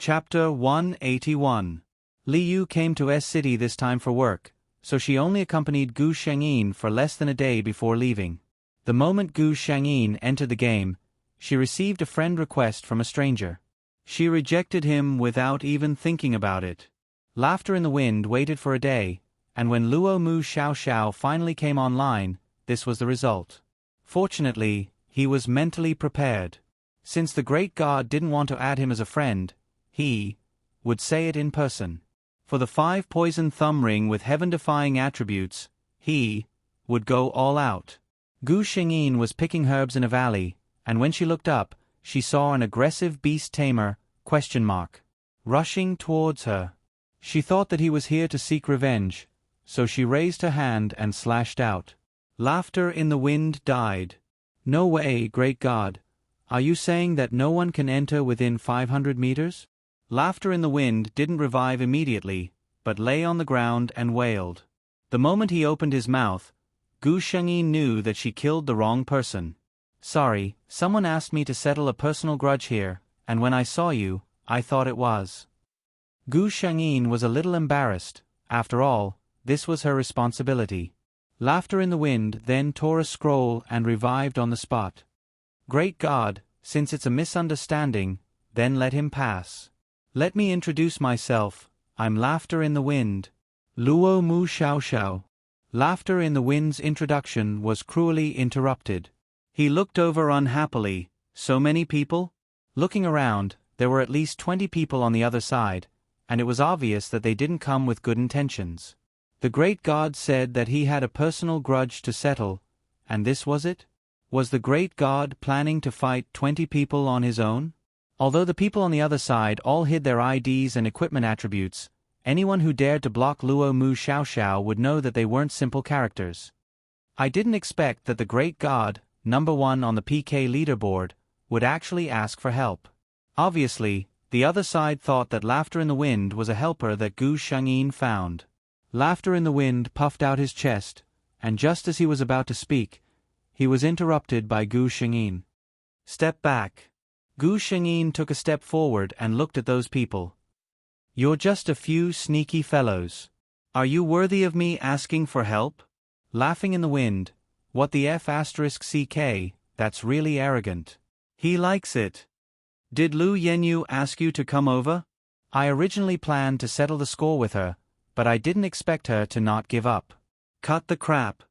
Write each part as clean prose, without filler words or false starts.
Chapter 181. Li Yu came to S City this time for work, so she only accompanied Gu Shangyin for less than a day before leaving. The moment Gu Shangyin entered the game, she received a friend request from a stranger. She rejected him without even thinking about it. Laughter in the Wind waited for a day, and when Luo Mu Xiao finally came online, this was the result. Fortunately, he was mentally prepared. Since the great god didn't want to add him as a friend, he would say it in person. For the 5 poison thumb ring with heaven-defying attributes, he would go all out. Gu Shangyin was picking herbs in a valley, and when she looked up, she saw an aggressive beast tamer, rushing towards her. She thought that he was here to seek revenge, so she raised her hand and slashed out. Laughter in the Wind died. No way, great god. Are you saying that no one can enter within 500 meters? Laughter in the Wind didn't revive immediately, but lay on the ground and wailed. The moment he opened his mouth, Gu Shangyin knew that she killed the wrong person. Sorry, someone asked me to settle a personal grudge here, and when I saw you, I thought it was. Gu Shangyin was a little embarrassed. After all, this was her responsibility. Laughter in the Wind then tore a scroll and revived on the spot. Great God, since it's a misunderstanding, then let him pass. Let me introduce myself, I'm Laughter in the Wind. Luo Mu Xiao. Laughter in the Wind's introduction was cruelly interrupted. He looked over unhappily. So many people? Looking around, there were at least 20 people on the other side, and it was obvious that they didn't come with good intentions. The great god said that he had a personal grudge to settle, and this was it? Was the great god planning to fight 20 people on his own? Although the people on the other side all hid their IDs and equipment attributes, anyone who dared to block Luo Mu Xiao would know that they weren't simple characters. I didn't expect that the great god, number 1 on the PK leaderboard, would actually ask for help. Obviously, the other side thought that Laughter in the Wind was a helper that Gu Shangyin found. Laughter in the Wind puffed out his chest, and just as he was about to speak, he was interrupted by Gu Shangyin. Step back. Gu Shangyin took a step forward and looked at those people. You're just a few sneaky fellows. Are you worthy of me asking for help? Laughing in the Wind. What the F***CK, that's really arrogant. He likes it. Did Lu Yenyu ask you to come over? I originally planned to settle the score with her, but I didn't expect her to not give up. Cut the crap.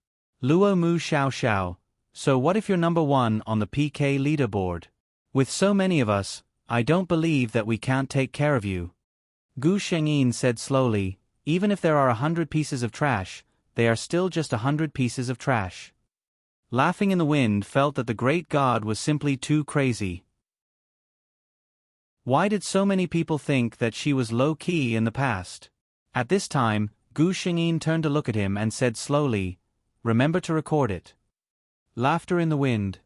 Luo Mu Xiao. So what if you're number 1 on the PK leaderboard? With so many of us, I don't believe that we can't take care of you. Gu Shangyin said slowly, even if there are 100 pieces of trash, they are still just 100 pieces of trash. Laughing in the Wind felt that the great god was simply too crazy. Why did so many people think that she was low-key in the past? At this time, Gu Shangyin turned to look at him and said slowly, remember to record it. Laughter in the Wind.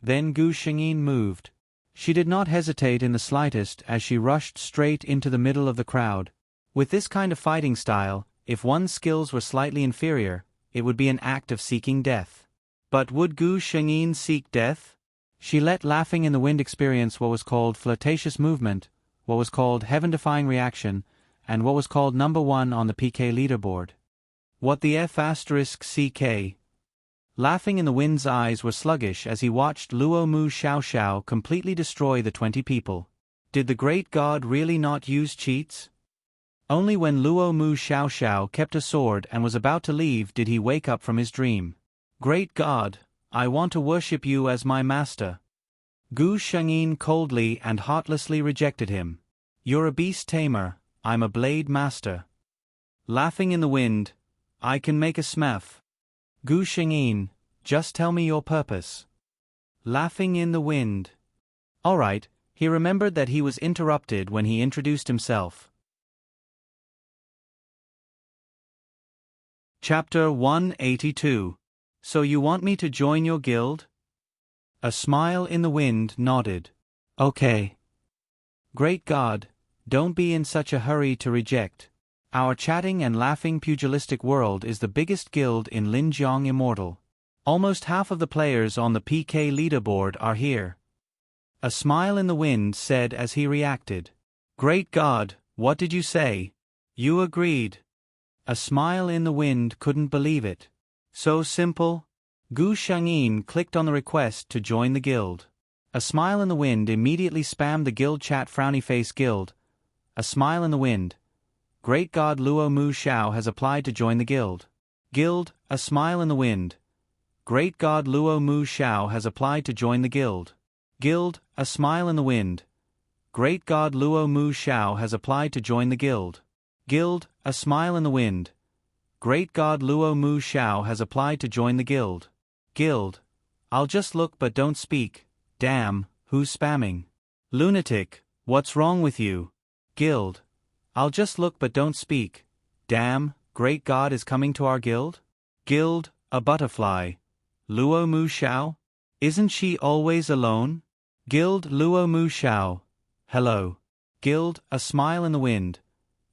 Then Gu Shangyin moved. She did not hesitate in the slightest as she rushed straight into the middle of the crowd. With this kind of fighting style, if one's skills were slightly inferior, it would be an act of seeking death. But would Gu Shangyin seek death? She let Laughing in the Wind experience what was called flirtatious movement, what was called heaven-defying reaction, and what was called number 1 on the PK leaderboard. What the F***CK? Laughing in the Wind's eyes were sluggish as he watched Luo Mu Xiao completely destroy the 20 people. Did the great god really not use cheats? Only when Luo Mu Xiao kept a sword and was about to leave did he wake up from his dream. Great god, I want to worship you as my master. Gu Shangyin coldly and heartlessly rejected him. You're a beast tamer, I'm a blade master. Laughing in the Wind. I can make a smurf. Gu Shangyin, just tell me your purpose. Laughing in the Wind. Alright, he remembered that he was interrupted when he introduced himself. Chapter 182. So you want me to join your guild? A smile in the wind nodded. Okay. Great God, don't be in such a hurry to reject. Our chatting and laughing pugilistic world is the biggest guild in Linjiang Immortal. Almost half of the players on the PK leaderboard are here. A smile in the wind said as he reacted. Great God, what did you say? You agreed. A smile in the wind couldn't believe it. So simple? Gu Shangyin clicked on the request to join the guild. A smile in the wind immediately spammed the guild chat. Frowny face guild. A smile in the wind. Great God, Luo Mu Xiao has applied to join the guild. Guild, a smile in the wind. Great God, Luo Mu Xiao has applied to join the guild. Guild, a smile in the wind. Great God, Luo Mu Xiao has applied to join the guild. Guild, a smile in the wind. Great God, Luo Mu Xiao has applied to join the guild. Guild, I'll just look but don't speak. Damn, who's spamming? Lunatic, what's wrong with you? Guild, I'll just look but don't speak. Damn, Great God is coming to our guild? Guild, a butterfly. Luo Mu Xiao? Isn't she always alone? Guild, Luo Mu Xiao. Hello. Guild, a smile in the wind.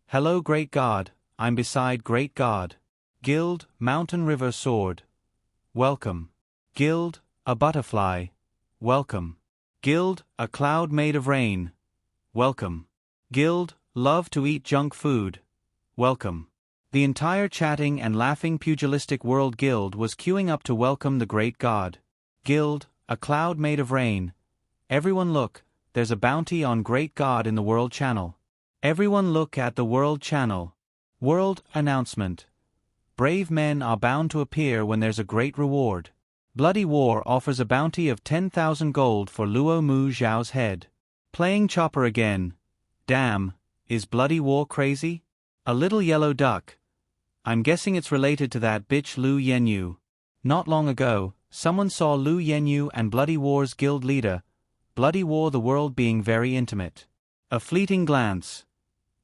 Hello Great God, I'm beside Great God. Guild, Mountain River Sword. Welcome. Guild, a butterfly. Welcome. Guild, a cloud made of rain. Welcome. Guild, love to eat junk food. Welcome. The entire chatting and laughing pugilistic world guild was queuing up to welcome the Great God. Guild, a cloud made of rain. Everyone look, there's a bounty on Great God in the World Channel. Everyone look at the World Channel. World announcement. Brave men are bound to appear when there's a great reward. Bloody War offers a bounty of 10,000 gold for Luo Mu Xiao's head. Playing chopper again. Damn, is Bloody War crazy? A little yellow duck. I'm guessing it's related to that bitch Lu Yenyu. Not long ago, someone saw Lu Yenyu and Bloody War's guild leader, Bloody War the world being very intimate. A fleeting glance.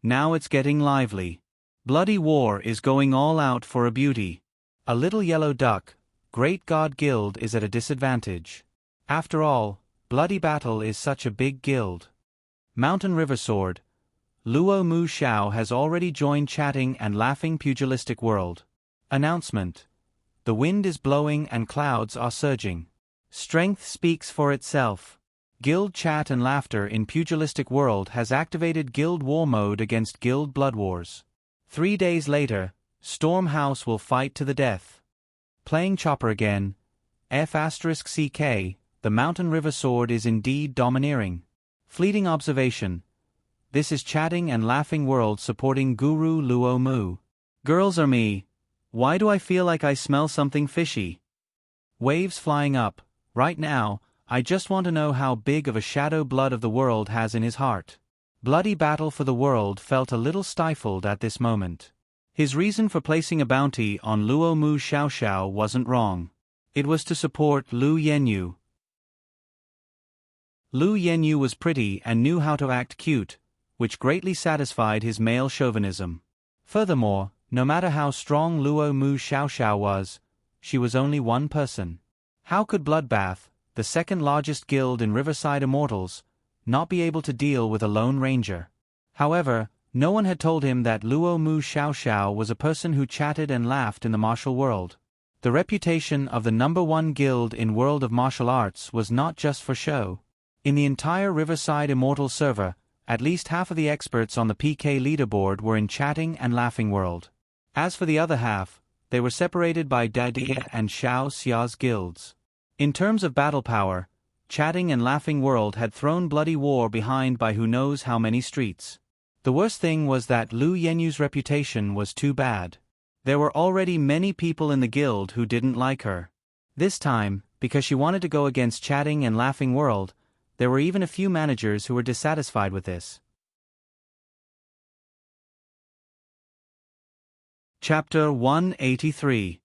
Now it's getting lively. Bloody War is going all out for a beauty. A little yellow duck, Great God Guild is at a disadvantage. After all, Bloody Battle is such a big guild. Mountain River Sword. Luo Mu Xiao has already joined chatting and laughing pugilistic world. Announcement. The wind is blowing and clouds are surging. Strength speaks for itself. Guild chat and laughter in pugilistic world has activated guild war mode against guild blood wars. 3 days later, Storm House will fight to the death. Playing chopper again. F*CK, the Mountain River Sword is indeed domineering. Fleeting observation. This is chatting and laughing world supporting Guru Luo Mu. Girls are me. Why do I feel like I smell something fishy? Waves flying up. Right now, I just want to know how big of a shadow blood of the world has in his heart. Bloody Battle for the world felt a little stifled at this moment. His reason for placing a bounty on Luo Mu Xiao wasn't wrong. It was to support Lu Yenyu. Lu Yenyu was pretty and knew how to act cute, which greatly satisfied his male chauvinism. Furthermore, no matter how strong Luo Mu Xiao was, she was only one person. How could Bloodbath, the second largest guild in Riverside Immortals, not be able to deal with a lone ranger? However, no one had told him that Luo Mu Xiao was a person who chatted and laughed in the martial world. The reputation of the #1 guild in world of martial arts was not just for show. In the entire Riverside Immortal server, at least half of the experts on the PK leaderboard were in chatting and laughing world. As for the other half, they were separated by Dadia and Xiao Xia's guilds. In terms of battle power, chatting and laughing world had thrown Bloody War behind by who knows how many streets. The worst thing was that Lu Yenyu's reputation was too bad. There were already many people in the guild who didn't like her. This time, because she wanted to go against chatting and laughing world, there were even a few managers who were dissatisfied with this. Chapter 183.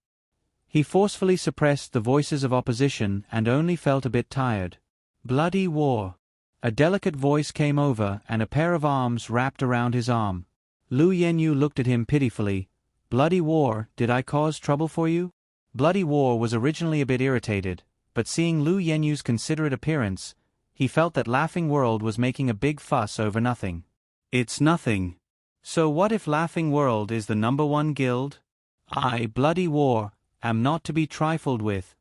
He forcefully suppressed the voices of opposition and only felt a bit tired. Bloody War. A delicate voice came over and a pair of arms wrapped around his arm. Lu Yenyu looked at him pitifully. Bloody War, did I cause trouble for you? Bloody War was originally a bit irritated, but seeing Lu Yenyu's considerate appearance, he felt that Laughing World was making a big fuss over nothing. It's nothing. So what if Laughing World is the #1 guild? I, Bloody War, am not to be trifled with.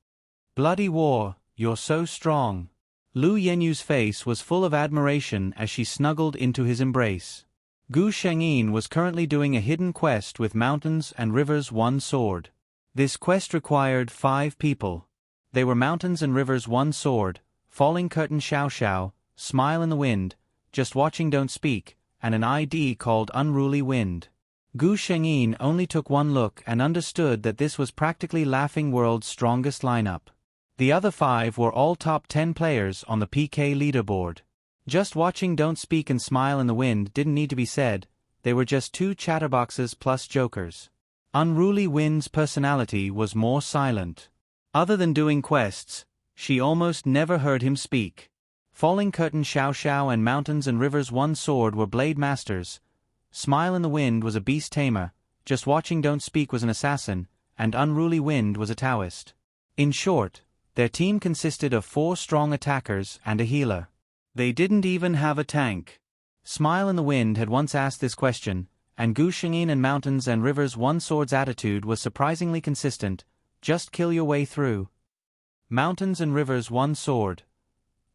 Bloody War, you're so strong. Lu Yenyu's face was full of admiration as she snuggled into his embrace. Gu Shengyin was currently doing a hidden quest with Mountains and Rivers One Sword. This quest required 5 people. They were Mountains and Rivers One Sword, Falling Curtain Xiao Xiao, Smile in the Wind, Just Watching Don't Speak, and an ID called Unruly Wind. Gu Shengyin only took one look and understood that this was practically Laughing World's strongest lineup. The other 5 were all top 10 players on the PK leaderboard. Just Watching Don't Speak and Smile in the Wind didn't need to be said, they were just 2 chatterboxes plus jokers. Unruly Wind's personality was more silent. Other than doing quests, she almost never heard him speak. Falling Curtain Xiao Xiao and Mountains and Rivers One Sword were blade masters. Smile in the Wind was a beast tamer, Just Watching Don't Speak was an assassin, and Unruly Wind was a Taoist. In short, their team consisted of 4 strong attackers and a healer. They didn't even have a tank. Smile in the Wind had once asked this question, and Gu Shengyin and Mountains and Rivers One Sword's attitude was surprisingly consistent: just kill your way through. Mountains and Rivers One Sword.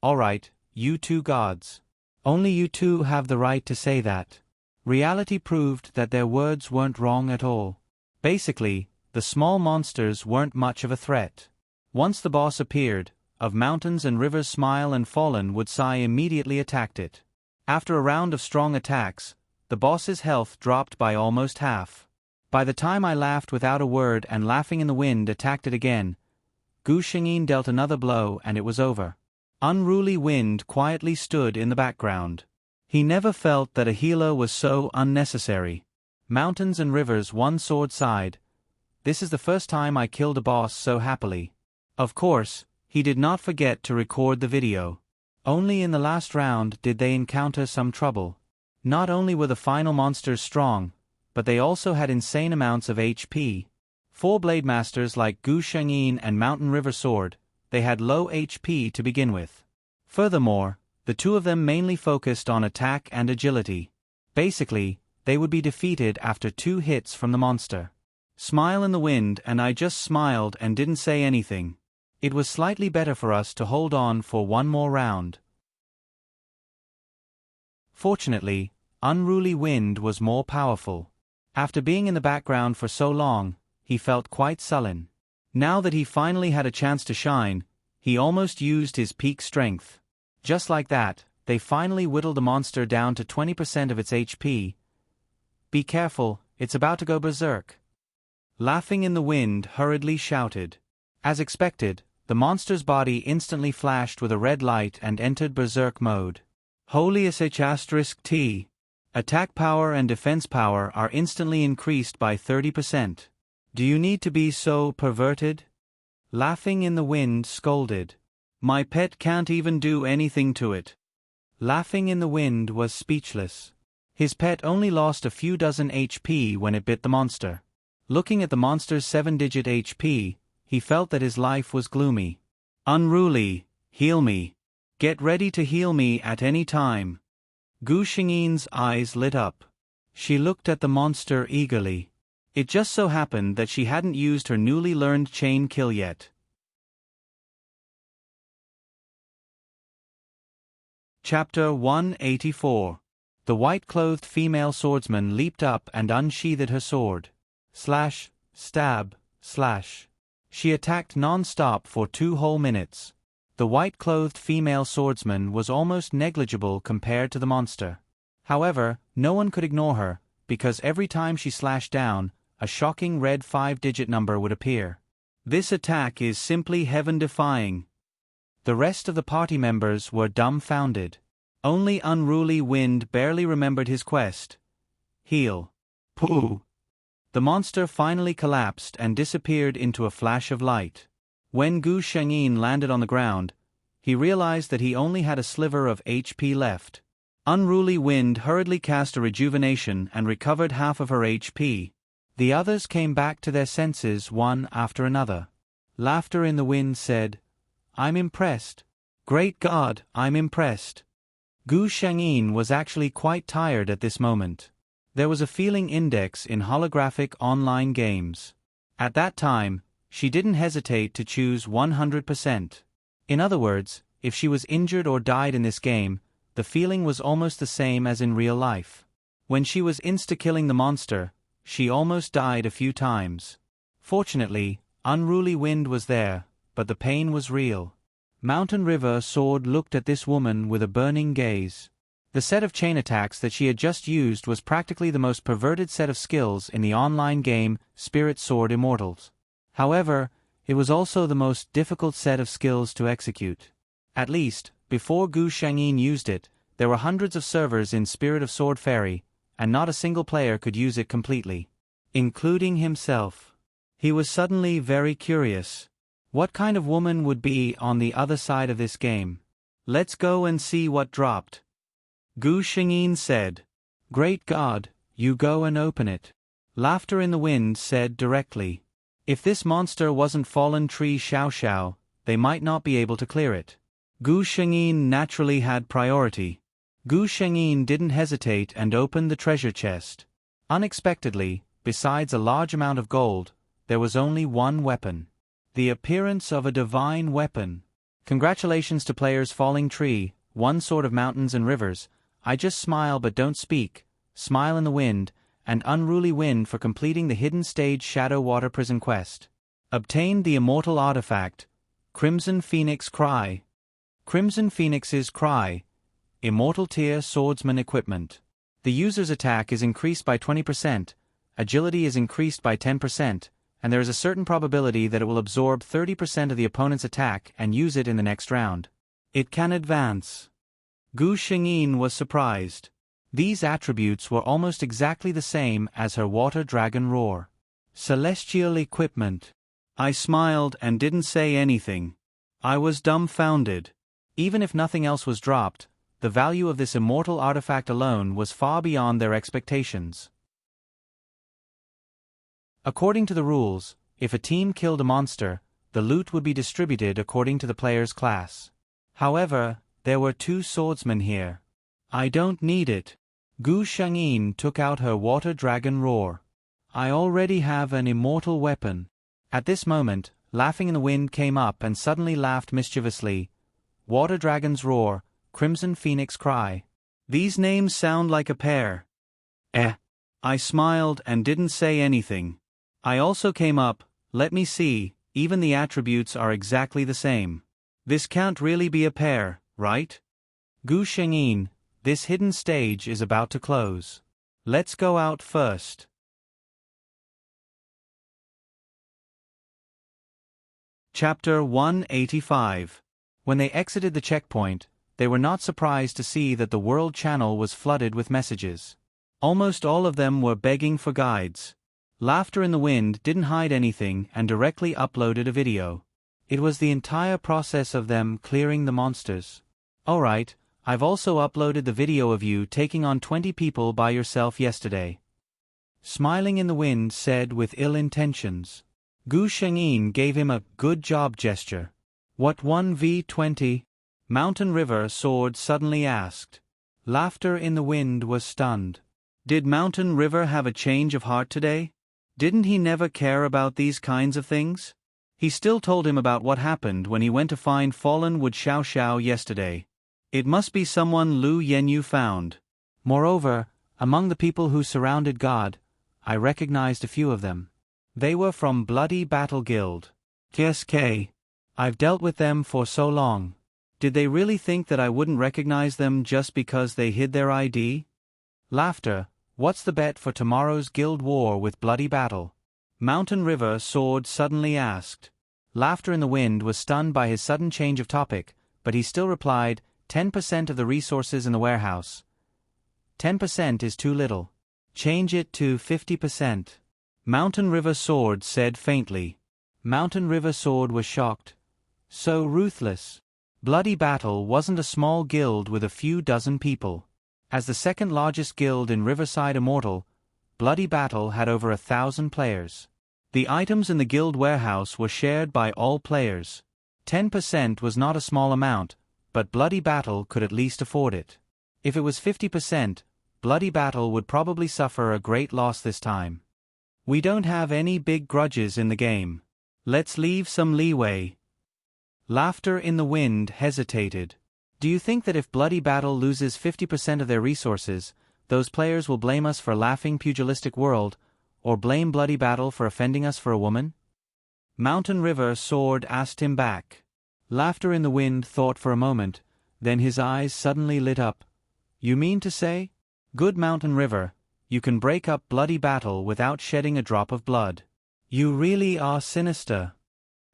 Alright, you 2 gods. Only you 2 have the right to say that. Reality proved that their words weren't wrong at all. Basically, the small monsters weren't much of a threat. Once the boss appeared, of Mountains and Rivers Smile and Fallen would Sai immediately attacked it. After a round of strong attacks, the boss's health dropped by almost half. By the time I laughed without a word and Laughing in the Wind attacked it again, Gu Shengyin dealt another blow and it was over. Unruly Wind quietly stood in the background. He never felt that a healer was so unnecessary. Mountains and Rivers One Sword sighed. This is the first time I killed a boss so happily. Of course, he did not forget to record the video. Only in the last round did they encounter some trouble. Not only were the final monsters strong, but they also had insane amounts of HP. 4 blade masters like Gu Shengyin and Mountain River Sword, they had low HP to begin with. Furthermore, the 2 of them mainly focused on attack and agility. Basically, they would be defeated after 2 hits from the monster. Smile in the Wind and I just smiled and didn't say anything. It was slightly better for us to hold on for one more round. Fortunately, Unruly Wind was more powerful. After being in the background for so long, he felt quite sullen. Now that he finally had a chance to shine, he almost used his peak strength. Just like that, they finally whittled the monster down to 20% of its HP. Be careful, it's about to go berserk. Laughing in the Wind hurriedly shouted. As expected, the monster's body instantly flashed with a red light and entered berserk mode. Holy *T. Attack power and defense power are instantly increased by 30%. Do you need to be so perverted? Laughing in the Wind scolded. My pet can't even do anything to it. Laughing in the Wind was speechless. His pet only lost a few dozen HP when it bit the monster. Looking at the monster's 7-digit HP, he felt that his life was gloomy. Unruly, heal me. Get ready to heal me at any time. Gu Shengyin's eyes lit up. She looked at the monster eagerly. It just so happened that she hadn't used her newly learned chain kill yet. Chapter 184. The white-clothed female swordsman leaped up and unsheathed her sword. Slash, stab, slash. She attacked non-stop for 2 whole minutes. The white-clothed female swordsman was almost negligible compared to the monster. However, no one could ignore her, because every time she slashed down, a shocking red 5-digit number would appear. This attack is simply heaven-defying. The rest of the party members were dumbfounded. Only Unruly Wind barely remembered his quest. Heal. Pooh. The monster finally collapsed and disappeared into a flash of light. When Gu Shengyin landed on the ground, he realized that he only had a sliver of HP left. Unruly Wind hurriedly cast a rejuvenation and recovered half of her HP. The others came back to their senses one after another. Laughter in the Wind said, "I'm impressed. Great God, I'm impressed." Gu Shengyin was actually quite tired at this moment. There was a feeling index in holographic online games. At that time, she didn't hesitate to choose 100%. In other words, if she was injured or died in this game, the feeling was almost the same as in real life. When she was insta-killing the monster, she almost died a few times. Fortunately, Unruly Wind was there, but the pain was real. Mountain River Sword looked at this woman with a burning gaze. The set of chain attacks that she had just used was practically the most perverted set of skills in the online game Spirit Sword Immortals. However, it was also the most difficult set of skills to execute. At least, before Gu Shangyin used it, there were hundreds of servers in Spirit of Sword Fairy, and not a single player could use it completely. Including himself. He was suddenly very curious. What kind of woman would be on the other side of this game? Let's go and see what dropped. Gu Shangyin said. Great God, you go and open it. Laughter in the Wind said directly. If this monster wasn't Fallen Tree Xiao Xiao, they might not be able to clear it. Gu Shangyin naturally had priority. Gu Shangyin didn't hesitate and opened the treasure chest. Unexpectedly, besides a large amount of gold, there was only one weapon. The appearance of a divine weapon. Congratulations to players Falling Tree, One Sword of Mountains and Rivers, I Just Smile But Don't Speak, Smile in the Wind, and Unruly Wind for completing the hidden stage Shadow Water Prison quest. Obtained the immortal artifact, Crimson Phoenix Cry. Crimson Phoenix's Cry. Immortal Tier Swordsman Equipment. The user's attack is increased by 20%, agility is increased by 10%, and there is a certain probability that it will absorb 30% of the opponent's attack and use it in the next round. It can advance. Gu Shangyin was surprised. These attributes were almost exactly the same as her Water Dragon Roar. Celestial Equipment. I smiled and didn't say anything. I was dumbfounded. Even if nothing else was dropped, the value of this immortal artifact alone was far beyond their expectations. According to the rules, if a team killed a monster, the loot would be distributed according to the player's class. However, there were two swordsmen here. I don't need it. Gu Shangyin took out her Water Dragon Roar. I already have an immortal weapon. At this moment, Laughing in the Wind came up and suddenly laughed mischievously. Water Dragon's Roar, Crimson Phoenix Cry. These names sound like a pair. I smiled and didn't say anything. I also came up, let me see, even the attributes are exactly the same. This can't really be a pair, right? Gu Shangyin, this hidden stage is about to close. Let's go out first. Chapter 185. When they exited the checkpoint, they were not surprised to see that the world channel was flooded with messages. Almost all of them were begging for guides. Laughter in the Wind didn't hide anything and directly uploaded a video. It was the entire process of them clearing the monsters. Alright, I've also uploaded the video of you taking on 20 people by yourself yesterday. Smiling in the Wind said with ill intentions. Gu Shangyin gave him a good job gesture. What 1v20? Mountain River Sword suddenly asked. Laughter in the Wind was stunned. Did Mountain River have a change of heart today? Didn't he never care about these kinds of things? He still told him about what happened when he went to find Fallen Wood Xiao Xiao yesterday. It must be someone Lu Yenyu found. Moreover, among the people who surrounded God, I recognized a few of them. They were from Bloody Battle Guild. KSK. I've dealt with them for so long. Did they really think that I wouldn't recognize them just because they hid their ID? Laughter. What's the bet for tomorrow's guild war with Bloody Battle? Mountain River Sword suddenly asked. Laughter in the Wind was stunned by his sudden change of topic, but he still replied, 10% of the resources in the warehouse. 10% is too little. Change it to 50%. Mountain River Sword said faintly. Mountain River Sword was shocked. So ruthless. Bloody Battle wasn't a small guild with a few dozen people. As the second largest guild in Riverside Immortal, Bloody Battle had over 1,000 players. The items in the guild warehouse were shared by all players. 10% was not a small amount, but Bloody Battle could at least afford it. If it was 50%, Bloody Battle would probably suffer a great loss this time. We don't have any big grudges in the game. Let's leave some leeway. Laughter in the Wind hesitated. Do you think that if Bloody Battle loses 50% of their resources, those players will blame us for laughing pugilistic world, or blame Bloody Battle for offending us for a woman? Mountain River Sword asked him back. Laughter in the Wind thought for a moment, then his eyes suddenly lit up. You mean to say? Good Mountain River, you can break up Bloody Battle without shedding a drop of blood. You really are sinister.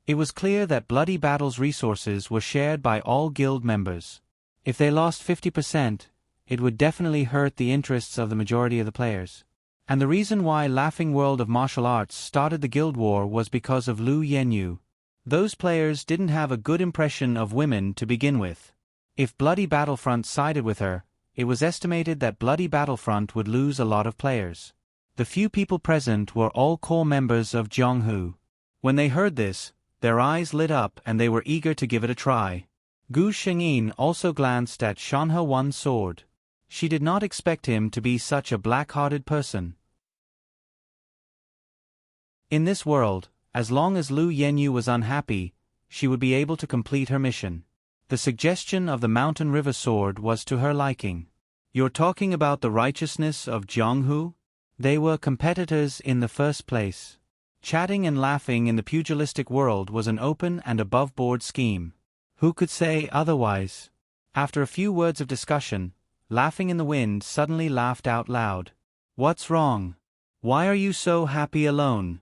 It was clear that Bloody Battle's resources were shared by all guild members. If they lost 50%, it would definitely hurt the interests of the majority of the players. And the reason why Laughing World of Martial Arts started the guild war was because of Lu Yenyu. Those players didn't have a good impression of women to begin with. If Bloody Battlefront sided with her, it was estimated that Bloody Battlefront would lose a lot of players. The few people present were all core members of Jianghu. When they heard this, their eyes lit up and they were eager to give it a try. Gu Shengyin also glanced at Shanhe One's sword. She did not expect him to be such a black-hearted person. In this world, as long as Lu Yenyu was unhappy, she would be able to complete her mission. The suggestion of the Mountain River Sword was to her liking. You're talking about the righteousness of Jianghu? They were competitors in the first place. Chatting and laughing in the pugilistic world was an open and above-board scheme. Who could say otherwise? After a few words of discussion, Laughing in the Wind suddenly laughed out loud. What's wrong? Why are you so happy alone?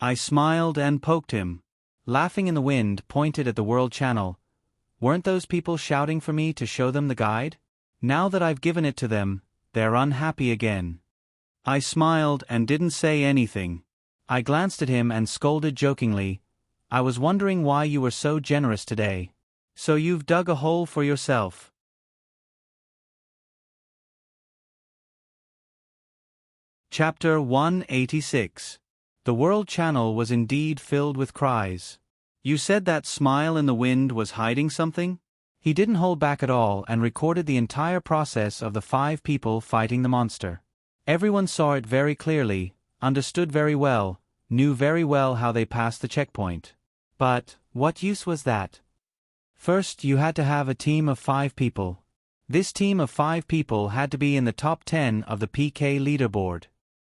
I smiled and poked him. Laughing in the Wind pointed at the World Channel. Weren't those people shouting for me to show them the guide? Now that I've given it to them, they're unhappy again. I smiled and didn't say anything. I glanced at him and scolded jokingly. I was wondering why you were so generous today. So you've dug a hole for yourself. Chapter 186. The World Channel was indeed filled with cries. You said that Smile in the Wind was hiding something? He didn't hold back at all and recorded the entire process of the 5 people fighting the monster. Everyone saw it very clearly, understood very well, knew very well how they passed the checkpoint. But, what use was that? First, you had to have a team of 5 people. This team of 5 people had to be in the top 10 of the PK leaderboard.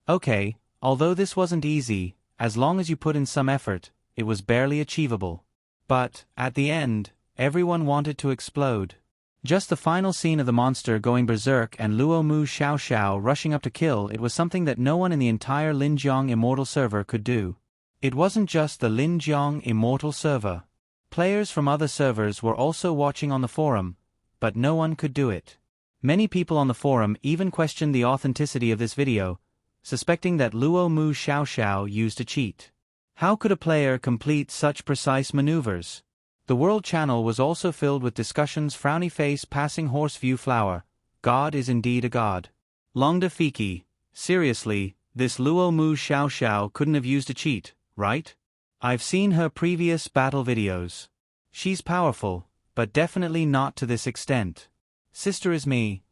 Okay, although this wasn't easy, as long as you put in some effort, it was barely achievable. But, at the end, everyone wanted to explode. Just the final scene of the monster going berserk and Luo Mu Xiao Xiao rushing up to kill, it was something that no one in the entire Linjiang Immortal server could do. It wasn't just the Linjiang Immortal server. Players from other servers were also watching on the forum, but no one could do it. Many people on the forum even questioned the authenticity of this video, suspecting that Luo Mu Xiao Xiao used a cheat. How could a player complete such precise maneuvers? The World Channel was also filled with discussions. Frowny face passing horse view flower. God is indeed a god. Longda Fiki. Seriously, this Luo Mu Xiao Xiao couldn't have used a cheat, right? I've seen her previous battle videos. She's powerful, but definitely not to this extent. Sister is me.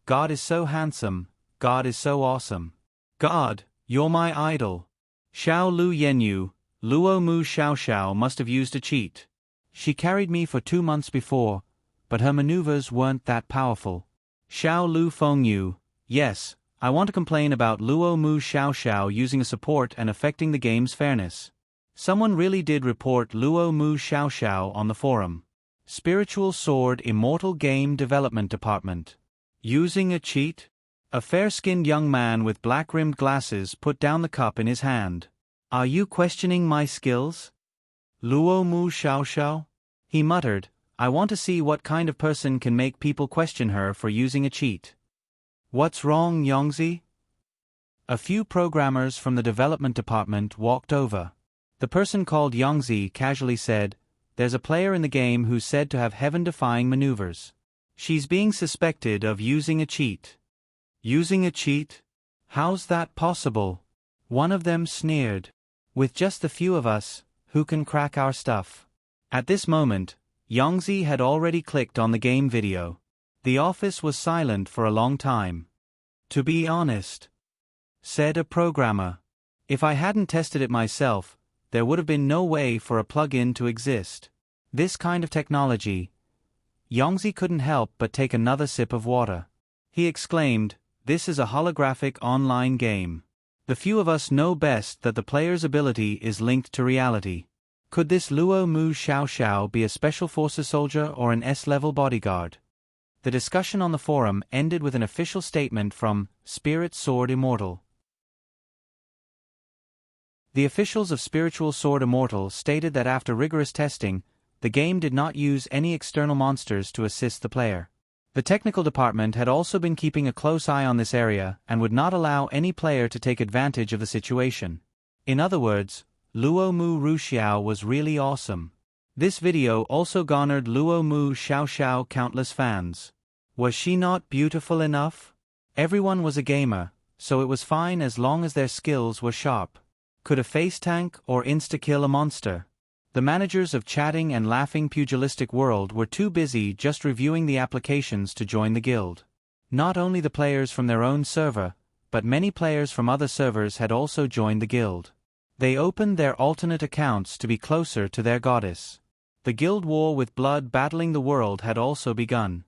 God is so handsome. God is so awesome. God, you're my idol. Xiao Lu Yenyu, Luo Mu Xiao Xiao must have used a cheat. She carried me for 2 months before, but her maneuvers weren't that powerful. Xiao Lu Fengyu, yes, I want to complain about Luo Mu Xiao Xiao using a support and affecting the game's fairness. Someone really did report Luo Mu Xiao Xiao on the forum. Spiritual Sword Immortal Game Development Department. Using a cheat? A fair-skinned young man with black-rimmed glasses put down the cup in his hand. Are you questioning my skills? Luo Mu Xiao Xiao? He muttered, I want to see what kind of person can make people question her for using a cheat. What's wrong, Yongzi? A few programmers from the development department walked over. The person called Yongzi casually said, There's a player in the game who's said to have heaven-defying maneuvers. She's being suspected of using a cheat. Using a cheat? How's that possible? One of them sneered. With just the few of us, who can crack our stuff? At this moment, Yongzi had already clicked on the game video. The office was silent for a long time. To be honest, said a programmer, if I hadn't tested it myself, there would have been no way for a plugin to exist. This kind of technology. Yongzi couldn't help but take another sip of water. He exclaimed, "This is a holographic online game. The few of us know best that the player's ability is linked to reality. Could this Luo Mu Xiao Xiao be a Special Forces soldier or an S-level bodyguard?" The discussion on the forum ended with an official statement from Spirit Sword Immortal. The officials of Spiritual Sword Immortal stated that after rigorous testing, the game did not use any external monsters to assist the player. The technical department had also been keeping a close eye on this area and would not allow any player to take advantage of the situation. In other words, Luo Mu Ru Xiao was really awesome. This video also garnered Luo Mu Xiao Xiao countless fans. Was she not beautiful enough? Everyone was a gamer, so it was fine as long as their skills were sharp. Could a face tank or insta-kill a monster? The managers of Chatting and Laughing Pugilistic World were too busy just reviewing the applications to join the guild. Not only the players from their own server, but many players from other servers had also joined the guild. They opened their alternate accounts to be closer to their goddess. The guild war with blood battling the world had also begun.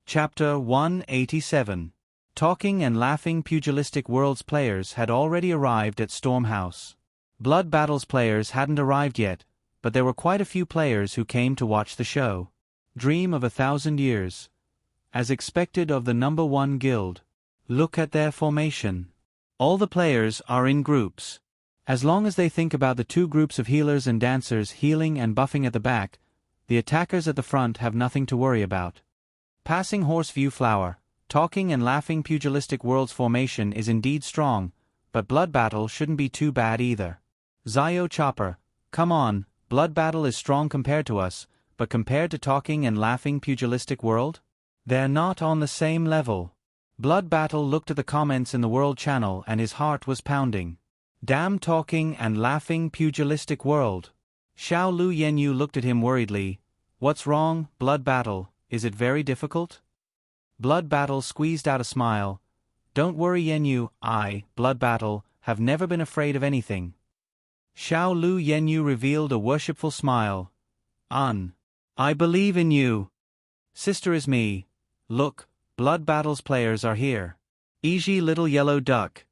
Chapter 187. Talking and Laughing Pugilistic World's players had already arrived at Storm House. Blood Battle's players hadn't arrived yet, but there were quite a few players who came to watch the show. Dream of 1,000 years. As expected of the number 1 guild. Look at their formation. All the players are in groups. As long as they think about the 2 groups of healers and dancers healing and buffing at the back, the attackers at the front have nothing to worry about. Passing Horse View Flower. Talking and Laughing Pugilistic World's formation is indeed strong, but Blood Battle shouldn't be too bad either. Zio Chopper, come on, Blood Battle is strong compared to us, but compared to Talking and Laughing Pugilistic World? They're not on the same level. Blood Battle looked at the comments in the World channel and his heart was pounding. Damn Talking and Laughing Pugilistic World. Xiao Lu Yenyu looked at him worriedly. What's wrong, Blood Battle, is it very difficult? Blood Battle squeezed out a smile. Don't worry Yenyu, I, Blood Battle, have never been afraid of anything. Xiao Lu Yenyu revealed a worshipful smile. I believe in you. Sister is me. Look, Blood Battle's players are here. Easy little yellow duck.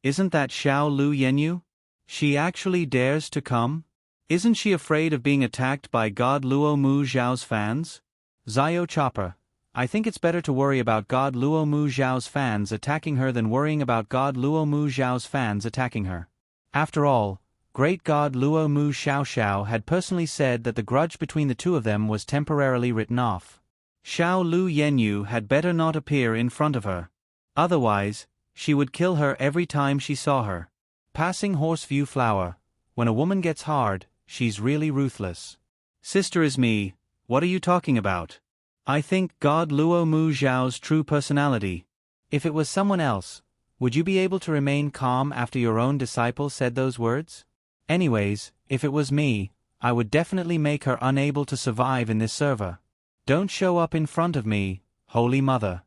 Isn't that Xiao Lu Yenyu? She actually dares to come? Isn't she afraid of being attacked by God Luo Mu Zhao's fans? Zio Chopper. I think it's better to worry about God Luo Mu Zhao's fans attacking her than worrying about God Luo Mu Zhao's fans attacking her. After all, Great God Luo Mu Xiao Xiao had personally said that the grudge between the 2 of them was temporarily written off. Xiao Lu Yenyu had better not appear in front of her. Otherwise, she would kill her every time she saw her. Passing Horse View Flower. When a woman gets hard, she's really ruthless. Sister is me, what are you talking about? I think God Luo Mu Zhao's true personality. If it was someone else, would you be able to remain calm after your own disciple said those words? Anyways, if it was me, I would definitely make her unable to survive in this server. Don't show up in front of me, Holy Mother.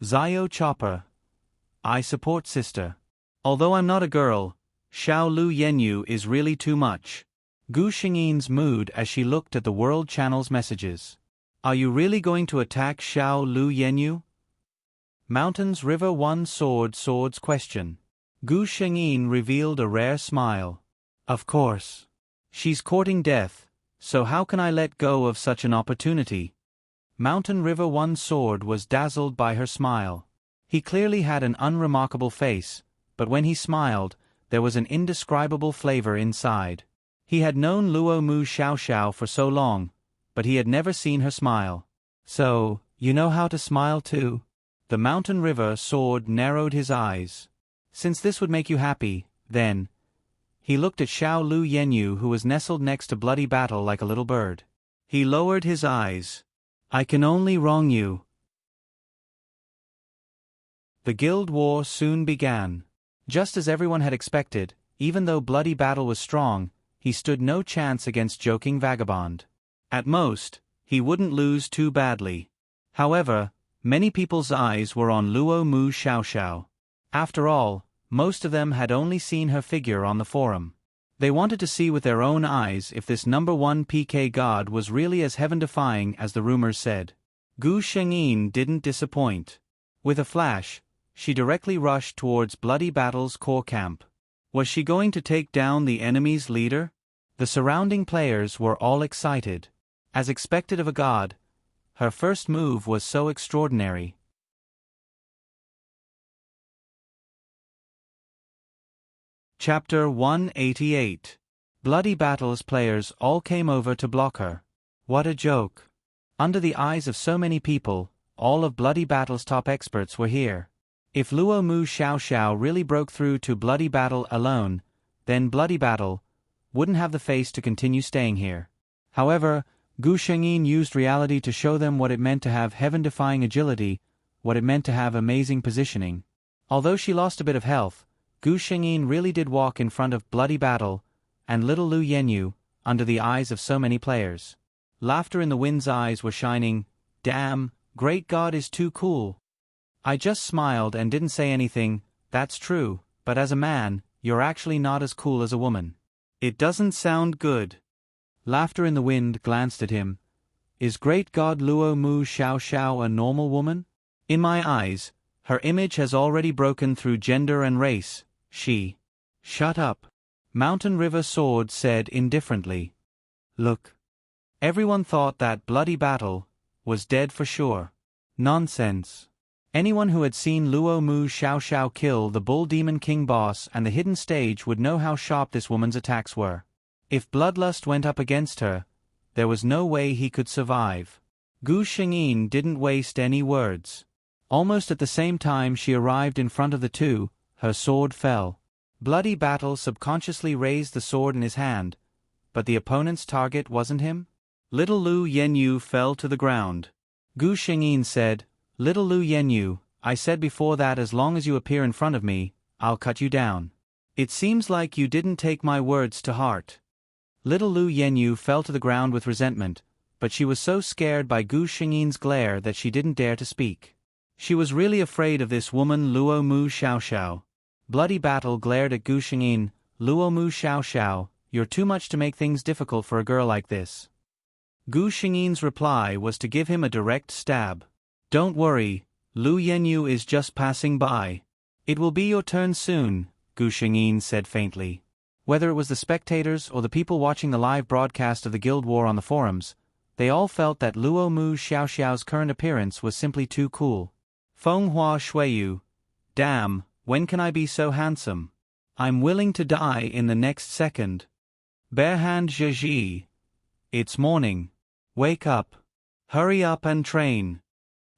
Zio Chopper. I support sister. Although I'm not a girl, Xiao Lu Yenyu is really too much. Gu Xingyi's mood as she looked at the World Channel's messages. Are you really going to attack Xiao Lu Yenyu? Mountains River 1 Swords question. Gu Xingyin revealed a rare smile. Of course. She's courting death, so how can I let go of such an opportunity? Mountain River 1 Sword was dazzled by her smile. He clearly had an unremarkable face, but when he smiled, there was an indescribable flavor inside. He had known Luo Mu Xiao Xiao for so long, but he had never seen her smile. So, you know how to smile too? The Mountain River Sword narrowed his eyes. Since this would make you happy, then. He looked at Xiao Lu Yenyu who was nestled next to Bloody Battle like a little bird. He lowered his eyes. I can only wrong you. The guild war soon began. Just as everyone had expected, even though Bloody Battle was strong, he stood no chance against Joking Vagabond. At most, he wouldn't lose too badly. However, many people's eyes were on Luo Mu Xiao Xiao. After all, most of them had only seen her figure on the forum. They wanted to see with their own eyes if this #1 PK god was really as heaven-defying as the rumors said. Gu Shengyin didn't disappoint. With a flash, she directly rushed towards Bloody Battle's core camp. Was she going to take down the enemy's leader? The surrounding players were all excited. As expected of a god, her first move was so extraordinary. Chapter 188. Bloody Battle's players all came over to block her. What a joke. Under the eyes of so many people, all of Bloody Battle's top experts were here. If Luo Mu Xiaoxiao really broke through to Bloody Battle alone, then Bloody Battle wouldn't have the face to continue staying here. However, Gu Shengyin used reality to show them what it meant to have heaven-defying agility, what it meant to have amazing positioning. Although she lost a bit of health, Gu Shengyin really did walk in front of Bloody Battle and little Lu Yenyu, under the eyes of so many players. Laughter in the Wind's eyes was shining. Damn, Great God is too cool. I just smiled and didn't say anything. That's true, but as a man, you're actually not as cool as a woman. It doesn't sound good. Laughter in the Wind glanced at him. Is Great God Luo Mu Xiaoxiao a normal woman? In my eyes, her image has already broken through gender and race. She. Shut up. Mountain River Sword said indifferently. Look. Everyone thought that Bloody Battle was dead for sure. Nonsense. Anyone who had seen Luo Mu Xiaoxiao kill the Bull Demon King boss and the hidden stage would know how sharp this woman's attacks were. If Bloodlust went up against her, there was no way he could survive. Gu Shengyin didn't waste any words. Almost at the same time she arrived in front of the two, her sword fell. Bloody Battle subconsciously raised the sword in his hand, but the opponent's target wasn't him. Little Lu Yenyu fell to the ground. Gu Shengyin said, Little Lu Yenyu, I said before that as long as you appear in front of me, I'll cut you down. It seems like you didn't take my words to heart. Little Lu Yenyu fell to the ground with resentment, but she was so scared by Gu Shengyin's glare that she didn't dare to speak. She was really afraid of this woman Luo Mu Xiaoxiao. Bloody Battle glared at Gu Shengyin. Luo Mu Xiaoxiao, you're too much to make things difficult for a girl like this. Gu Shengyin's reply was to give him a direct stab. Don't worry, Lu Yenyu is just passing by. It will be your turn soon, Gu Shengyin said faintly. Whether it was the spectators or the people watching the live broadcast of the Guild War on the forums, they all felt that Luo Mu Xiaoxiao's current appearance was simply too cool. Fenghua Shuiyu. Damn, when can I be so handsome? I'm willing to die in the next second. Barehand Zhezhi. It's morning. Wake up. Hurry up and train.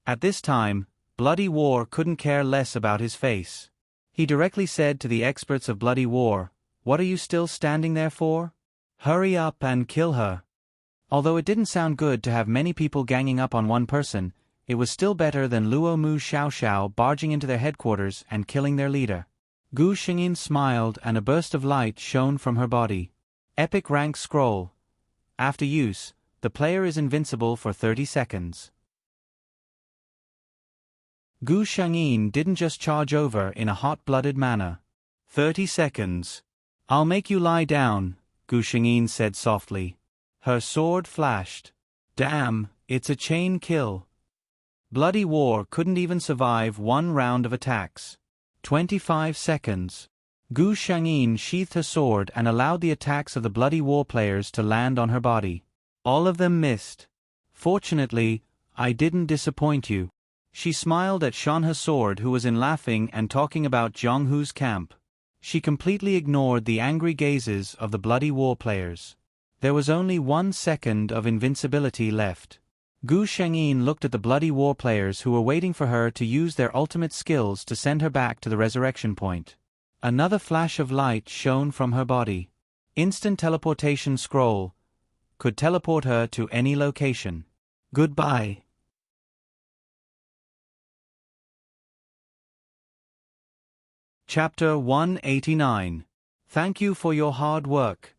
At this time, Bloody War couldn't care less about his face. He directly said to the experts of Bloody War, What are you still standing there for? Hurry up and kill her. Although it didn't sound good to have many people ganging up on one person, it was still better than Luo Mu Xiaoxiao barging into their headquarters and killing their leader. Gu Shengyin smiled and a burst of light shone from her body. Epic rank scroll. After use, the player is invincible for 30 seconds. Gu Shengyin didn't just charge over in a hot-blooded manner. 30 seconds. I'll make you lie down, Gu Shengyin said softly. Her sword flashed. Damn, it's a chain kill. Bloody War couldn't even survive one round of attacks. 25 seconds. Gu Shengyin sheathed her sword and allowed the attacks of the Bloody War players to land on her body. All of them missed. Fortunately, I didn't disappoint you. She smiled at Shan her sword who was in laughing and talking about Zhonghu's camp. She completely ignored the angry gazes of the Bloody War players. There was only 1 second of invincibility left. Gu Shengyin looked at the Bloody War players who were waiting for her to use their ultimate skills to send her back to the resurrection point. Another flash of light shone from her body. Instant teleportation scroll. Could teleport her to any location. Goodbye. Chapter 189. Thank you for your hard work.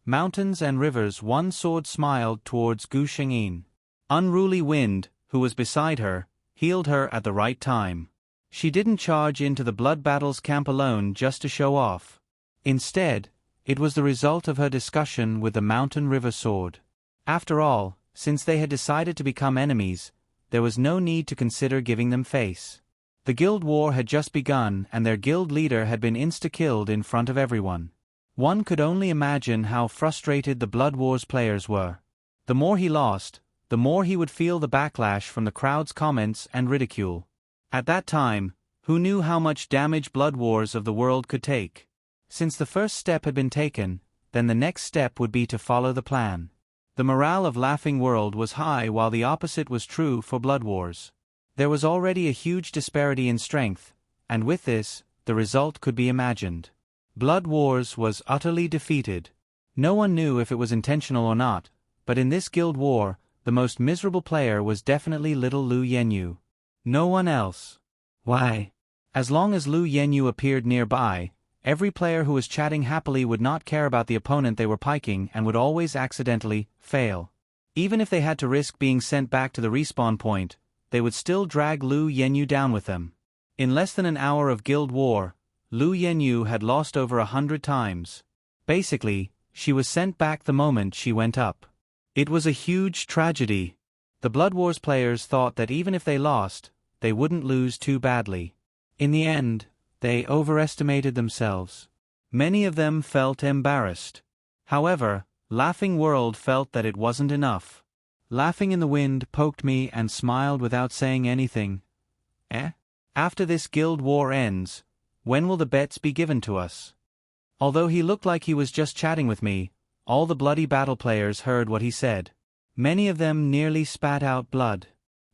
Mountains and rivers. One sword smiled towards Gu Shengyin. Unruly Wind, who was beside her, healed her at the right time. She didn't charge into the Blood Battles camp alone just to show off. Instead, it was the result of her discussion with the Mountain River Sword. After all, since they had decided to become enemies, there was no need to consider giving them face. The guild war had just begun and their guild leader had been insta-killed in front of everyone. One could only imagine how frustrated the Blood Wars players were. The more he lost, the more he would feel the backlash from the crowd's comments and ridicule. At that time, who knew how much damage Blood Wars of the world could take? Since the first step had been taken, then the next step would be to follow the plan. The morale of Laughing World was high while the opposite was true for Blood Wars. There was already a huge disparity in strength, and with this, the result could be imagined. Blood Wars was utterly defeated. No one knew if it was intentional or not, but in this guild war, the most miserable player was definitely little Lu Yenyu. No one else. Why? As long as Lu Yenyu appeared nearby, every player who was chatting happily would not care about the opponent they were piking and would always accidentally fail. Even if they had to risk being sent back to the respawn point, they would still drag Lu Yenyu down with them. In less than an hour of guild war, Lu Yenyu had lost over 100 times. Basically, she was sent back the moment she went up. It was a huge tragedy. The Blood Wars players thought that even if they lost, they wouldn't lose too badly. In the end, they overestimated themselves. Many of them felt embarrassed. However, Laughing World felt that it wasn't enough. Laughing in the Wind poked me and smiled without saying anything. After this guild war ends, when will the bets be given to us? Although he looked like he was just chatting with me, all the bloody battle players heard what he said. Many of them nearly spat out blood.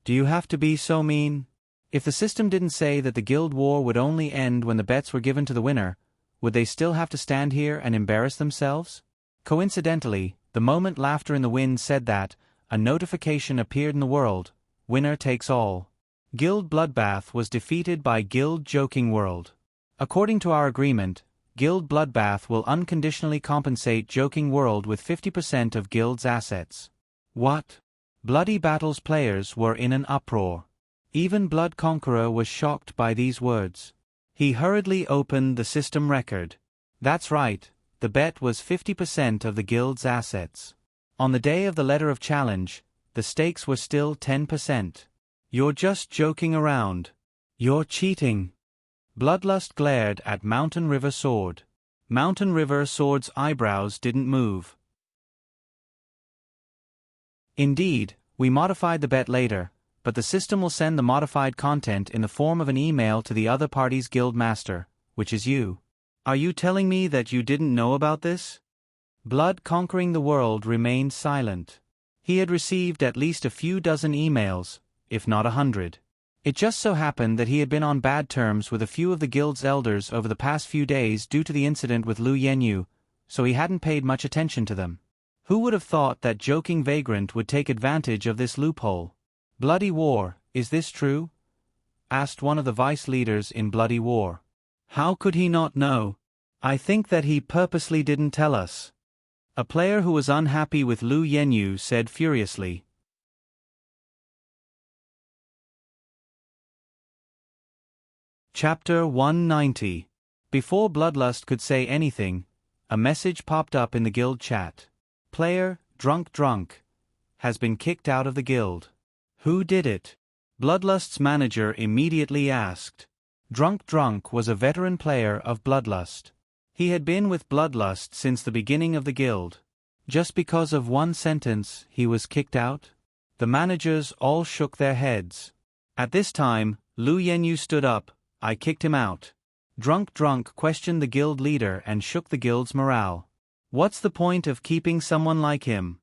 Do you have to be so mean? If the system didn't say that the guild war would only end when the bets were given to the winner, would they still have to stand here and embarrass themselves? Coincidentally, the moment Laughter in the Wind said that, a notification appeared in the world: winner takes all. Guild Bloodbath was defeated by Guild Joking World. According to our agreement, Guild Bloodbath will unconditionally compensate Joking World with 50% of Guild's assets. What? Bloody Battles players were in an uproar. Even Blood Conqueror was shocked by these words. He hurriedly opened the system record. That's right, the bet was 50% of the Guild's assets. On the day of the letter of challenge, the stakes were still 10%. You're just joking around. You're cheating. Bloodlust glared at Mountain River Sword. Mountain River Sword's eyebrows didn't move. Indeed, we modified the bet later, but the system will send the modified content in the form of an email to the other party's guild master, which is you. Are you telling me that you didn't know about this? Blood Conquering the World remained silent. He had received at least a few dozen emails, if not 100. It just so happened that he had been on bad terms with a few of the guild's elders over the past few days due to the incident with Lu Yenyu, so he hadn't paid much attention to them. Who would have thought that Joking Vagrant would take advantage of this loophole? Bloody War, is this true? Asked one of the vice leaders in Bloody War. How could he not know? I think that he purposely didn't tell us. A player who was unhappy with Lu Yenyu said furiously. Chapter 190. Before Bloodlust could say anything, a message popped up in the guild chat. Player, Drunk, has been kicked out of the guild. Who did it? Bloodlust's manager immediately asked. Drunk was a veteran player of Bloodlust. He had been with Bloodlust since the beginning of the guild. Just because of one sentence, he was kicked out? The managers all shook their heads. At this time, Lu Yenyu stood up. I kicked him out. Drunk questioned the guild leader and shook the guild's morale. What's the point of keeping someone like him?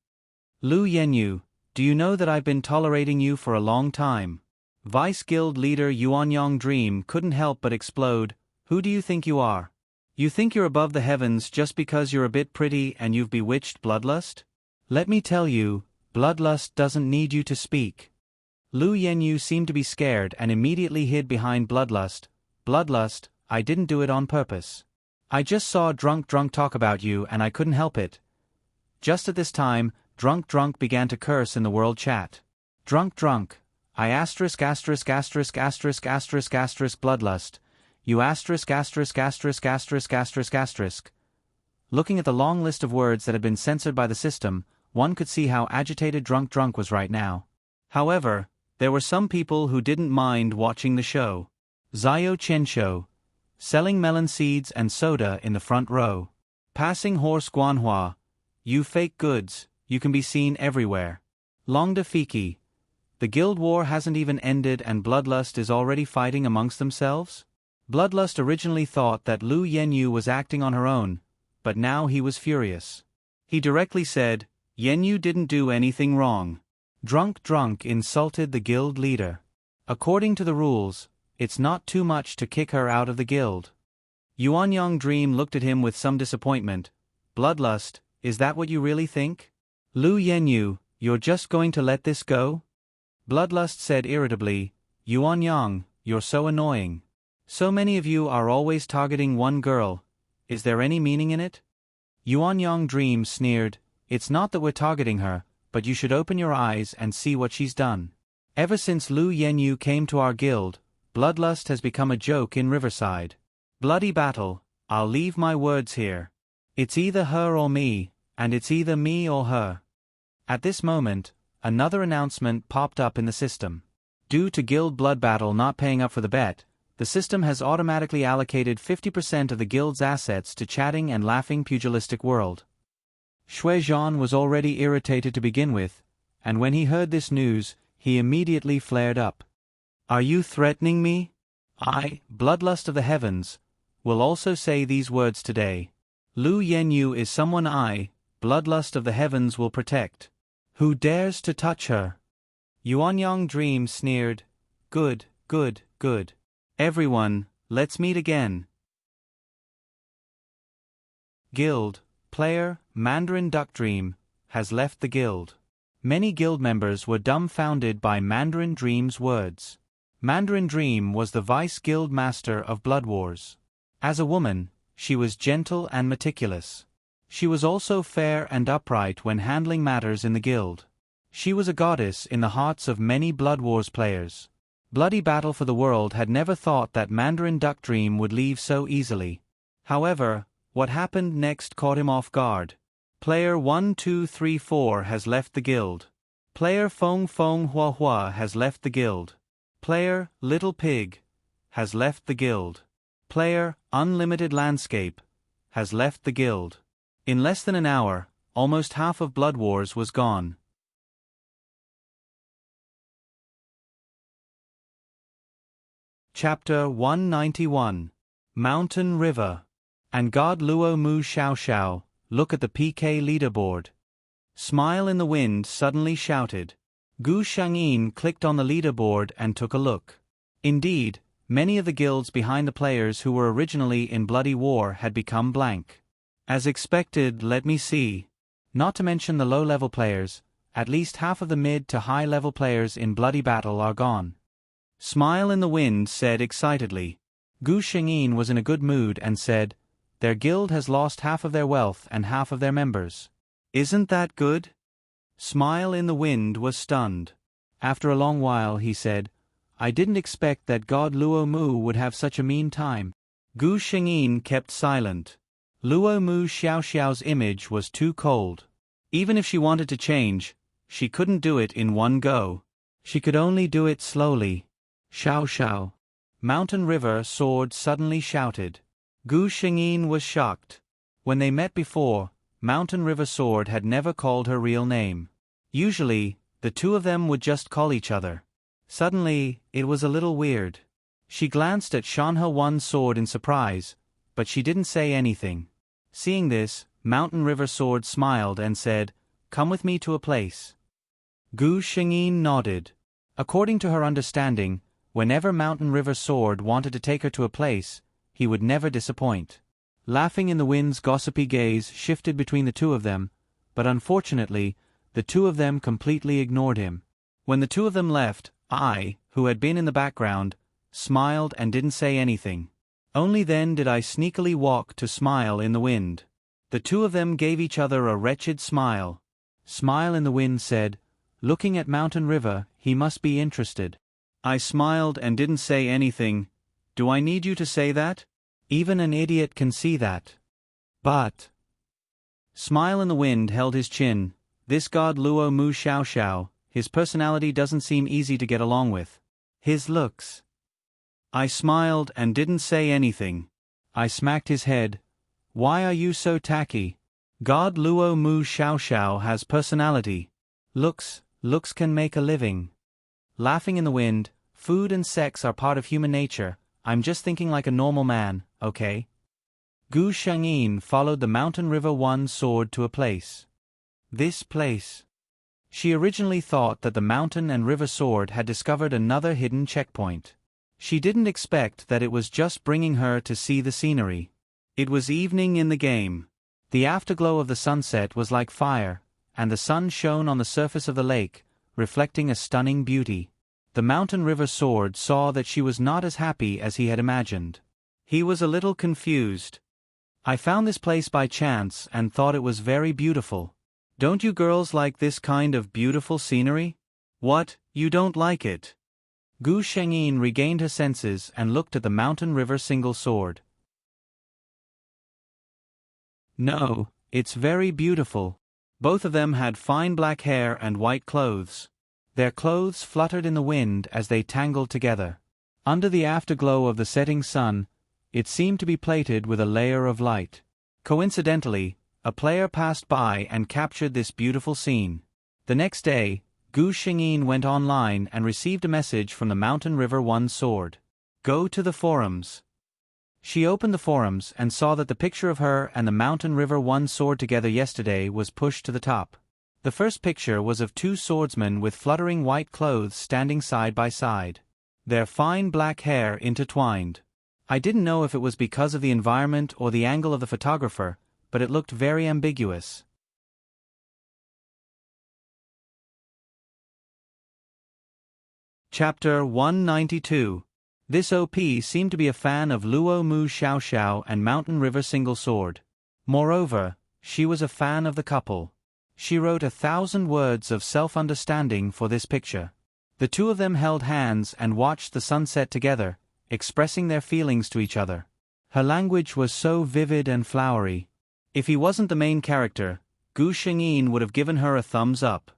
Lu Yenyu, do you know that I've been tolerating you for a long time? Vice Guild leader Yuanyang Dream couldn't help but explode. Who do you think you are? You think you're above the heavens just because you're a bit pretty and you've bewitched Bloodlust? Let me tell you, Bloodlust doesn't need you to speak. Lu Yenyu seemed to be scared and immediately hid behind Bloodlust. Bloodlust, I didn't do it on purpose. I just saw Drunk talk about you and I couldn't help it. Just at this time, Drunk began to curse in the world chat. Drunk, I asterisk asterisk asterisk asterisk asterisk asterisk bloodlust. You asterisk asterisk asterisk asterisk asterisk asterisk. Looking at the long list of words that had been censored by the system, one could see how agitated Drunk was right now. However, there were some people who didn't mind watching the show. Zio Chensho, selling melon seeds and soda in the front row. Passing horse Guanhua, you fake goods, you can be seen everywhere. Longda Fiki, the guild war hasn't even ended and Bloodlust is already fighting amongst themselves? Bloodlust originally thought that Lu Yenyu was acting on her own, but now he was furious. He directly said, Yenyu didn't do anything wrong. Drunk insulted the guild leader. According to the rules, it's not too much to kick her out of the guild. Yuanyang Dream looked at him with some disappointment. Bloodlust, is that what you really think? Lu Yenyu, you're just going to let this go? Bloodlust said irritably, Yuanyang, you're so annoying. So many of you are always targeting one girl. Is there any meaning in it? Yuanyang Dream sneered, it's not that we're targeting her, but you should open your eyes and see what she's done. Ever since Lu Yenyu came to our guild, Bloodlust has become a joke in Riverside. Bloody battle, I'll leave my words here. It's either her or me, and it's either me or her. At this moment, another announcement popped up in the system. Due to guild blood battle not paying up for the bet, the system has automatically allocated 50% of the guild's assets to chatting and laughing pugilistic world. Shui Zhan was already irritated to begin with, and when he heard this news, he immediately flared up. Are you threatening me? I, Bloodlust of the Heavens, will also say these words today. Lu Yenyu is someone I, Bloodlust of the Heavens, will protect. Who dares to touch her? Yuanyang Dream sneered. Good. Everyone, let's meet again. Guild, player, Mandarin Duck Dream, has left the guild. Many guild members were dumbfounded by Mandarin Dream's words. Mandarin Dream was the vice guild master of Blood Wars. As a woman, she was gentle and meticulous. She was also fair and upright when handling matters in the guild. She was a goddess in the hearts of many Blood Wars players. Bloody Battle for the World had never thought that Mandarin Duck Dream would leave so easily. However, what happened next caught him off guard. Player 1234 has left the guild. Player Feng Hua Hua has left the guild. Player Little Pig has left the guild. Player Unlimited Landscape has left the guild. In less than an hour, almost half of Blood Wars was gone. Chapter 191. Mountain River. And God Luo Mu Xiao, look at the PK leaderboard. Smile in the Wind suddenly shouted. Gu Shangyin clicked on the leaderboard and took a look. Indeed, many of the guilds behind the players who were originally in Bloody War had become blank. As expected, let me see. Not to mention the low-level players, at least half of the mid to high-level players in Bloody Battle are gone. Smile in the Wind said excitedly. Gu Shengyin was in a good mood and said, their guild has lost half of their wealth and half of their members. Isn't that good? Smile in the Wind was stunned. After a long while he said, I didn't expect that God Luo Mu would have such a mean time. Gu Shengyin kept silent. Luo Mu Xiao's image was too cold. Even if she wanted to change, she couldn't do it in one go. She could only do it slowly. Xiao. Mountain River Sword suddenly shouted. Gu Shengyin was shocked. When they met before, Mountain River Sword had never called her real name. Usually, the two of them would just call each other. Suddenly, it was a little weird. She glanced at Shanhe One Sword in surprise, but she didn't say anything. Seeing this, Mountain River Sword smiled and said, Come with me to a place. Gu Shengyin nodded. According to her understanding, whenever Mountain River Sword wanted to take her to a place, he would never disappoint. Laughing in the Wind's gossipy gaze shifted between the two of them, but unfortunately, the two of them completely ignored him. When the two of them left, I, who had been in the background, smiled and didn't say anything. Only then did I sneakily walk to Smile in the Wind. The two of them gave each other a wretched smile. Smile in the Wind said, Looking at Mountain River, he must be interested. I smiled and didn't say anything. Do I need you to say that? Even an idiot can see that. But... Smile in the Wind held his chin. This god Luo Mu Xiao Xiao, his personality doesn't seem easy to get along with. His looks. I smiled and didn't say anything. I smacked his head. Why are you so tacky? God Luo Mu Xiao Xiao has personality. Looks can make a living. Laughing in the Wind, food and sex are part of human nature. I'm just thinking like a normal man, okay? Gu Shangyin followed the Mountain River One sword to a place. This place. She originally thought that the Mountain and River sword had discovered another hidden checkpoint. She didn't expect that it was just bringing her to see the scenery. It was evening in the game. The afterglow of the sunset was like fire, and the sun shone on the surface of the lake, reflecting a stunning beauty. The Mountain River sword saw that she was not as happy as he had imagined. He was a little confused. I found this place by chance and thought it was very beautiful. Don't you girls like this kind of beautiful scenery? What, you don't like it? Gu Shengyin regained her senses and looked at the Mountain River single sword. No, it's very beautiful. Both of them had fine black hair and white clothes. Their clothes fluttered in the wind as they tangled together. Under the afterglow of the setting sun, it seemed to be plated with a layer of light. Coincidentally, a player passed by and captured this beautiful scene. The next day, Gu Shengyin went online and received a message from the Mountain River One sword. Go to the forums. She opened the forums and saw that the picture of her and the Mountain River One sword together yesterday was pushed to the top. The first picture was of two swordsmen with fluttering white clothes standing side by side. Their fine black hair intertwined. I didn't know if it was because of the environment or the angle of the photographer, but it looked very ambiguous. Chapter 192. This OP seemed to be a fan of Luo Mu Xiao Xiao and Mountain River Single Sword. Moreover, she was a fan of the couple. She wrote 1,000 words of self-understanding for this picture. The two of them held hands and watched the sunset together, expressing their feelings to each other. Her language was so vivid and flowery. If he wasn't the main character, Gu Shengyin would have given her a thumbs up.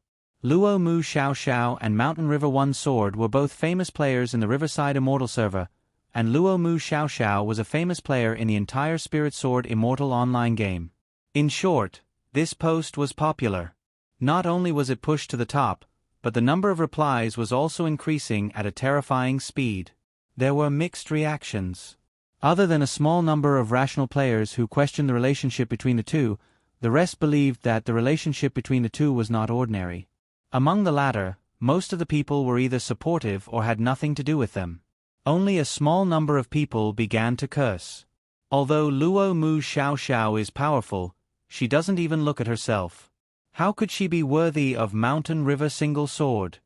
Luo Mu Xiao Xiao and Mountain River One Sword were both famous players in the Riverside Immortal server, and Luo Mu Xiao Xiao was a famous player in the entire Spirit Sword Immortal online game. In short, this post was popular. Not only was it pushed to the top, but the number of replies was also increasing at a terrifying speed. There were mixed reactions. Other than a small number of rational players who questioned the relationship between the two, the rest believed that the relationship between the two was not ordinary. Among the latter, most of the people were either supportive or had nothing to do with them. Only a small number of people began to curse. Although Luo Mu Xiao Xiao is powerful, she doesn't even look at herself. How could she be worthy of Mountain River Single Sword?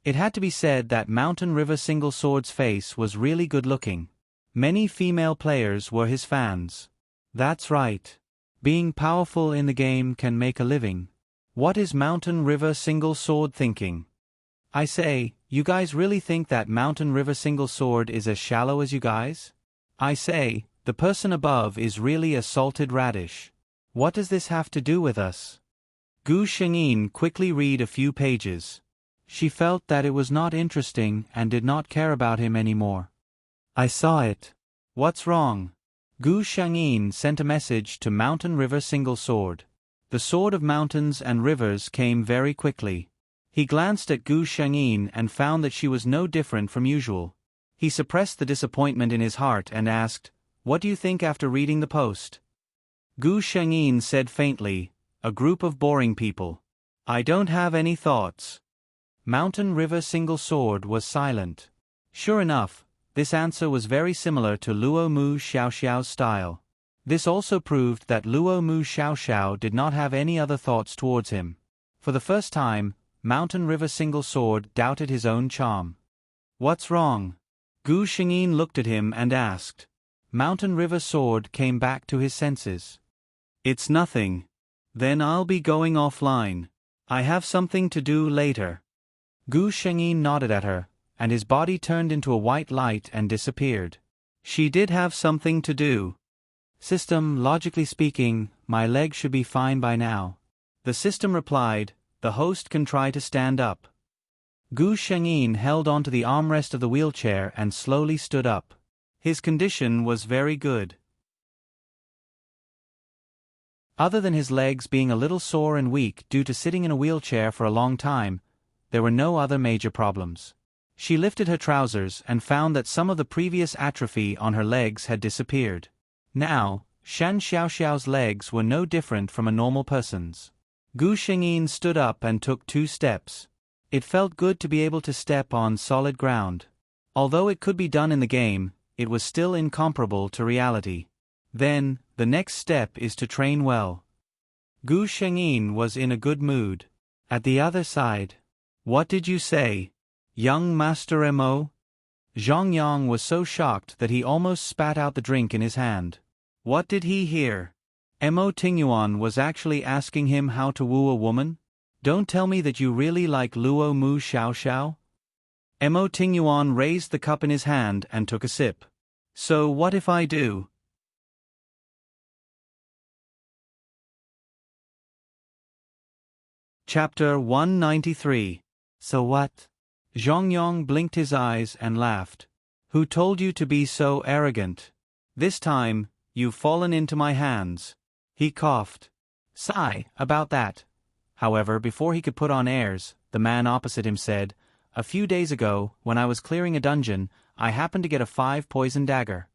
It had to be said that Mountain River Single Sword's face was really good-looking. Many female players were his fans. That's right. Being powerful in the game can make a living. What is Mountain River Single Sword thinking? I say, you guys really think that Mountain River Single Sword is as shallow as you guys? I say, the person above is really a salted radish. What does this have to do with us? Gu Shengyin quickly read a few pages. She felt that it was not interesting and did not care about him anymore. I saw it. What's wrong? Gu Shengyin sent a message to Mountain River Single Sword. The Sword of Mountains and Rivers came very quickly. He glanced at Gu Shengyin and found that she was no different from usual. He suppressed the disappointment in his heart and asked, "What do you think after reading the post?" Gu Shengyin said faintly, "A group of boring people. I don't have any thoughts." Mountain River Single Sword was silent. Sure enough, this answer was very similar to Luo Mu Xiao Xiao's style. This also proved that Luo Mu Xiao Xiao did not have any other thoughts towards him. For the first time, Mountain River Single Sword doubted his own charm. What's wrong? Gu Shengyin looked at him and asked. Mountain River Sword came back to his senses. It's nothing. Then I'll be going offline. I have something to do later. Gu Shengyin nodded at her, and his body turned into a white light and disappeared. She did have something to do. System, logically speaking, my leg should be fine by now. The system replied, the host can try to stand up. Gu Shengyin held onto the armrest of the wheelchair and slowly stood up. His condition was very good. Other than his legs being a little sore and weak due to sitting in a wheelchair for a long time, there were no other major problems. She lifted her trousers and found that some of the previous atrophy on her legs had disappeared. Now, Shan Xiaoxiao's legs were no different from a normal person's. Gu Shengyin stood up and took 2 steps. It felt good to be able to step on solid ground. Although it could be done in the game, it was still incomparable to reality. Then, the next step is to train well. Gu Shengyin was in a good mood. At the other side. What did you say? Young Master Mo? Zhang Yang was so shocked that he almost spat out the drink in his hand. What did he hear? Mo Tingyuan was actually asking him how to woo a woman? Don't tell me that you really like Luo Mu Xiao Xiao? Mo Tingyuan raised the cup in his hand and took a sip. So what if I do? Chapter 193. So what? Zhang Yang blinked his eyes and laughed. Who told you to be so arrogant? This time, you've fallen into my hands. He coughed. Sigh, about that. However, before he could put on airs, the man opposite him said, a few days ago, when I was clearing a dungeon, I happened to get a 5-poison dagger.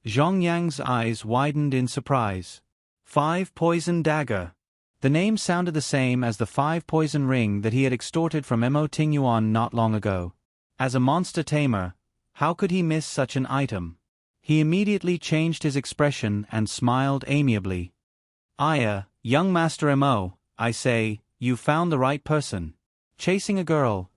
Zhang Yang's eyes widened in surprise. 5-poison dagger. The name sounded the same as the 5-poison ring that he had extorted from Mo Tingyuan not long ago. As a monster tamer, how could he miss such an item? He immediately changed his expression and smiled amiably. Young Master Mo, I say, you found the right person. Chasing a girl.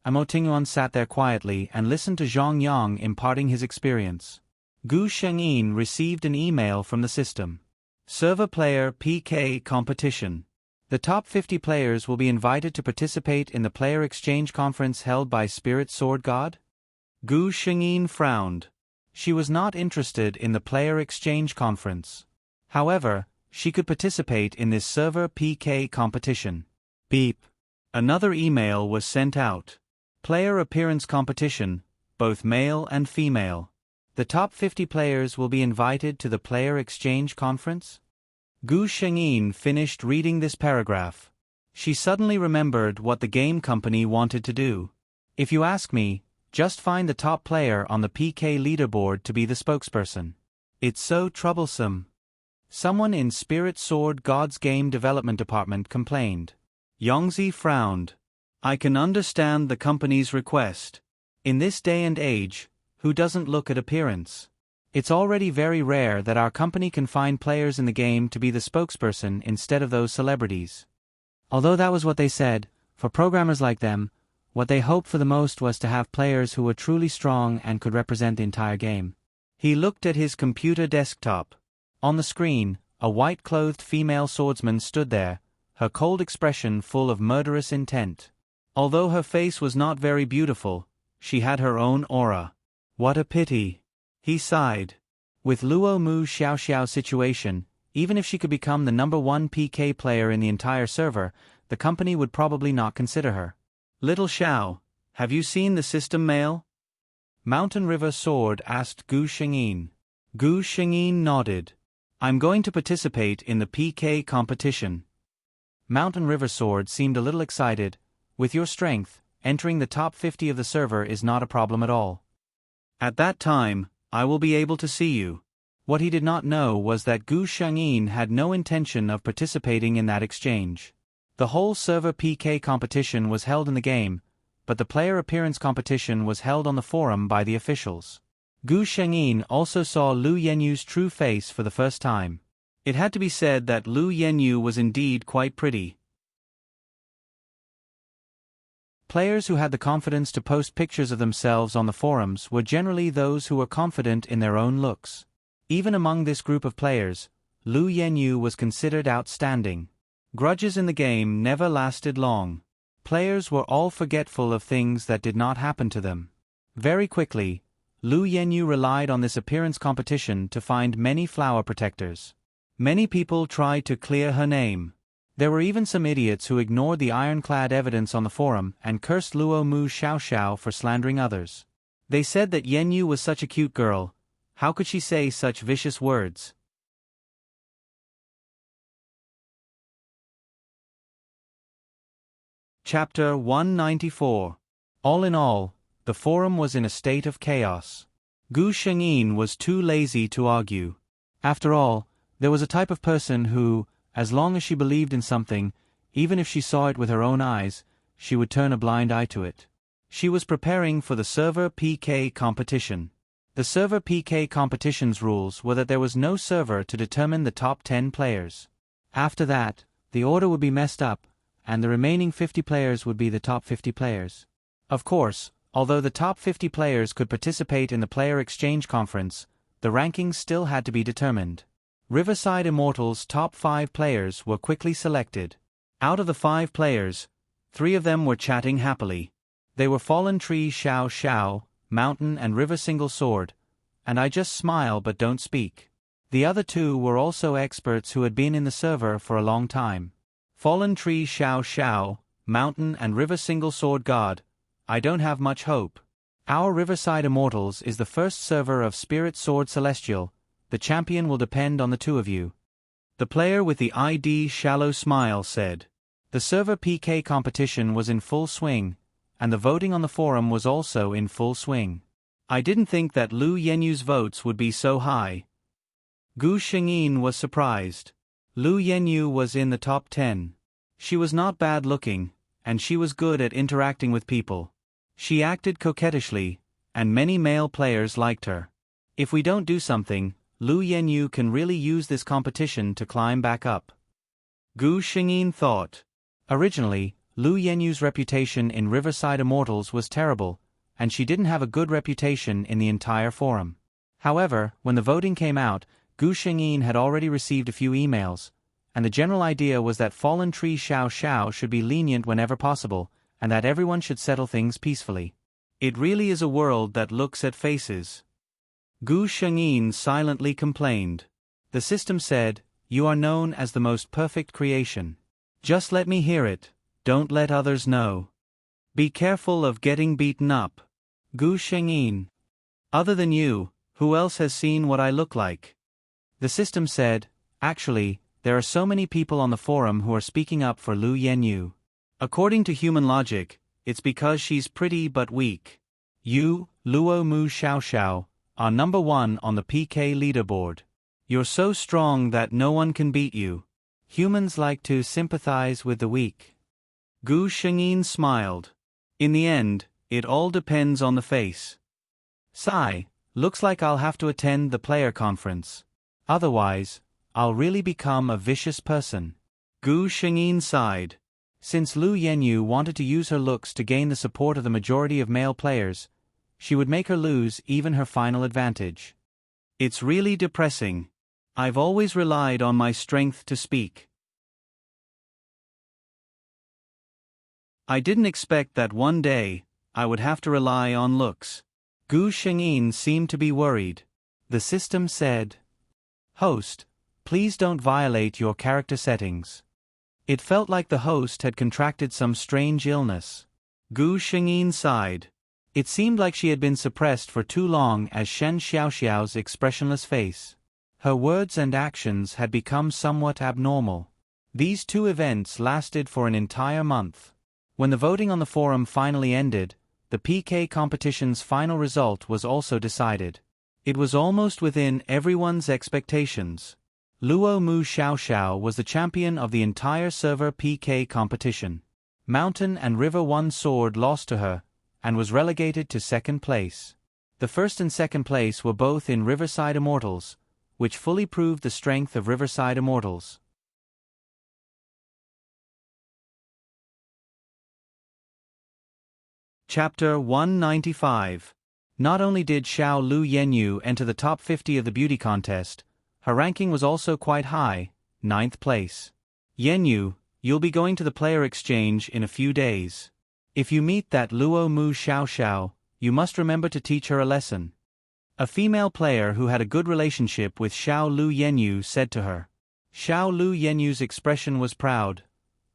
Mo Tingyuan sat there quietly and listened to Zhang Yang imparting his experience. Gu Shengyin received an email from the system. Server Player PK Competition. The top 50 players will be invited to participate in the player exchange conference held by Spirit Sword God? Gu Shengyin frowned. She was not interested in the player exchange conference. However, she could participate in this server PK competition. Beep. Another email was sent out. Player appearance competition, both male and female. The top 50 players will be invited to the player exchange conference? Gu Shengyin finished reading this paragraph. She suddenly remembered what the game company wanted to do. If you ask me, just find the top player on the PK leaderboard to be the spokesperson. It's so troublesome. Someone in Spirit Sword God's game development department complained. Yongzi frowned. I can understand the company's request. In this day and age, who doesn't look at appearance? It's already very rare that our company can find players in the game to be the spokesperson instead of those celebrities. Although that was what they said, for programmers like them, what they hoped for the most was to have players who were truly strong and could represent the entire game. He looked at his computer desktop. On the screen, a white-clothed female swordsman stood there, her cold expression full of murderous intent. Although her face was not very beautiful, she had her own aura. What a pity. He sighed. With Luo Mu Xiaoxiao's situation, even if she could become the #1 PK player in the entire server, the company would probably not consider her. Little Xiao, have you seen the system mail? Mountain River Sword asked Gu Shengyin. Gu Shengyin nodded. I'm going to participate in the PK competition. Mountain River Sword seemed a little excited. With your strength, entering the top 50 of the server is not a problem at all. At that time, I will be able to see you. What he did not know was that Gu Shengyin had no intention of participating in that exchange. The whole server PK competition was held in the game, but the player appearance competition was held on the forum by the officials. Gu Shengyin also saw Lu Yenyu's true face for the first time. It had to be said that Lu Yenyu was indeed quite pretty. Players who had the confidence to post pictures of themselves on the forums were generally those who were confident in their own looks. Even among this group of players, Lu Yenyu was considered outstanding. Grudges in the game never lasted long. Players were all forgetful of things that did not happen to them. Very quickly, Lu Yenyu relied on this appearance competition to find many flower protectors. Many people tried to clear her name. There were even some idiots who ignored the ironclad evidence on the forum and cursed Luo Mu Xiaoxiao for slandering others. They said that Yenyu was such a cute girl. How could she say such vicious words? Chapter 194. All in all, the forum was in a state of chaos. Gu Shengyin was too lazy to argue. After all, there was a type of person who, as long as she believed in something, even if she saw it with her own eyes, she would turn a blind eye to it. She was preparing for the server PK competition. The server PK competition's rules were that there was no server to determine the top 10 players. After that, the order would be messed up, and the remaining 50 players would be the top 50 players. Of course, although the top 50 players could participate in the player exchange conference, the rankings still had to be determined. Riverside Immortals' top 5 players were quickly selected. Out of the 5 players, 3 of them were chatting happily. They were Fallen Tree Xiao Xiao, Mountain and River Single Sword, and I just smile but don't speak. The other 2 were also experts who had been in the server for a long time. Fallen Tree Xiao Xiao, Mountain and River Single Sword God, I don't have much hope. Our Riverside Immortals is the first server of Spirit Sword Celestial. The champion will depend on the 2 of you. The player with the ID Shallow Smile said. The server PK competition was in full swing, and the voting on the forum was also in full swing. I didn't think that Lu Yenyu's votes would be so high. Gu Shengyin was surprised. Lu Yenyu was in the top 10. She was not bad looking, and she was good at interacting with people. She acted coquettishly, and many male players liked her. If we don't do something, Lu Yenyu can really use this competition to climb back up. Gu Shengyin thought. Originally, Lu Yenyu's reputation in Riverside Immortals was terrible, and she didn't have a good reputation in the entire forum. However, when the voting came out, Gu Shengyin had already received a few emails, and the general idea was that Fallen Tree Xiao Xiao should be lenient whenever possible, and that everyone should settle things peacefully. It really is a world that looks at faces. Gu Shengyin silently complained. The system said, "You are known as the most perfect creation. Just let me hear it, don't let others know. Be careful of getting beaten up." Gu Shengyin. Other than you, who else has seen what I look like? The system said, actually, there are so many people on the forum who are speaking up for Lu Yenyu. According to human logic, it's because she's pretty but weak. You, Luo Mu Xiaoxiao, are number 1 on the PK leaderboard. You're so strong that no one can beat you. Humans like to sympathize with the weak. Gu Shengyin smiled. In the end, it all depends on the face. Sigh, looks like I'll have to attend the player conference. Otherwise, I'll really become a vicious person. Gu Shengyin sighed. Since Lu Yenyu wanted to use her looks to gain the support of the majority of male players, she would make her lose even her final advantage. It's really depressing. I've always relied on my strength to speak. I didn't expect that one day, I would have to rely on looks. Gu Shengyin seemed to be worried. The system said, "Host, please don't violate your character settings." It felt like the host had contracted some strange illness. Gu Shengyin sighed. It seemed like she had been suppressed for too long as Shen Xiaoxiao's expressionless face. Her words and actions had become somewhat abnormal. These 2 events lasted for an entire month. When the voting on the forum finally ended, the PK competition's final result was also decided. It was almost within everyone's expectations. Luo Mu Xiaoxiao was the champion of the entire server PK competition. Mountain and River One Sword lost to her, and was relegated to 2nd place. The 1st and 2nd place were both in Riverside Immortals, which fully proved the strength of Riverside Immortals. Chapter 195. Not only did Xiao Lu Yenyu enter the top 50 of the beauty contest, her ranking was also quite high, 9th place. Yenyu, You'll be going to the player exchange in a few days. If you meet that Luo Mu Xiao Xiao, you must remember to teach her a lesson. A female player who had a good relationship with Xiao Lu Yenyu said to her. Xiao Lu Yenyu's expression was proud.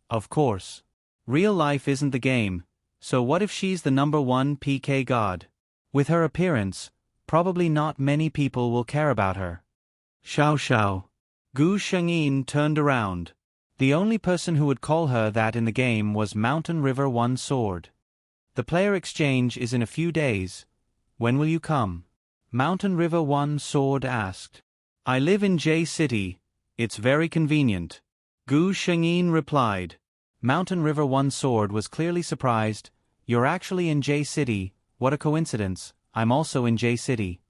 Of course. Real life isn't the game, so what if she's the #1 PK god? With her appearance, probably not many people will care about her. Xiao Xiao. Gu Shengyin turned around. The only person who would call her that in the game was Mountain River One Sword. The player exchange is in a few days. When will you come? Mountain River One Sword asked. I live in J City. It's very convenient. Gu Shengyin replied. Mountain River One Sword was clearly surprised. You're actually in J City, what a coincidence, I'm also in J City.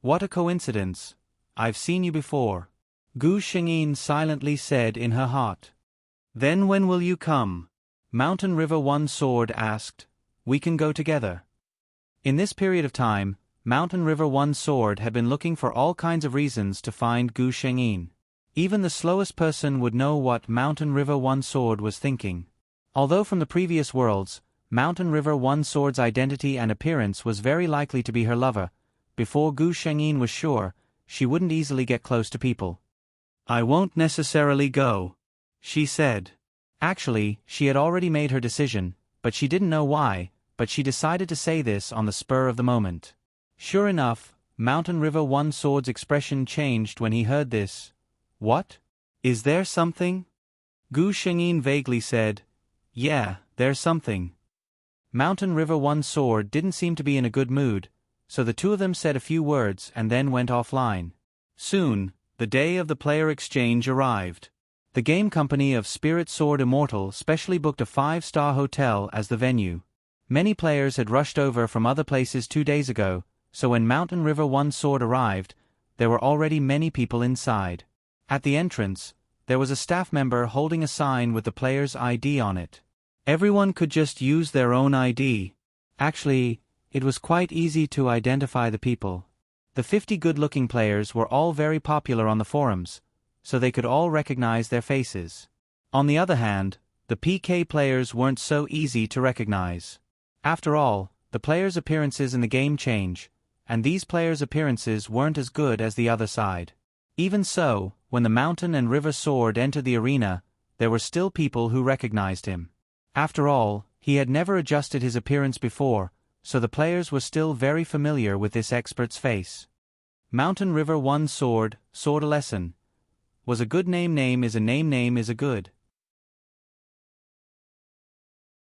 What a coincidence, I've seen you before. Gu Shengyin silently said in her heart. Then when will you come? Mountain River One Sword asked. We can go together. In this period of time, Mountain River One Sword had been looking for all kinds of reasons to find Gu Shengyin. Even the slowest person would know what Mountain River One Sword was thinking. Although from the previous worlds, Mountain River One Sword's identity and appearance was very likely to be her lover, before Gu Shengyin was sure, she wouldn't easily get close to people. I won't necessarily go, she said. Actually, she had already made her decision, but she didn't know why, but she decided to say this on the spur of the moment. Sure enough, Mountain River One Sword's expression changed when he heard this. What? Is there something? Gu Shengyin vaguely said. Yeah, there's something. Mountain River One Sword didn't seem to be in a good mood, so the two of them said a few words and then went offline. Soon, the day of the player exchange arrived. The game company of Spirit Sword Immortal specially booked a 5-star hotel as the venue. Many players had rushed over from other places 2 days ago, so when Mountain River One Sword arrived, there were already many people inside. At the entrance, there was a staff member holding a sign with the player's ID on it. Everyone could just use their own ID. Actually, it was quite easy to identify the people. The 50 good-looking players were all very popular on the forums, so they could all recognize their faces. On the other hand, the PK players weren't so easy to recognize. After all, the players' appearances in the game change, and these players' appearances weren't as good as the other side. Even so, when the Mountain and River Sword entered the arena, there were still people who recognized him. After all, he had never adjusted his appearance before, so the players were still very familiar with this expert's face. Mountain River One Sword, Sword a Lesson. Was a good name is a name is a good.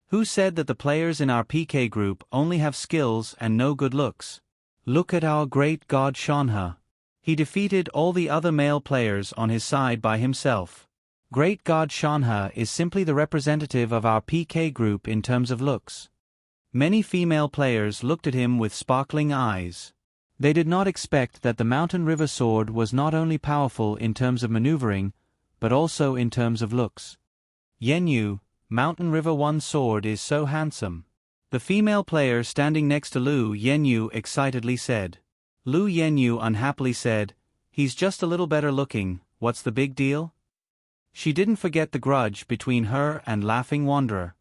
Who said that the players in our PK group only have skills and no good looks? Look at our great god Shanha. He defeated all the other male players on his side by himself. Great god Shanha is simply the representative of our PK group in terms of looks. Many female players looked at him with sparkling eyes. They did not expect that the Mountain River Sword was not only powerful in terms of maneuvering, but also in terms of looks. Yenyu, Mountain River One Sword is so handsome. The female player standing next to Lu Yenyu excitedly said. Lu Yenyu unhappily said, he's just a little better looking, what's the big deal? She didn't forget the grudge between her and Laughing Wanderer.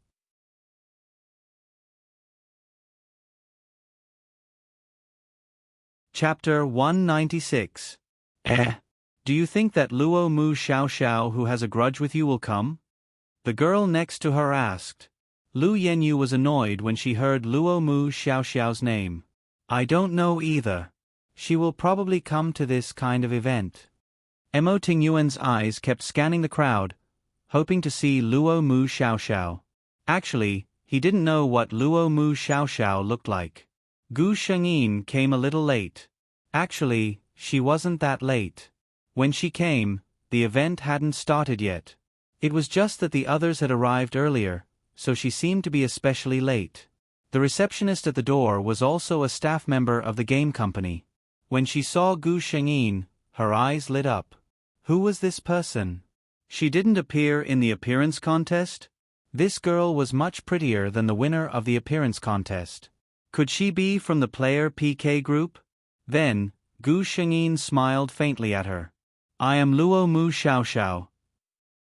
Chapter 196. Do you think that Luo Mu Xiao Xiao who has a grudge with you will come? The girl next to her asked. Lu Yenyu was annoyed when she heard Luo Mu Xiao Xiao's name. I don't know either. She will probably come to this kind of event. Mo Tingyuan's eyes kept scanning the crowd, hoping to see Luo Mu Xiao Xiao. Actually, he didn't know what Luo Mu Xiao Xiao looked like. Gu Shengyin came a little late. Actually, she wasn't that late. When she came, the event hadn't started yet. It was just that the others had arrived earlier, so she seemed to be especially late. The receptionist at the door was also a staff member of the game company. When she saw Gu Shengyin, her eyes lit up. Who was this person? She didn't appear in the appearance contest? This girl was much prettier than the winner of the appearance contest. Could she be from the player PK group? Then, Gu Shengyin smiled faintly at her. I am Luo Mu Xiao Xiao.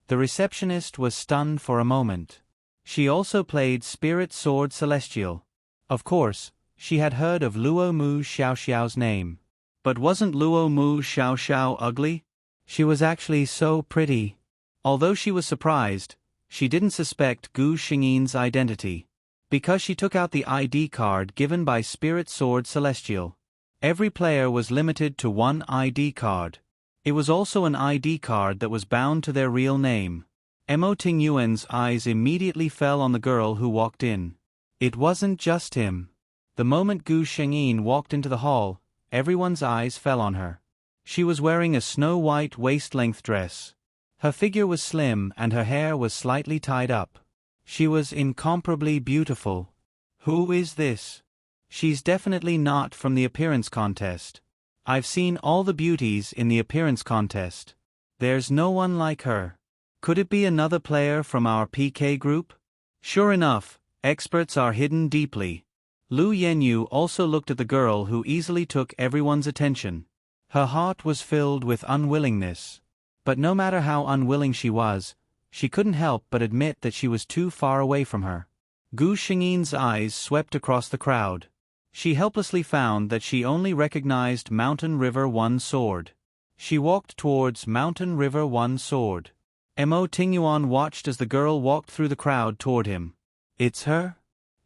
The receptionist was stunned for a moment. She also played Spirit Sword Celestial. Of course, she had heard of Luo Mu Xiaoxiao's name. But wasn't Luo Mu Xiaoxiao ugly? She was actually so pretty. Although she was surprised, she didn't suspect Gu Xingyin's identity. Because she took out the ID card given by Spirit Sword Celestial. Every player was limited to one ID card. It was also an ID card that was bound to their real name. Mo Tingyuan's eyes immediately fell on the girl who walked in. It wasn't just him. The moment Gu Shengyin walked into the hall, everyone's eyes fell on her. She was wearing a snow-white waist-length dress. Her figure was slim and her hair was slightly tied up. She was incomparably beautiful. Who is this? She's definitely not from the appearance contest. I've seen all the beauties in the appearance contest. There's no one like her. Could it be another player from our PK group? Sure enough, experts are hidden deeply. Lu Yenyu also looked at the girl who easily took everyone's attention. Her heart was filled with unwillingness. But no matter how unwilling she was, she couldn't help but admit that she was too far away from her. Gu Xingyin's eyes swept across the crowd. She helplessly found that she only recognized Mountain River One Sword. She walked towards Mountain River One Sword. Mo Tingyuan watched as the girl walked through the crowd toward him. It's her?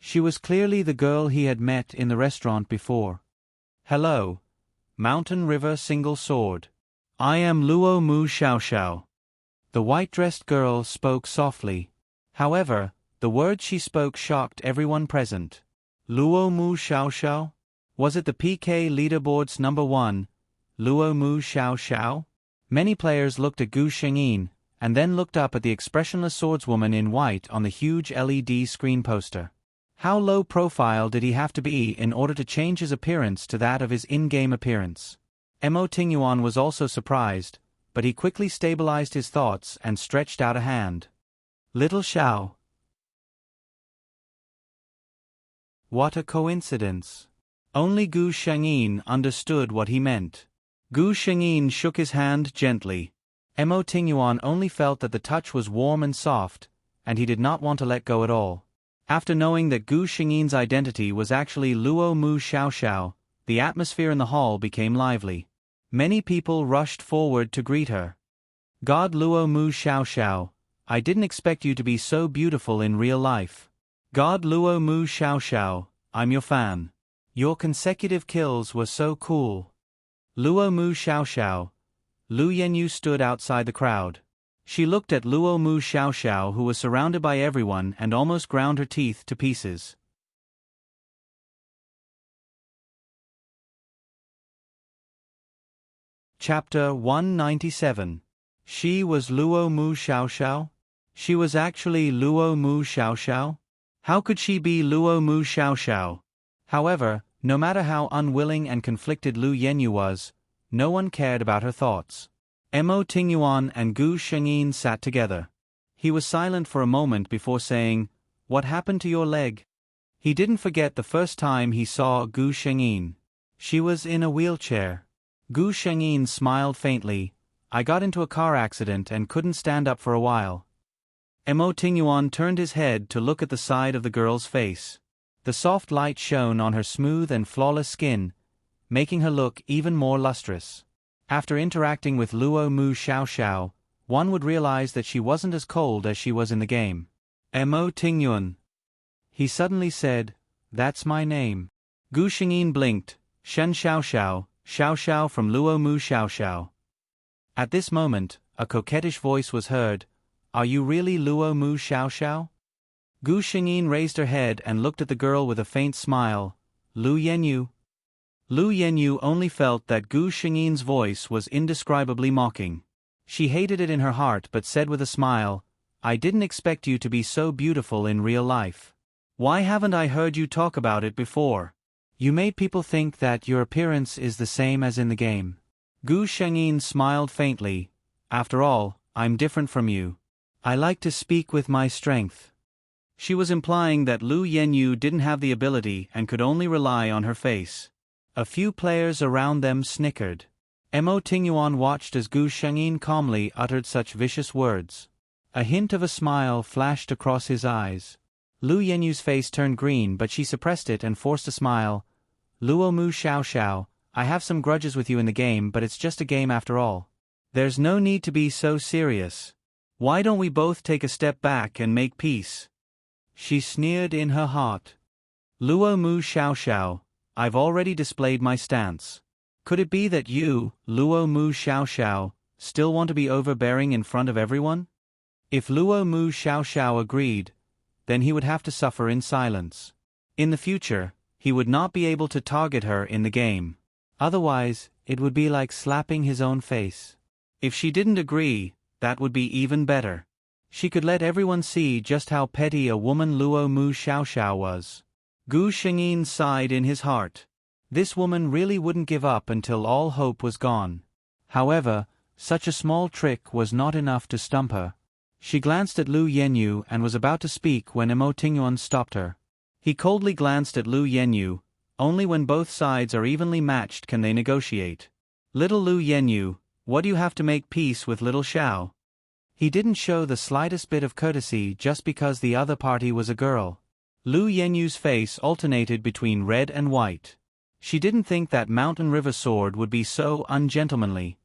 She was clearly the girl he had met in the restaurant before. Hello, Mountain River Single Sword. I am Luo Mu Xiaoxiao. The white-dressed girl spoke softly. However, the words she spoke shocked everyone present. Luo Mu Xiaoxiao? Was it the PK leaderboard's number one, Luo Mu Xiaoxiao? Many players looked at Gu Shengyin, and then looked up at the expressionless swordswoman in white on the huge LED screen poster. How low profile did he have to be in order to change his appearance to that of his in-game appearance? Mo Tingyuan was also surprised, but he quickly stabilized his thoughts and stretched out a hand. Little Xiao. What a coincidence. Only Gu Shengyin understood what he meant. Gu Shengyin shook his hand gently. Mo Tingyuan only felt that the touch was warm and soft, and he did not want to let go at all. After knowing that Gu Shengyin's identity was actually Luo Mu Xiaoxiao, the atmosphere in the hall became lively. Many people rushed forward to greet her. God Luo Mu Xiaoxiao, I didn't expect you to be so beautiful in real life. God Luo Mu Xiaoxiao, I'm your fan. Your consecutive kills were so cool. Luo Mu Xiaoxiao. Lu Yenyu stood outside the crowd. She looked at Luo Mu Xiaoxiao, who was surrounded by everyone, and almost ground her teeth to pieces. Chapter 197. She was Luo Mu Xiaoxiao? She was actually Luo Mu Xiaoxiao? How could she be Luo Mu Xiaoxiao? However, no matter how unwilling and conflicted Lu Yenyu was, no one cared about her thoughts. Mo Tingyuan and Gu Shengyin sat together. He was silent for a moment before saying, "What happened to your leg?" He didn't forget the first time he saw Gu Shengyin. She was in a wheelchair. Gu Shengyin smiled faintly. I got into a car accident and couldn't stand up for a while. Mo Tingyuan turned his head to look at the side of the girl's face. The soft light shone on her smooth and flawless skin, making her look even more lustrous. After interacting with Luo Mu Xiaoxiao, one would realize that she wasn't as cold as she was in the game. Mo Tingyuan. He suddenly said, "That's my name." Gu Shengyin blinked. Shen Xiaoxiao, Xiaoxiao from Luo Mu Xiaoxiao. At this moment, a coquettish voice was heard. Are you really Luo Mu Xiaoxiao? Gu Shengyin raised her head and looked at the girl with a faint smile. Lu Yenyu. Lu Yenyu only felt that Gu Shengyin's voice was indescribably mocking. She hated it in her heart but said with a smile, I didn't expect you to be so beautiful in real life. Why haven't I heard you talk about it before? You made people think that your appearance is the same as in the game. Gu Shengyin smiled faintly. After all, I'm different from you. I like to speak with my strength. She was implying that Lu Yenyu didn't have the ability and could only rely on her face. A few players around them snickered. Mo Tingyuan watched as Gu Shengyin calmly uttered such vicious words. A hint of a smile flashed across his eyes. Lu Yenyu's face turned green, but she suppressed it and forced a smile. Luo Mu Xiao Xiao, I have some grudges with you in the game, but it's just a game after all. There's no need to be so serious. Why don't we both take a step back and make peace? She sneered in her heart. Luo Mu Xiao Xiao, I've already displayed my stance. Could it be that you, Luo Mu Xiao Xiao, still want to be overbearing in front of everyone? If Luo Mu Xiao Xiao agreed, then he would have to suffer in silence. In the future, he would not be able to target her in the game. Otherwise, it would be like slapping his own face. If she didn't agree, that would be even better. She could let everyone see just how petty a woman Luo Mu Xiao Xiao was. Gu Shengyin sighed in his heart. This woman really wouldn't give up until all hope was gone. However, such a small trick was not enough to stump her. She glanced at Lu Yenyu and was about to speak when Emo Tingyuan stopped her. He coldly glanced at Lu Yenyu. Only when both sides are evenly matched can they negotiate. Little Lu Yenyu, what do you have to make peace with little Xiao? He didn't show the slightest bit of courtesy just because the other party was a girl. Lu Yenyu's face alternated between red and white. She didn't think that Mountain River Sword would be so ungentlemanly.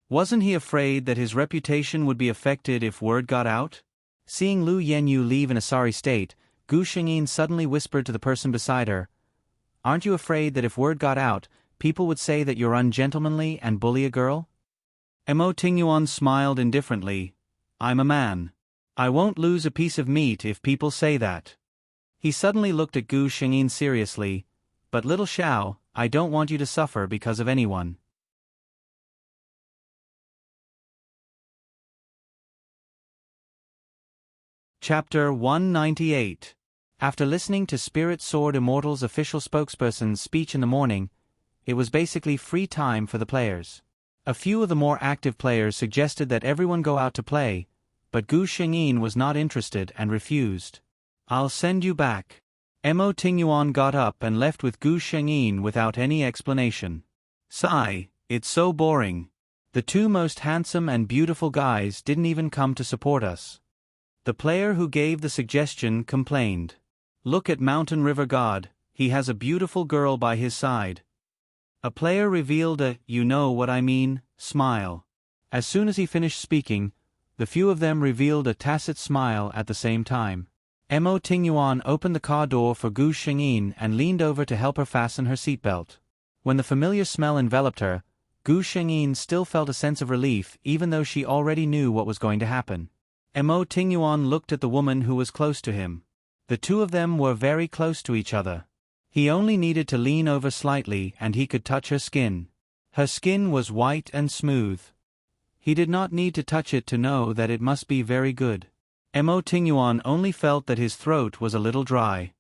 Wasn't he afraid that his reputation would be affected if word got out? Seeing Lu Yenyu leave in a sorry state, Gu Shengyin suddenly whispered to the person beside her, "Aren't you afraid that if word got out, people would say that you're ungentlemanly and bully a girl?" Emo Tingyuan smiled indifferently. "I'm a man. I won't lose a piece of meat if people say that." He suddenly looked at Gu Shengyin seriously, "But little Xiao, I don't want you to suffer because of anyone." Chapter 198. After listening to Spirit Sword Immortal's official spokesperson's speech in the morning, it was basically free time for the players. A few of the more active players suggested that everyone go out to play, but Gu Shengyin was not interested and refused. "I'll send you back." Emo Tingyuan got up and left with Gu Shengyin without any explanation. "Sigh, it's so boring. The two most handsome and beautiful guys didn't even come to support us." The player who gave the suggestion complained. "Look at Mountain River God, he has a beautiful girl by his side." A player revealed a "you know what I mean" smile. As soon as he finished speaking, the few of them revealed a tacit smile at the same time. Emo Tingyuan opened the car door for Gu Shengyin and leaned over to help her fasten her seatbelt. When the familiar smell enveloped her, Gu Shengyin still felt a sense of relief even though she already knew what was going to happen. Emo Tingyuan looked at the woman who was close to him. The two of them were very close to each other. He only needed to lean over slightly and he could touch her skin. Her skin was white and smooth. He did not need to touch it to know that it must be very good. Emo Tingyuan only felt that his throat was a little dry.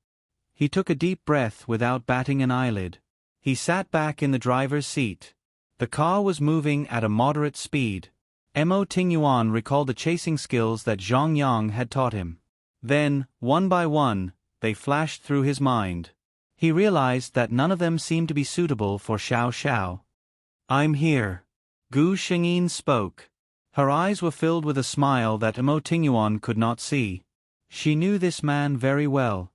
He took a deep breath without batting an eyelid. He sat back in the driver's seat. The car was moving at a moderate speed. Emo Tingyuan recalled the chasing skills that Zhang Yang had taught him. Then, one by one, they flashed through his mind. He realized that none of them seemed to be suitable for Xiao Xiao. "I'm here." Gu Shengyin spoke. Her eyes were filled with a smile that Emo Tingyuan could not see. She knew this man very well.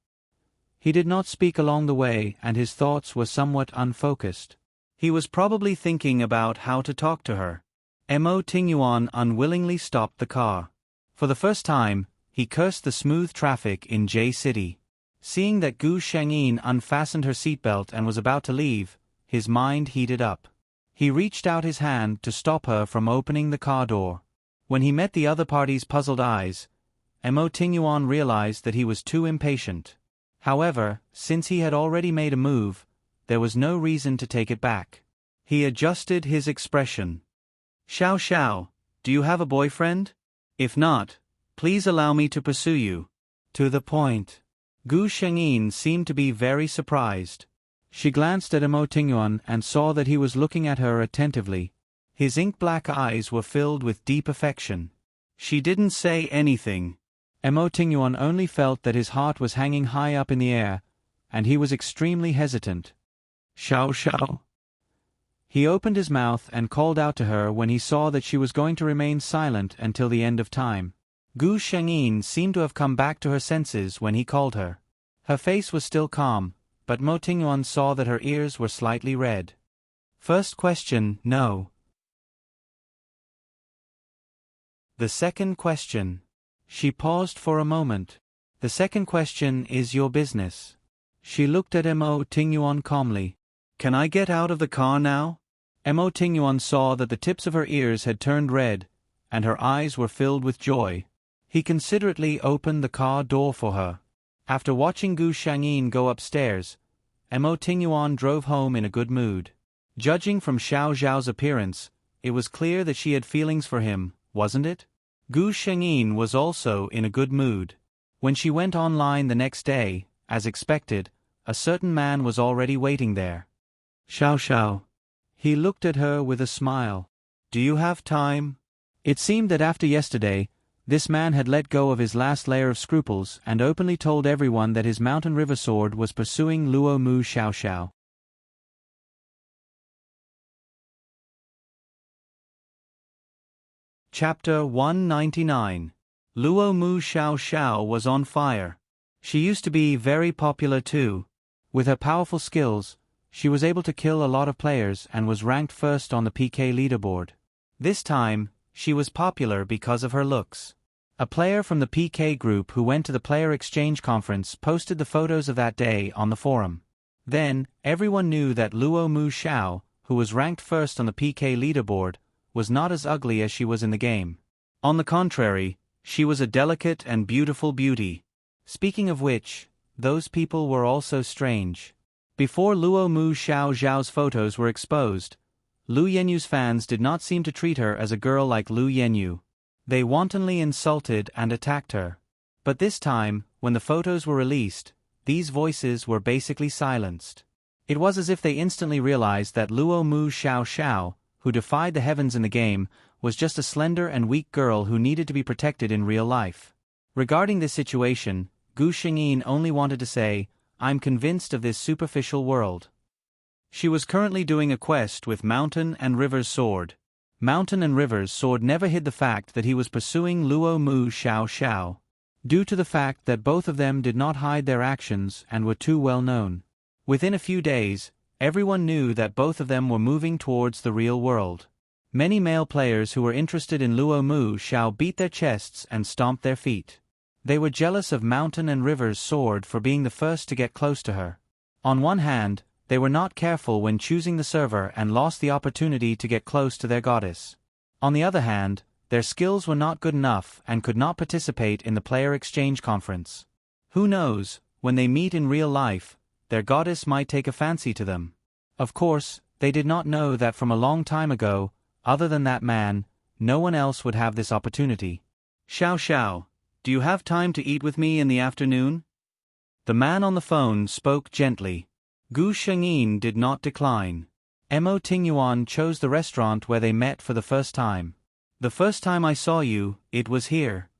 He did not speak along the way and his thoughts were somewhat unfocused. He was probably thinking about how to talk to her. Emo Tingyuan unwillingly stopped the car. For the first time, he cursed the smooth traffic in J City. Seeing that Gu Shengyin unfastened her seatbelt and was about to leave, his mind heated up. He reached out his hand to stop her from opening the car door. When he met the other party's puzzled eyes, Emo Tingyuan realized that he was too impatient. However, since he had already made a move, there was no reason to take it back. He adjusted his expression. "Xiao Xiao, do you have a boyfriend? If not, please allow me to pursue you." To the point. Gu Shengyin seemed to be very surprised. She glanced at Emo Tingyuan and saw that he was looking at her attentively. His ink-black eyes were filled with deep affection. She didn't say anything. Emo Tingyuan only felt that his heart was hanging high up in the air, and he was extremely hesitant. "Xiao Xiao." He opened his mouth and called out to her when he saw that she was going to remain silent until the end of time. Gu Shengyin seemed to have come back to her senses when he called her. Her face was still calm, but Mo Tingyuan saw that her ears were slightly red. First question, no. The second question. She paused for a moment. The second question is your business. She looked at Mo Tingyuan calmly. Can I get out of the car now? Mo Tingyuan saw that the tips of her ears had turned red, and her eyes were filled with joy. He considerately opened the car door for her. After watching Gu Shengyin go upstairs, Mo Tingyuan drove home in a good mood. Judging from Xiao Zhao's appearance, it was clear that she had feelings for him, wasn't it? Gu Shengyin was also in a good mood. When she went online the next day, as expected, a certain man was already waiting there. Xiao Xiao. He looked at her with a smile. Do you have time? It seemed that after yesterday, this man had let go of his last layer of scruples and openly told everyone that his mountain river sword was pursuing Luo Mu Xiao Xiao. Chapter 199. Luo Mu Xiao Xiao was on fire. She used to be very popular too. With her powerful skills, she was able to kill a lot of players and was ranked first on the PK leaderboard. This time, she was popular because of her looks. A player from the PK group who went to the player exchange conference posted the photos of that day on the forum. Then, everyone knew that Luo Mu Xiao, who was ranked first on the PK leaderboard, was not as ugly as she was in the game. On the contrary, she was a delicate and beautiful beauty. Speaking of which, those people were also strange. Before Luo Mu Xiao Zhao's photos were exposed, Lu Yenyu's fans did not seem to treat her as a girl like Lu Yenyu. They wantonly insulted and attacked her. But this time, when the photos were released, these voices were basically silenced. It was as if they instantly realized that Luo Mu Xiao Xiao, who defied the heavens in the game, was just a slender and weak girl who needed to be protected in real life. Regarding this situation, Gu Shengyin only wanted to say, I'm convinced of this superficial world. She was currently doing a quest with Mountain and River's sword. Mountain and River's sword never hid the fact that he was pursuing Luo Mu Xiao Xiao. Due to the fact that both of them did not hide their actions and were too well known. Within a few days, everyone knew that both of them were moving towards the real world. Many male players who were interested in Luo Mu Xiao beat their chests and stomped their feet. They were jealous of Mountain and River's sword for being the first to get close to her. On one hand, they were not careful when choosing the server and lost the opportunity to get close to their goddess. On the other hand, their skills were not good enough and could not participate in the player exchange conference. Who knows, when they meet in real life, their goddess might take a fancy to them. Of course, they did not know that from a long time ago, other than that man, no one else would have this opportunity. Xiao Xiao, do you have time to eat with me in the afternoon? The man on the phone spoke gently. Gu Shengyin did not decline. Mo Tingyuan chose the restaurant where they met for the first time. The first time I saw you, it was here.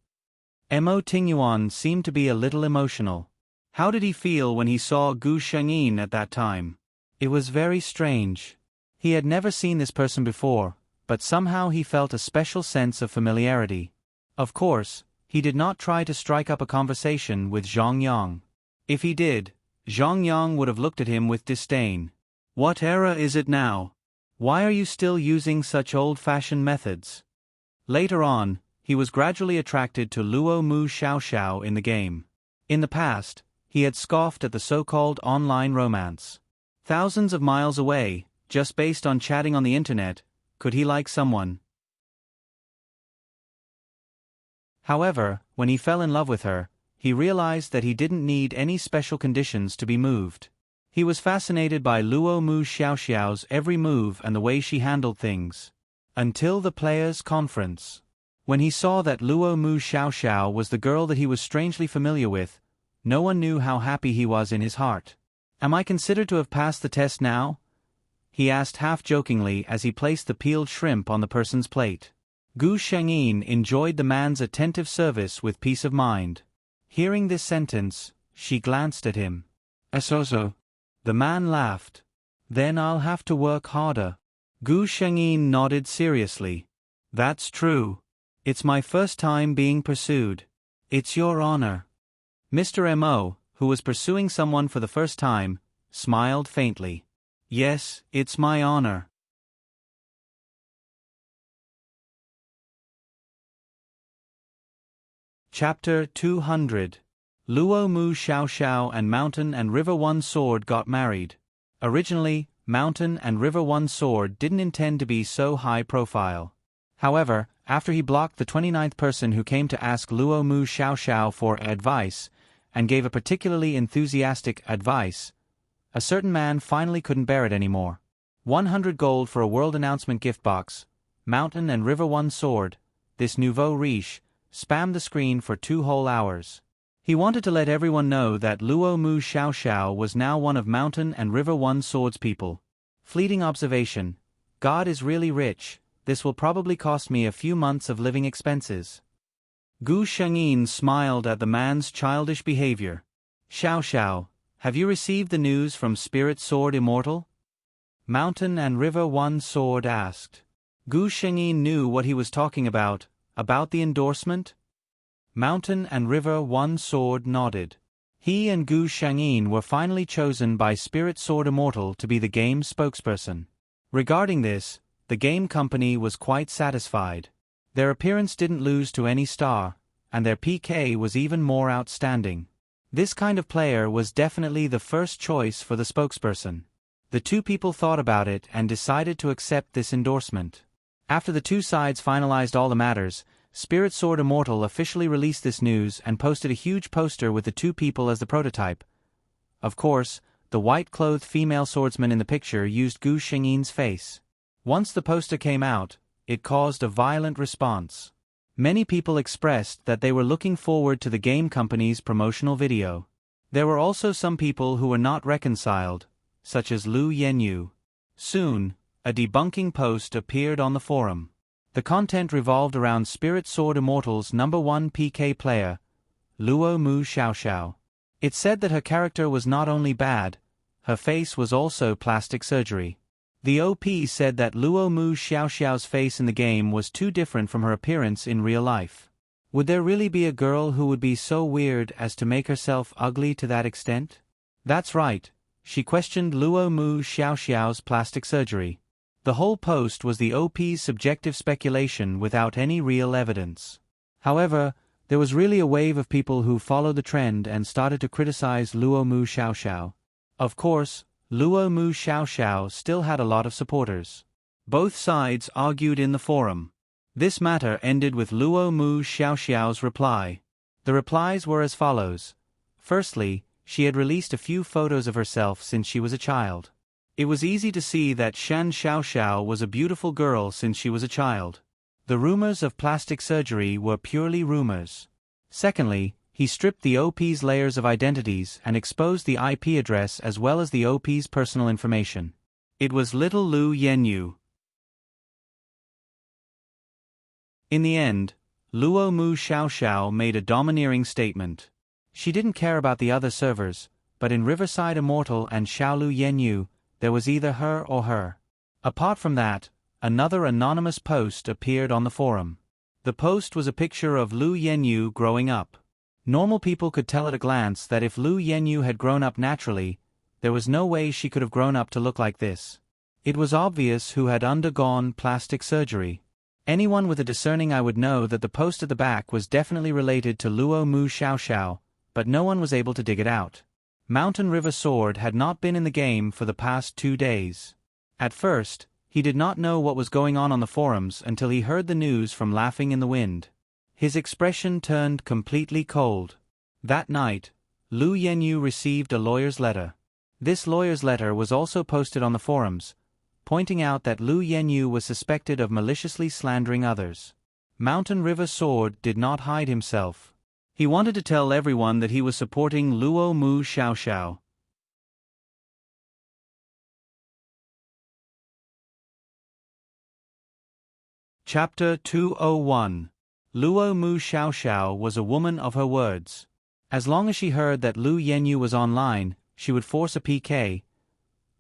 Mo Tingyuan seemed to be a little emotional. How did he feel when he saw Gu Shengyin at that time? It was very strange. He had never seen this person before, but somehow he felt a special sense of familiarity. Of course, he did not try to strike up a conversation with Zhang Yang. If he did, Zhang Yang would have looked at him with disdain. What era is it now? Why are you still using such old-fashioned methods? Later on, he was gradually attracted to Luo Mu Xiao Xiao in the game. In the past, he had scoffed at the so-called online romance. Thousands of miles away, just based on chatting on the internet, could he like someone? However, when he fell in love with her, he realized that he didn't need any special conditions to be moved. He was fascinated by Luo Mu Xiao Xiao's every move and the way she handled things. Until the players' conference. When he saw that Luo Mu Xiao Xiao was the girl that he was strangely familiar with, no one knew how happy he was in his heart. Am I considered to have passed the test now? He asked half-jokingly as he placed the peeled shrimp on the person's plate. Gu Shengyin enjoyed the man's attentive service with peace of mind. Hearing this sentence, she glanced at him. So. The man laughed. Then I'll have to work harder. Gu Shengyin nodded seriously. That's true. It's my first time being pursued. It's your honor. Mr. M.O., who was pursuing someone for the first time, smiled faintly. Yes, it's my honor. Chapter 200. Luo Mu Xiaoxiao and Mountain and River One Sword got married. Originally, Mountain and River One Sword didn't intend to be so high profile. However, after he blocked the 29th person who came to ask Luo Mu Xiaoxiao for advice, and gave a particularly enthusiastic advice, a certain man finally couldn't bear it anymore. 100 gold for a world announcement gift box. Mountain and River One Sword, this nouveau riche, spammed the screen for 2 whole hours. He wanted to let everyone know that Luo Mu Xiaoxiao was now one of Mountain and River One Sword's people. Fleeting observation. God is really rich, this will probably cost me a few months of living expenses. Gu Shengyin smiled at the man's childish behavior. Xiaoxiao, have you received the news from Spirit Sword Immortal? Mountain and River One Sword asked. Gu Shengyin knew what he was talking about the endorsement? Mountain and River One Sword nodded. He and Gu Shengyin were finally chosen by Spirit Sword Immortal to be the game's spokesperson. Regarding this, the game company was quite satisfied. Their appearance didn't lose to any star, and their PK was even more outstanding. This kind of player was definitely the first choice for the spokesperson. The 2 people thought about it and decided to accept this endorsement. After the 2 sides finalized all the matters, Spirit Sword Immortal officially released this news and posted a huge poster with the 2 people as the prototype. Of course, the white-clothed female swordsman in the picture used Gu Shengyin's face. Once the poster came out, it caused a violent response. Many people expressed that they were looking forward to the game company's promotional video. There were also some people who were not reconciled, such as Lu Yenyu. Soon, a debunking post appeared on the forum. The content revolved around Spirit Sword Immortal's #1 PK player, Luo Mu Xiaoxiao. It said that her character was not only bad, her face was also plastic surgery. The OP said that Luo Mu Xiaoxiao's face in the game was too different from her appearance in real life. Would there really be a girl who would be so weird as to make herself ugly to that extent? That's right, she questioned Luo Mu Xiaoxiao's plastic surgery. The whole post was the OP's subjective speculation without any real evidence. However, there was really a wave of people who followed the trend and started to criticize Luo Mu Xiaoxiao. Of course, Luo Mu Xiaoxiao still had a lot of supporters. Both sides argued in the forum. This matter ended with Luo Mu Xiaoxiao's reply. The replies were as follows. Firstly, she had released a few photos of herself since she was a child. It was easy to see that Shan Xiaoxiao was a beautiful girl since she was a child. The rumors of plastic surgery were purely rumors. Secondly, he stripped the OP's layers of identities and exposed the IP address as well as the OP's personal information. It was little Lu Yenyu. In the end, Luo Mu Xiaoxiao made a domineering statement. She didn't care about the other servers, but in Riverside Immortal and Xiaolu Yenyu, there was either her or her. Apart from that, another anonymous post appeared on the forum. The post was a picture of Lu Yenyu growing up. Normal people could tell at a glance that if Lu Yenyu had grown up naturally, there was no way she could have grown up to look like this. It was obvious who had undergone plastic surgery. Anyone with a discerning eye would know that the post at the back was definitely related to Luo Mu Xiaoxiao, but no one was able to dig it out. Mountain River Sword had not been in the game for the past 2 days. At first, he did not know what was going on the forums until he heard the news from Laughing in the Wind. His expression turned completely cold. That night, Lu Yenyu received a lawyer's letter. This lawyer's letter was also posted on the forums, pointing out that Lu Yenyu was suspected of maliciously slandering others. Mountain River Sword did not hide himself. He wanted to tell everyone that he was supporting Luo Mu Xiaoxiao. Chapter 201. Luo Mu Xiaoxiao was a woman of her words. As long as she heard that Lu Yenyu was online, she would force a PK.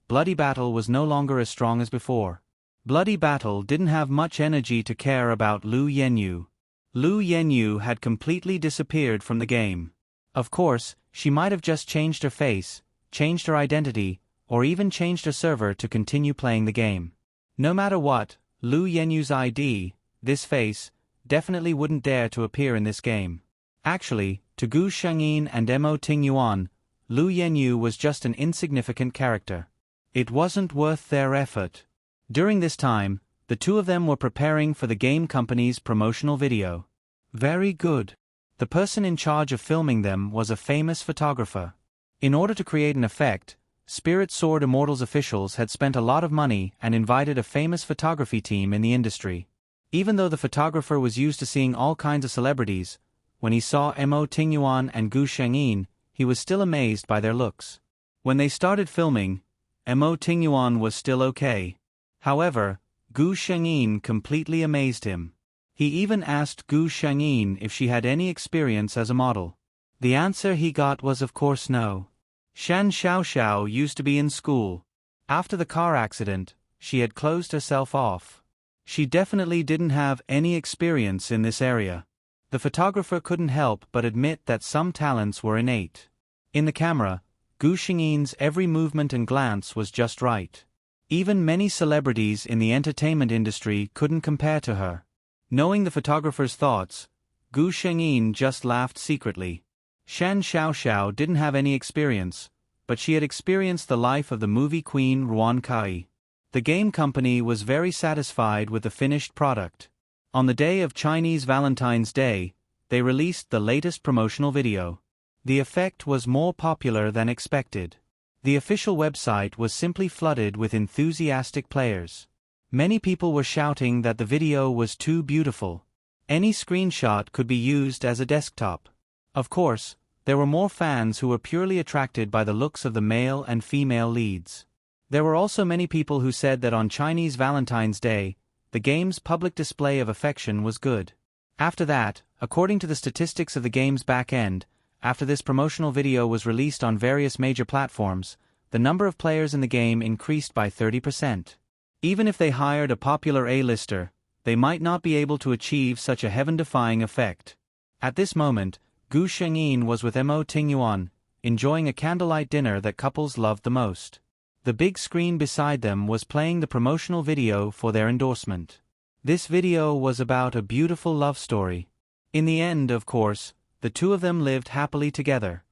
Bloody battle was no longer as strong as before. Bloody Battle didn't have much energy to care about Lu Yenyu. Lu Yenyu had completely disappeared from the game. Of course, she might have just changed her face, changed her identity, or even changed her server to continue playing the game. No matter what, Lu Yenyu's ID, this face, definitely wouldn't dare to appear in this game. Actually, to Gu Shengyin and Mo Tingyuan, Lu Yenyu was just an insignificant character. It wasn't worth their effort. During this time, the two of them were preparing for the game company's promotional video. Very good. The person in charge of filming them was a famous photographer. In order to create an effect, Spirit Sword Immortals officials had spent a lot of money and invited a famous photography team in the industry. Even though the photographer was used to seeing all kinds of celebrities, when he saw Mo Tingyuan and Gu Shengyin, he was still amazed by their looks. When they started filming, Mo Tingyuan was still okay. However, Gu Shengyin completely amazed him. He even asked Gu Shengyin if she had any experience as a model. The answer he got was of course no. Shan Xiaoxiao used to be in school. After the car accident, she had closed herself off. She definitely didn't have any experience in this area. The photographer couldn't help but admit that some talents were innate. In the camera, Gu Shengyin's every movement and glance was just right. Even many celebrities in the entertainment industry couldn't compare to her. Knowing the photographer's thoughts, Gu Shengyin just laughed secretly. Shan Xiaoxiao didn't have any experience, but she had experienced the life of the movie queen Ruan Kai. The game company was very satisfied with the finished product. On the day of Chinese Valentine's Day, they released the latest promotional video. The effect was more popular than expected. The official website was simply flooded with enthusiastic players. Many people were shouting that the video was too beautiful. Any screenshot could be used as a desktop. Of course, there were more fans who were purely attracted by the looks of the male and female leads. There were also many people who said that on Chinese Valentine's Day, the game's public display of affection was good. After that, according to the statistics of the game's back end, after this promotional video was released on various major platforms, the number of players in the game increased by 30%. Even if they hired a popular A-lister, they might not be able to achieve such a heaven-defying effect. At this moment, Gu Shengyin was with Mo Tingyuan, enjoying a candlelight dinner that couples loved the most. The big screen beside them was playing the promotional video for their endorsement. This video was about a beautiful love story. In the end, of course, the two of them lived happily together.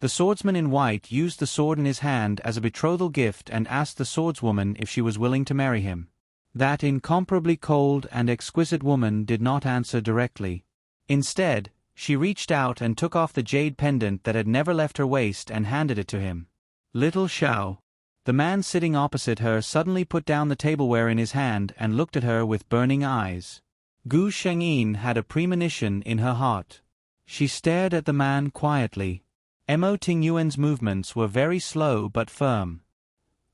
The swordsman in white used the sword in his hand as a betrothal gift and asked the swordswoman if she was willing to marry him. That incomparably cold and exquisite woman did not answer directly. Instead, she reached out and took off the jade pendant that had never left her waist and handed it to him. Little Xiao. The man sitting opposite her suddenly put down the tableware in his hand and looked at her with burning eyes. Gu Shengyin had a premonition in her heart. She stared at the man quietly. Mo Tingyuan's movements were very slow but firm.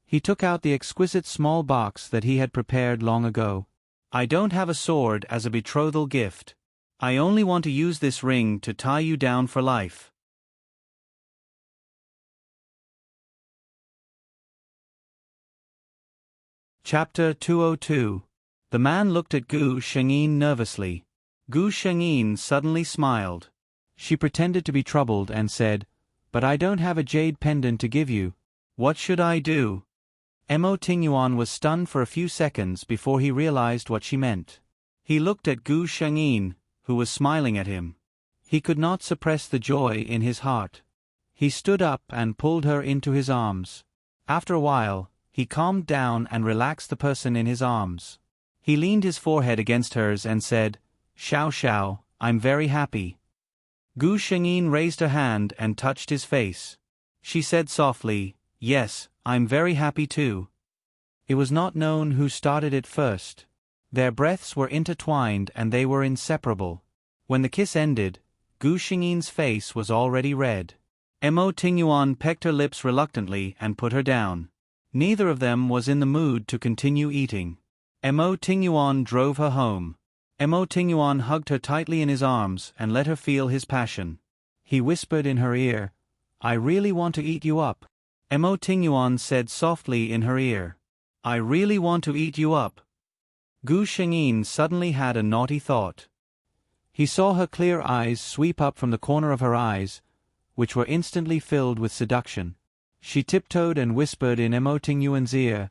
He took out the exquisite small box that he had prepared long ago. I don't have a sword as a betrothal gift. I only want to use this ring to tie you down for life. Chapter 202. The man looked at Gu Shengyin nervously. Gu Shengyin suddenly smiled. She pretended to be troubled and said, "But I don't have a jade pendant to give you. What should I do?" Mo Tingyuan was stunned for a few seconds before he realized what she meant. He looked at Gu Shengyin, who was smiling at him. He could not suppress the joy in his heart. He stood up and pulled her into his arms. After a while, he calmed down and relaxed the person in his arms. He leaned his forehead against hers and said, "Xiao Xiao, I'm very happy." Gu Shengyin raised her hand and touched his face. She said softly, "Yes, I'm very happy too." It was not known who started it first. Their breaths were intertwined and they were inseparable. When the kiss ended, Gu Shengyin's face was already red. Mo Tingyuan pecked her lips reluctantly and put her down. Neither of them was in the mood to continue eating. Mo Tingyuan drove her home. Mo Tingyuan hugged her tightly in his arms and let her feel his passion. He whispered in her ear, "I really want to eat you up." Mo Tingyuan said softly in her ear. I really want to eat you up. Gu Shengyin suddenly had a naughty thought. He saw her clear eyes sweep up from the corner of her eyes, which were instantly filled with seduction. She tiptoed and whispered in Mo Tingyuan's ear,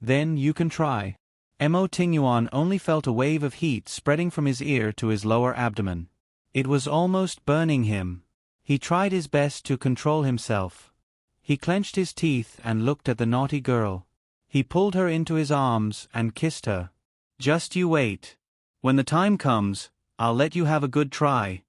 Then you can try. Mo Tingyuan only felt a wave of heat spreading from his ear to his lower abdomen. It was almost burning him. He tried his best to control himself. He clenched his teeth and looked at the naughty girl. He pulled her into his arms and kissed her. Just you wait. When the time comes, I'll let you have a good try.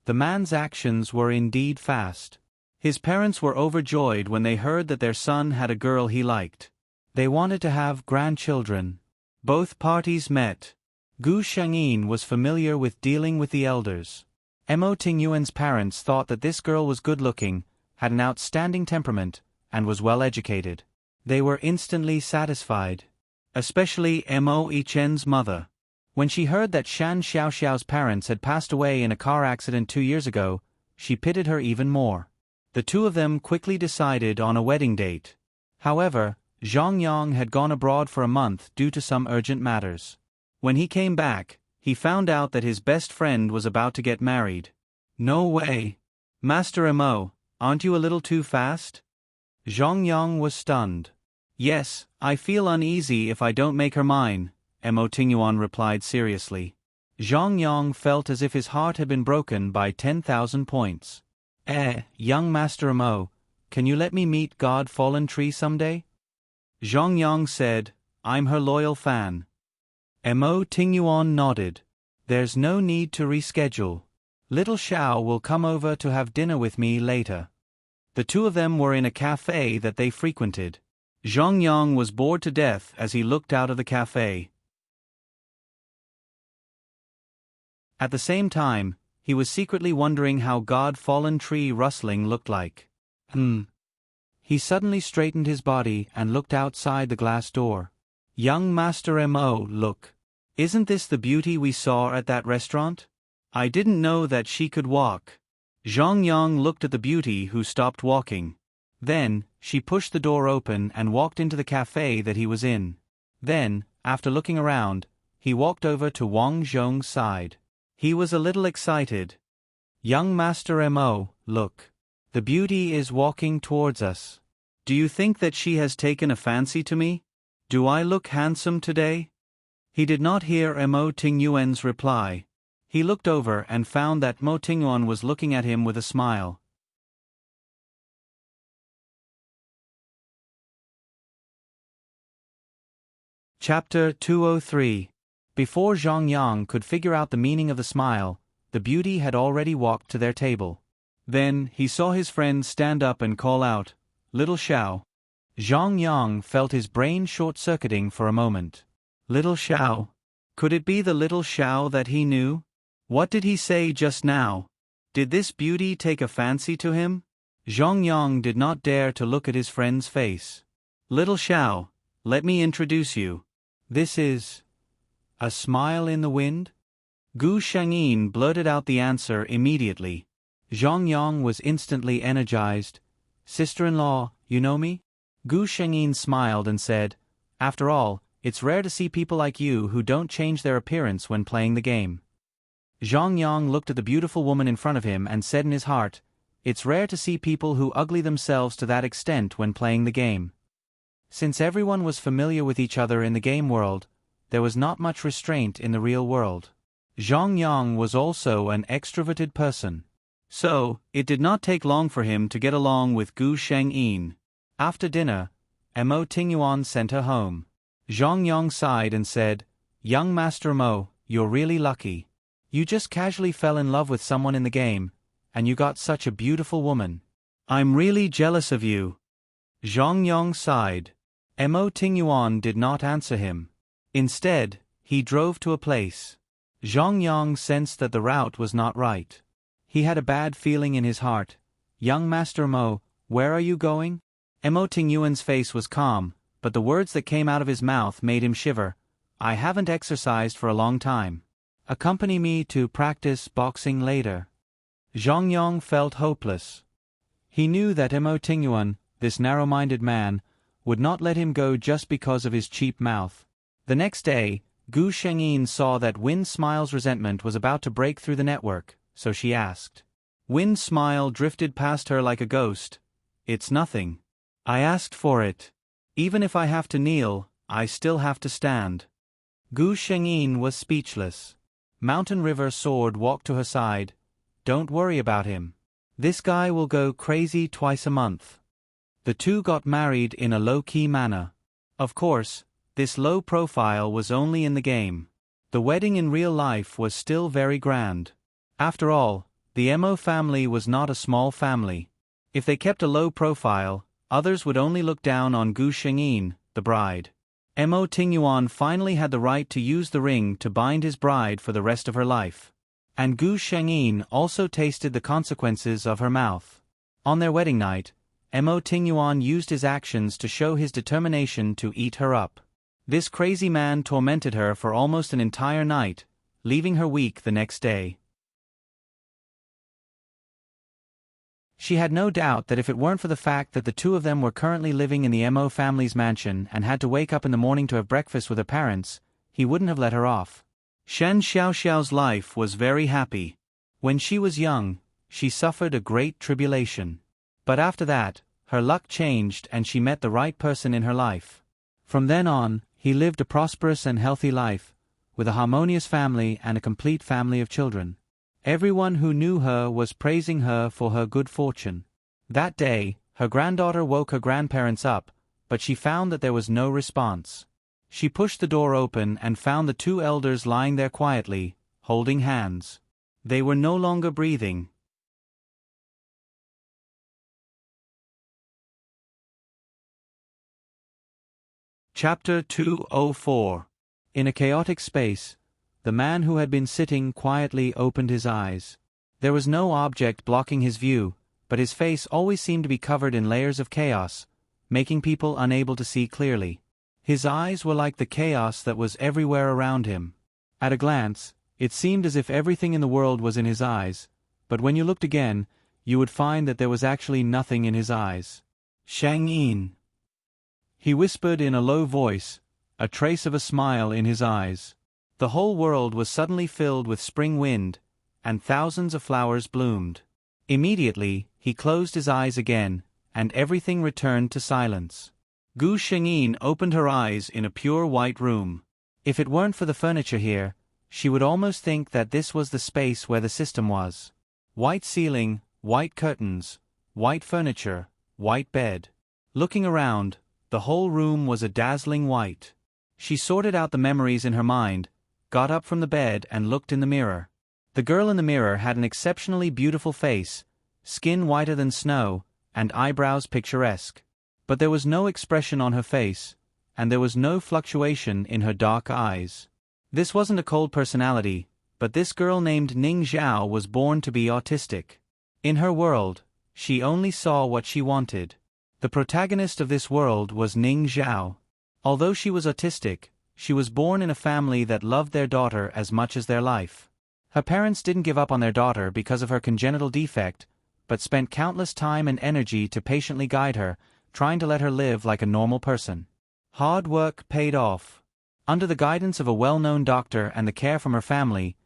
The man's actions were indeed fast. His parents were overjoyed when they heard that their son had a girl he liked. They wanted to have grandchildren. Both parties met. Gu Shengyin was familiar with dealing with the elders. Mo Tingyuan's parents thought that this girl was good-looking, had an outstanding temperament, and was well-educated. They were instantly satisfied. Especially Mo Yichen's mother. When she heard that Shan Xiaoxiao's parents had passed away in a car accident 2 years ago, she pitied her even more. The two of them quickly decided on a wedding date. However, Zhang Yang had gone abroad for a month due to some urgent matters. When he came back, he found out that his best friend was about to get married. No way. Master Mo, aren't you a little too fast? Zhang Yang was stunned. Yes, I feel uneasy if I don't make her mine, Mo Tingyuan replied seriously. Zhang Yang felt as if his heart had been broken by 10,000 points. Young Master Mo, can you let me meet God Fallen Tree someday? Zhang Yang said, I'm her loyal fan. Mo Tingyuan nodded. There's no need to reschedule. Little Xiao will come over to have dinner with me later. The two of them were in a cafe that they frequented. Zhang Yang was bored to death as he looked out of the cafe. At the same time, he was secretly wondering how God Fallen Tree rustling looked like. He suddenly straightened his body and looked outside the glass door. Young Master Mo, look. Isn't this the beauty we saw at that restaurant? I didn't know that she could walk. Zhang Yang looked at the beauty who stopped walking. Then, she pushed the door open and walked into the cafe that he was in. Then, after looking around, he walked over to Wang Zhong's side. He was a little excited. Young Master Mo, look. The beauty is walking towards us. Do you think that she has taken a fancy to me? Do I look handsome today? He did not hear Mo Tingyuan's reply. He looked over and found that Mo Tingyuan was looking at him with a smile. Chapter 203. Before Zhang Yang could figure out the meaning of the smile, the beauty had already walked to their table. Then, he saw his friend stand up and call out, Little Xiao. Zhang Yang felt his brain short-circuiting for a moment. Little Xiao? Could it be the Little Xiao that he knew? What did he say just now? Did this beauty take a fancy to him? Zhang Yang did not dare to look at his friend's face. Little Xiao, let me introduce you. This is... a smile in the wind? Gu Shengyin blurted out the answer immediately. Zhang Yang was instantly energized. Sister-in-law, you know me? Gu Shengyin smiled and said, After all, it's rare to see people like you who don't change their appearance when playing the game. Zhang Yang looked at the beautiful woman in front of him and said in his heart, It's rare to see people who ugly themselves to that extent when playing the game. Since everyone was familiar with each other in the game world, there was not much restraint in the real world. Zhang Yang was also an extroverted person. So, it did not take long for him to get along with Gu Shengyin. After dinner, Mo Tingyuan sent her home. Zhang Yang sighed and said, Young Master Mo, you're really lucky. You just casually fell in love with someone in the game, and you got such a beautiful woman. I'm really jealous of you. Zhang Yang sighed. Mo Tingyuan did not answer him. Instead, he drove to a place. Zhang Yang sensed that the route was not right. He had a bad feeling in his heart. Young Master Mo, where are you going? Mo Tingyuan's face was calm, but the words that came out of his mouth made him shiver. I haven't exercised for a long time. Accompany me to practice boxing later. Zhang Yang felt hopeless. He knew that Mo Tingyuan, this narrow-minded man, would not let him go just because of his cheap mouth. The next day, Gu Shengyin saw that Win Smile's resentment was about to break through the network, so she asked. Win Smile drifted past her like a ghost. It's nothing. I asked for it. Even if I have to kneel, I still have to stand. Gu Shengyin was speechless. Mountain River Sword walked to her side. Don't worry about him. This guy will go crazy twice a month. The two got married in a low-key manner. Of course, this low profile was only in the game. The wedding in real life was still very grand. After all, the Mo family was not a small family. If they kept a low profile, others would only look down on Gu Shengyin, the bride. Mo Tingyuan finally had the right to use the ring to bind his bride for the rest of her life. And Gu Shengyin also tasted the consequences of her mouth. On their wedding night, Mo Tingyuan used his actions to show his determination to eat her up. This crazy man tormented her for almost an entire night, leaving her weak the next day. She had no doubt that if it weren't for the fact that the two of them were currently living in the Mo family's mansion and had to wake up in the morning to have breakfast with her parents, he wouldn't have let her off. Shen Xiaoxiao's life was very happy. When she was young, she suffered a great tribulation. But after that, her luck changed and she met the right person in her life. From then on, he lived a prosperous and healthy life, with a harmonious family and a complete family of children. Everyone who knew her was praising her for her good fortune. That day, her granddaughter woke her grandparents up, but she found that there was no response. She pushed the door open and found the two elders lying there quietly, holding hands. They were no longer breathing. Chapter 204. In a chaotic space, the man who had been sitting quietly opened his eyes. There was no object blocking his view, but his face always seemed to be covered in layers of chaos, making people unable to see clearly. His eyes were like the chaos that was everywhere around him. At a glance, it seemed as if everything in the world was in his eyes, but when you looked again, you would find that there was actually nothing in his eyes. Shangyin, he whispered in a low voice, a trace of a smile in his eyes. The whole world was suddenly filled with spring wind, and thousands of flowers bloomed. Immediately, he closed his eyes again, and everything returned to silence. Gu Shengyin opened her eyes in a pure white room. If it weren't for the furniture here, she would almost think that this was the space where the system was. White ceiling, white curtains, white furniture, white bed. Looking around, the whole room was a dazzling white. She sorted out the memories in her mind, got up from the bed and looked in the mirror. The girl in the mirror had an exceptionally beautiful face, skin whiter than snow, and eyebrows picturesque. But there was no expression on her face, and there was no fluctuation in her dark eyes. This wasn't a cold personality, but this girl named Ning Zhao was born to be autistic. In her world, she only saw what she wanted. The protagonist of this world was Ning Zhao. Although she was autistic, she was born in a family that loved their daughter as much as their life. Her parents didn't give up on their daughter because of her congenital defect, but spent countless time and energy to patiently guide her, trying to let her live like a normal person. Hard work paid off. Under the guidance of a well-known doctor and the care from her family,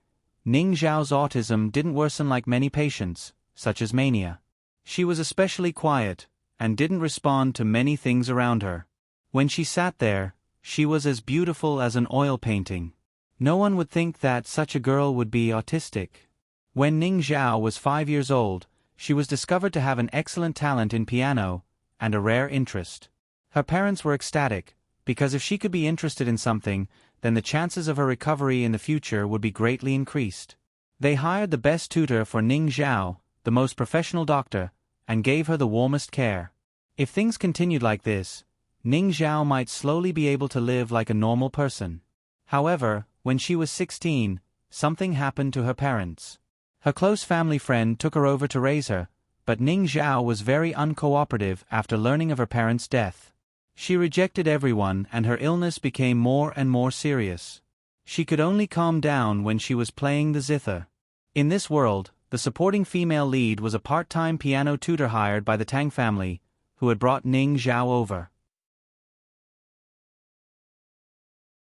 Ning Zhao's autism didn't worsen like many patients, such as mania. She was especially quiet, and didn't respond to many things around her. When she sat there, she was as beautiful as an oil painting. No one would think that such a girl would be autistic. When Ning Zhao was 5 years old, she was discovered to have an excellent talent in piano, and a rare interest. Her parents were ecstatic, because if she could be interested in something, then the chances of her recovery in the future would be greatly increased. They hired the best tutor for Ning Zhao, the most professional doctor, and gave her the warmest care. If things continued like this, Ning Zhao might slowly be able to live like a normal person. However, when she was 16, something happened to her parents. Her close family friend took her over to raise her, but Ning Zhao was very uncooperative after learning of her parents' death. She rejected everyone and her illness became more and more serious. She could only calm down when she was playing the zither. In this world, the supporting female lead was a part-time piano tutor hired by the Tang family, who had brought Ning Zhao over.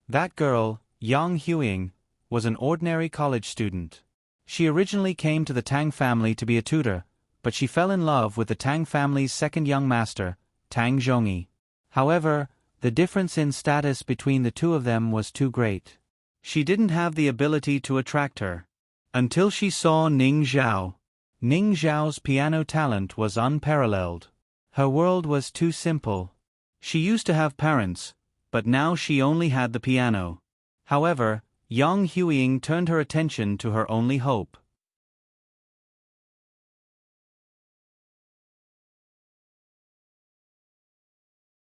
That girl, Yang Huiying, was an ordinary college student. She originally came to the Tang family to be a tutor, but she fell in love with the Tang family's second young master, Tang Zhongyi. However, the difference in status between the two of them was too great. She didn't have the ability to attract her. Until she saw Ning Zhao. Ning Zhao's piano talent was unparalleled. Her world was too simple. She used to have parents, but now she only had the piano. However, Yang Huiying turned her attention to her only hope.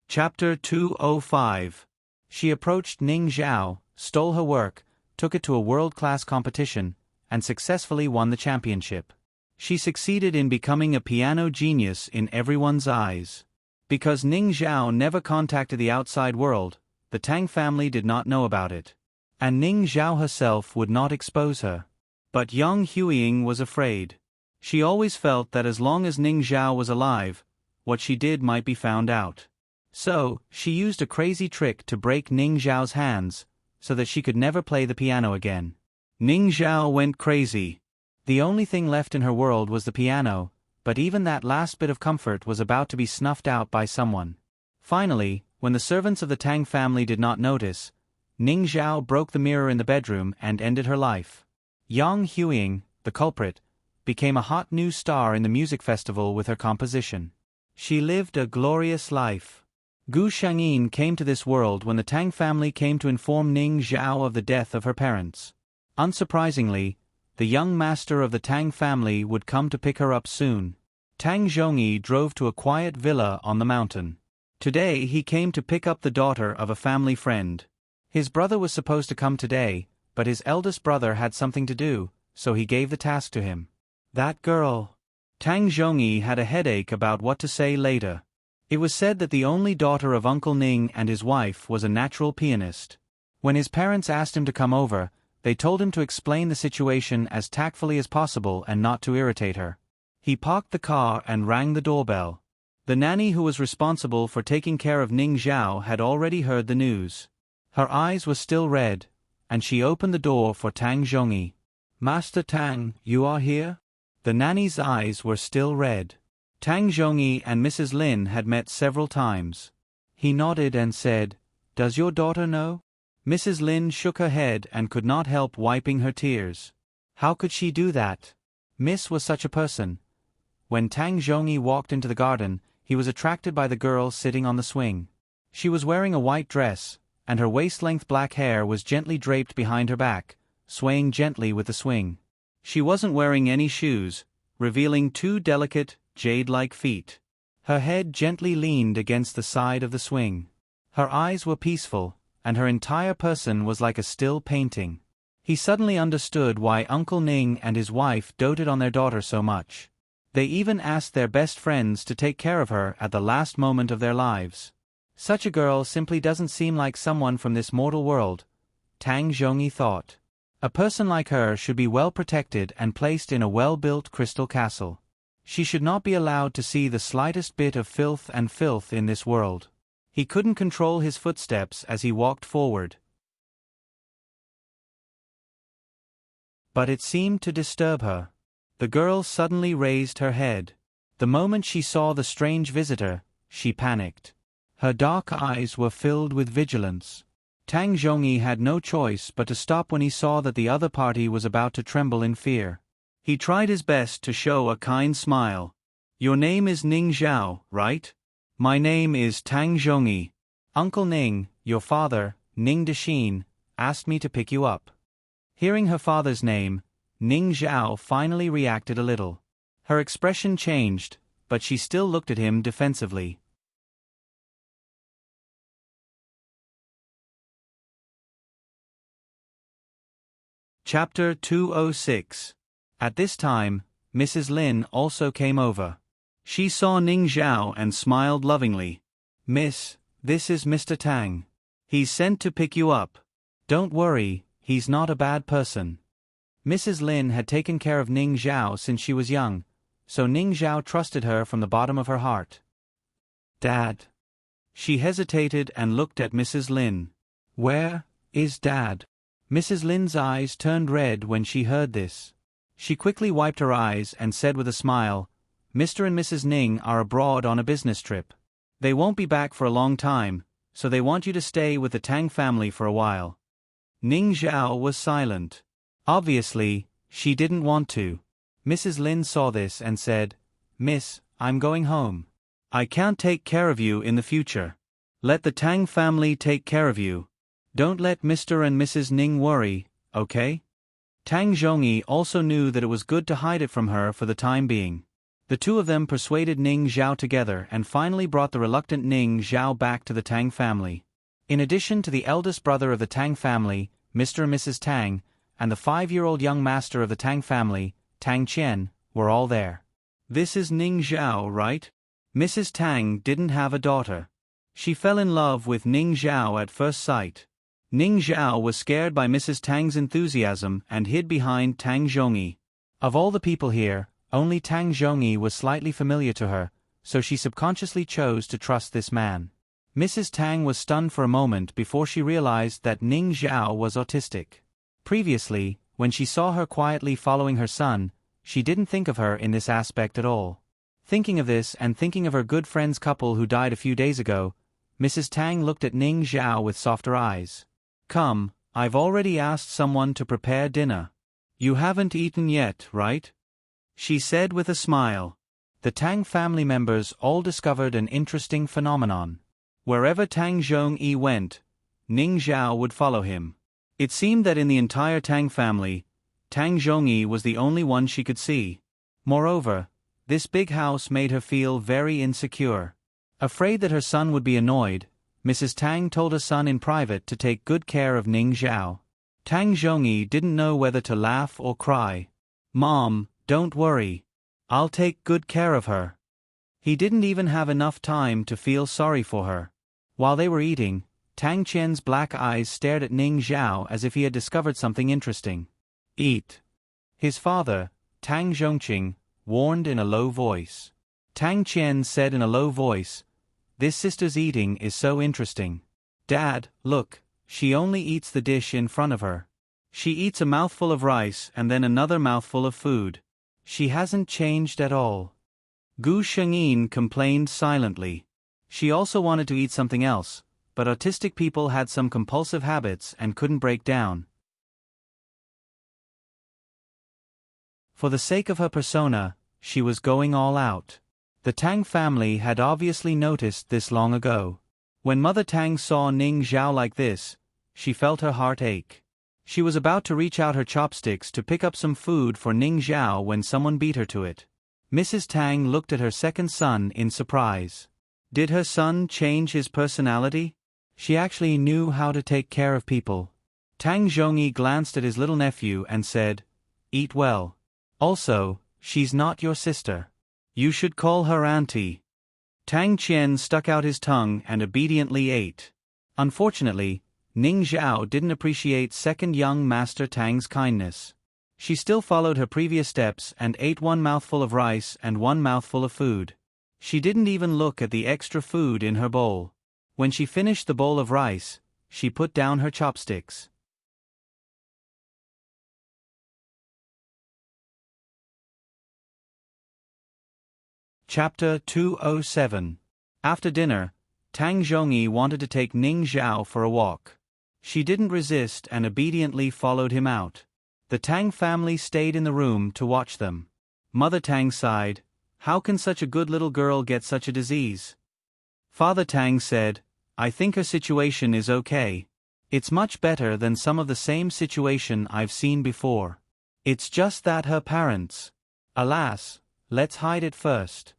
Chapter 205. She approached Ning Zhao, stole her work, took it to a world-class competition, and successfully won the championship. She succeeded in becoming a piano genius in everyone's eyes. Because Ning Zhao never contacted the outside world, the Tang family did not know about it. And Ning Zhao herself would not expose her. But Yang Huiying was afraid. She always felt that as long as Ning Zhao was alive, what she did might be found out. So, she used a crazy trick to break Ning Zhao's hands, so that she could never play the piano again. Ning Zhao went crazy. The only thing left in her world was the piano, but even that last bit of comfort was about to be snuffed out by someone. Finally, when the servants of the Tang family did not notice, Ning Zhao broke the mirror in the bedroom and ended her life. Yang Huiying, the culprit, became a hot new star in the music festival with her composition. She lived a glorious life. Gu Shangyin came to this world when the Tang family came to inform Ning Zhao of the death of her parents. Unsurprisingly, the young master of the Tang family would come to pick her up soon. Tang Zhongyi drove to a quiet villa on the mountain. Today he came to pick up the daughter of a family friend. His brother was supposed to come today, but his eldest brother had something to do, so he gave the task to him. That girl. Tang Zhongyi had a headache about what to say later. It was said that the only daughter of Uncle Ning and his wife was a natural pianist. When his parents asked him to come over, they told him to explain the situation as tactfully as possible and not to irritate her. He parked the car and rang the doorbell. The nanny who was responsible for taking care of Ning Zhao had already heard the news. Her eyes were still red, and she opened the door for Tang Zhongyi. "Master Tang, you are here?" The nanny's eyes were still red. Tang Zhongyi and Mrs. Lin had met several times. He nodded and said, "Does your daughter know?" Mrs. Lin shook her head and could not help wiping her tears. How could she do that? Miss was such a person. When Tang Zhongyi walked into the garden, he was attracted by the girl sitting on the swing. She was wearing a white dress, and her waist-length black hair was gently draped behind her back, swaying gently with the swing. She wasn't wearing any shoes, revealing two delicate, jade-like feet. Her head gently leaned against the side of the swing. Her eyes were peaceful, and her entire person was like a still painting. He suddenly understood why Uncle Ning and his wife doted on their daughter so much. They even asked their best friends to take care of her at the last moment of their lives. Such a girl simply doesn't seem like someone from this mortal world, Tang Zhongyi thought. A person like her should be well protected and placed in a well-built crystal castle. She should not be allowed to see the slightest bit of filth in this world. He couldn't control his footsteps as he walked forward. But it seemed to disturb her. The girl suddenly raised her head. The moment she saw the strange visitor, she panicked. Her dark eyes were filled with vigilance. Tang Zhongyi had no choice but to stop when he saw that the other party was about to tremble in fear. He tried his best to show a kind smile. "Your name is Ning Zhao, right? My name is Tang Zhongyi. Uncle Ning, your father, Ning Dexin, asked me to pick you up." Hearing her father's name, Ning Zhao finally reacted a little. Her expression changed, but she still looked at him defensively. Chapter 206. At this time, Mrs. Lin also came over. She saw Ning Zhao and smiled lovingly. "Miss, this is Mr. Tang. He's sent to pick you up. Don't worry, he's not a bad person." Mrs. Lin had taken care of Ning Zhao since she was young, so Ning Zhao trusted her from the bottom of her heart. Dad. She hesitated and looked at Mrs. Lin. Where is Dad? Mrs. Lin's eyes turned red when she heard this. She quickly wiped her eyes and said with a smile, Mr. and Mrs. Ning are abroad on a business trip. They won't be back for a long time, so they want you to stay with the Tang family for a while. Ning Zhao was silent. Obviously, she didn't want to. Mrs. Lin saw this and said, Miss, I'm going home. I can't take care of you in the future. Let the Tang family take care of you. Don't let Mr. and Mrs. Ning worry, okay? Tang Zhongyi also knew that it was good to hide it from her for the time being. The two of them persuaded Ning Zhao together and finally brought the reluctant Ning Zhao back to the Tang family. In addition to the eldest brother of the Tang family, Mr. and Mrs. Tang, and the 5-year-old young master of the Tang family, Tang Qian, were all there. This is Ning Zhao, right? Mrs. Tang didn't have a daughter. She fell in love with Ning Zhao at first sight. Ning Zhao was scared by Mrs. Tang's enthusiasm and hid behind Tang Zhongyi. Of all the people here, only Tang Zhongyi was slightly familiar to her, so she subconsciously chose to trust this man. Mrs. Tang was stunned for a moment before she realized that Ning Zhao was autistic. Previously, when she saw her quietly following her son, she didn't think of her in this aspect at all. Thinking of this and thinking of her good friend's couple who died a few days ago, Mrs. Tang looked at Ning Zhao with softer eyes. Come, I've already asked someone to prepare dinner. You haven't eaten yet, right? She said with a smile. The Tang family members all discovered an interesting phenomenon. Wherever Tang Zhongyi went, Ning Zhao would follow him. It seemed that in the entire Tang family, Tang Zhongyi was the only one she could see. Moreover, this big house made her feel very insecure. Afraid that her son would be annoyed, Mrs. Tang told her son in private to take good care of Ning Zhao. Tang Zhongyi didn't know whether to laugh or cry. Mom, don't worry. I'll take good care of her. He didn't even have enough time to feel sorry for her. While they were eating, Tang Qian's black eyes stared at Ning Zhao as if he had discovered something interesting. Eat. His father, Tang Zhongqing, warned in a low voice. Tang Qian said in a low voice, This sister's eating is so interesting. Dad, look, she only eats the dish in front of her. She eats a mouthful of rice and then another mouthful of food. She hasn't changed at all. Gu Shengyin complained silently. She also wanted to eat something else, but autistic people had some compulsive habits and couldn't break down. For the sake of her persona, she was going all out. The Tang family had obviously noticed this long ago. When Mother Tang saw Ning Zhao like this, she felt her heart ache. She was about to reach out her chopsticks to pick up some food for Ning Zhao when someone beat her to it. Mrs. Tang looked at her second son in surprise. Did her son change his personality? She actually knew how to take care of people. Tang Zhongyi glanced at his little nephew and said, Eat well. Also, she's not your sister. You should call her auntie. Tang Qian stuck out his tongue and obediently ate. Unfortunately, Ning Zhao didn't appreciate second young Master Tang's kindness. She still followed her previous steps and ate one mouthful of rice and one mouthful of food. She didn't even look at the extra food in her bowl. When she finished the bowl of rice, she put down her chopsticks. Chapter 207. After dinner, Tang Zhongyi wanted to take Ning Zhao for a walk. She didn't resist and obediently followed him out. The Tang family stayed in the room to watch them. Mother Tang sighed, How can such a good little girl get such a disease? Father Tang said, I think her situation is okay. It's much better than some of the same situation I've seen before. It's just that her parents. Alas, let's hide it first.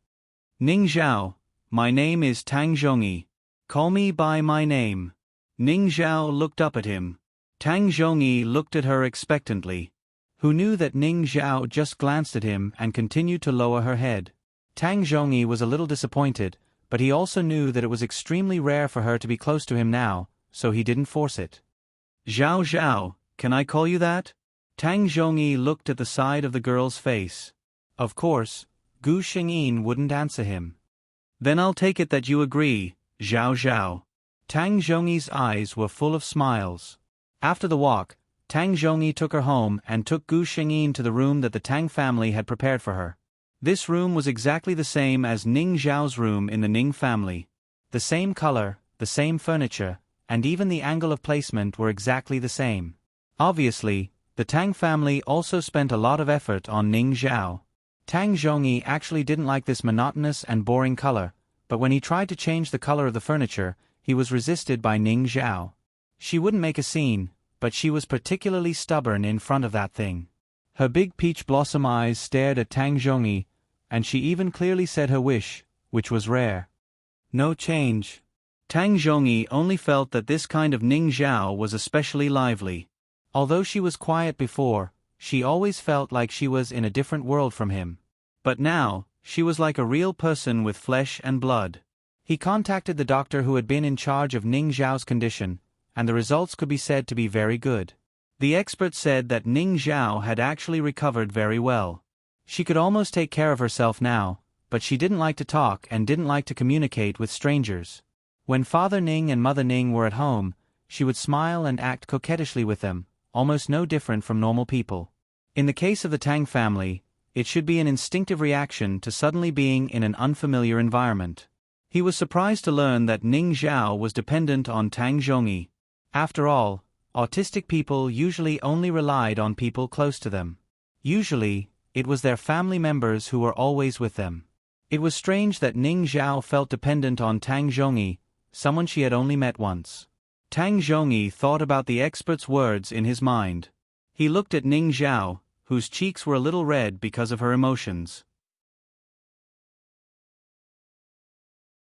Ning Zhao, my name is Tang Zhongyi. Call me by my name. Ning Zhao looked up at him. Tang Zhongyi looked at her expectantly. Who knew that Ning Zhao just glanced at him and continued to lower her head. Tang Zhongyi was a little disappointed, but he also knew that it was extremely rare for her to be close to him now, so he didn't force it. Zhao Zhao, can I call you that? Tang Zhongyi looked at the side of the girl's face. Of course, Gu Shengyin wouldn't answer him. Then I'll take it that you agree, Zhao Zhao. Tang Zhongyi's eyes were full of smiles. After the walk, Tang Zhongyi took her home and took Gu Shengyin to the room that the Tang family had prepared for her. This room was exactly the same as Ning Zhao's room in the Ning family. The same color, the same furniture, and even the angle of placement were exactly the same. Obviously, the Tang family also spent a lot of effort on Ning Zhao. Tang Zhongyi actually didn't like this monotonous and boring color, but when he tried to change the color of the furniture, he was resisted by Ning Zhao. She wouldn't make a scene, but she was particularly stubborn in front of that thing. Her big peach blossom eyes stared at Tang Zhongyi, and she even clearly said her wish, which was rare. No change. Tang Zhongyi only felt that this kind of Ning Zhao was especially lively. Although she was quiet before, she always felt like she was in a different world from him. But now, she was like a real person with flesh and blood. He contacted the doctor who had been in charge of Ning Zhao's condition, and the results could be said to be very good. The expert said that Ning Zhao had actually recovered very well. She could almost take care of herself now, but she didn't like to talk and didn't like to communicate with strangers. When Father Ning and Mother Ning were at home, she would smile and act coquettishly with them, almost no different from normal people. In the case of the Tang family, it should be an instinctive reaction to suddenly being in an unfamiliar environment. He was surprised to learn that Ning Zhao was dependent on Tang Zhongyi. After all, autistic people usually only relied on people close to them. Usually, it was their family members who were always with them. It was strange that Ning Zhao felt dependent on Tang Zhongyi, someone she had only met once. Tang Zhongyi thought about the expert's words in his mind. He looked at Ning Zhao, whose cheeks were a little red because of her emotions.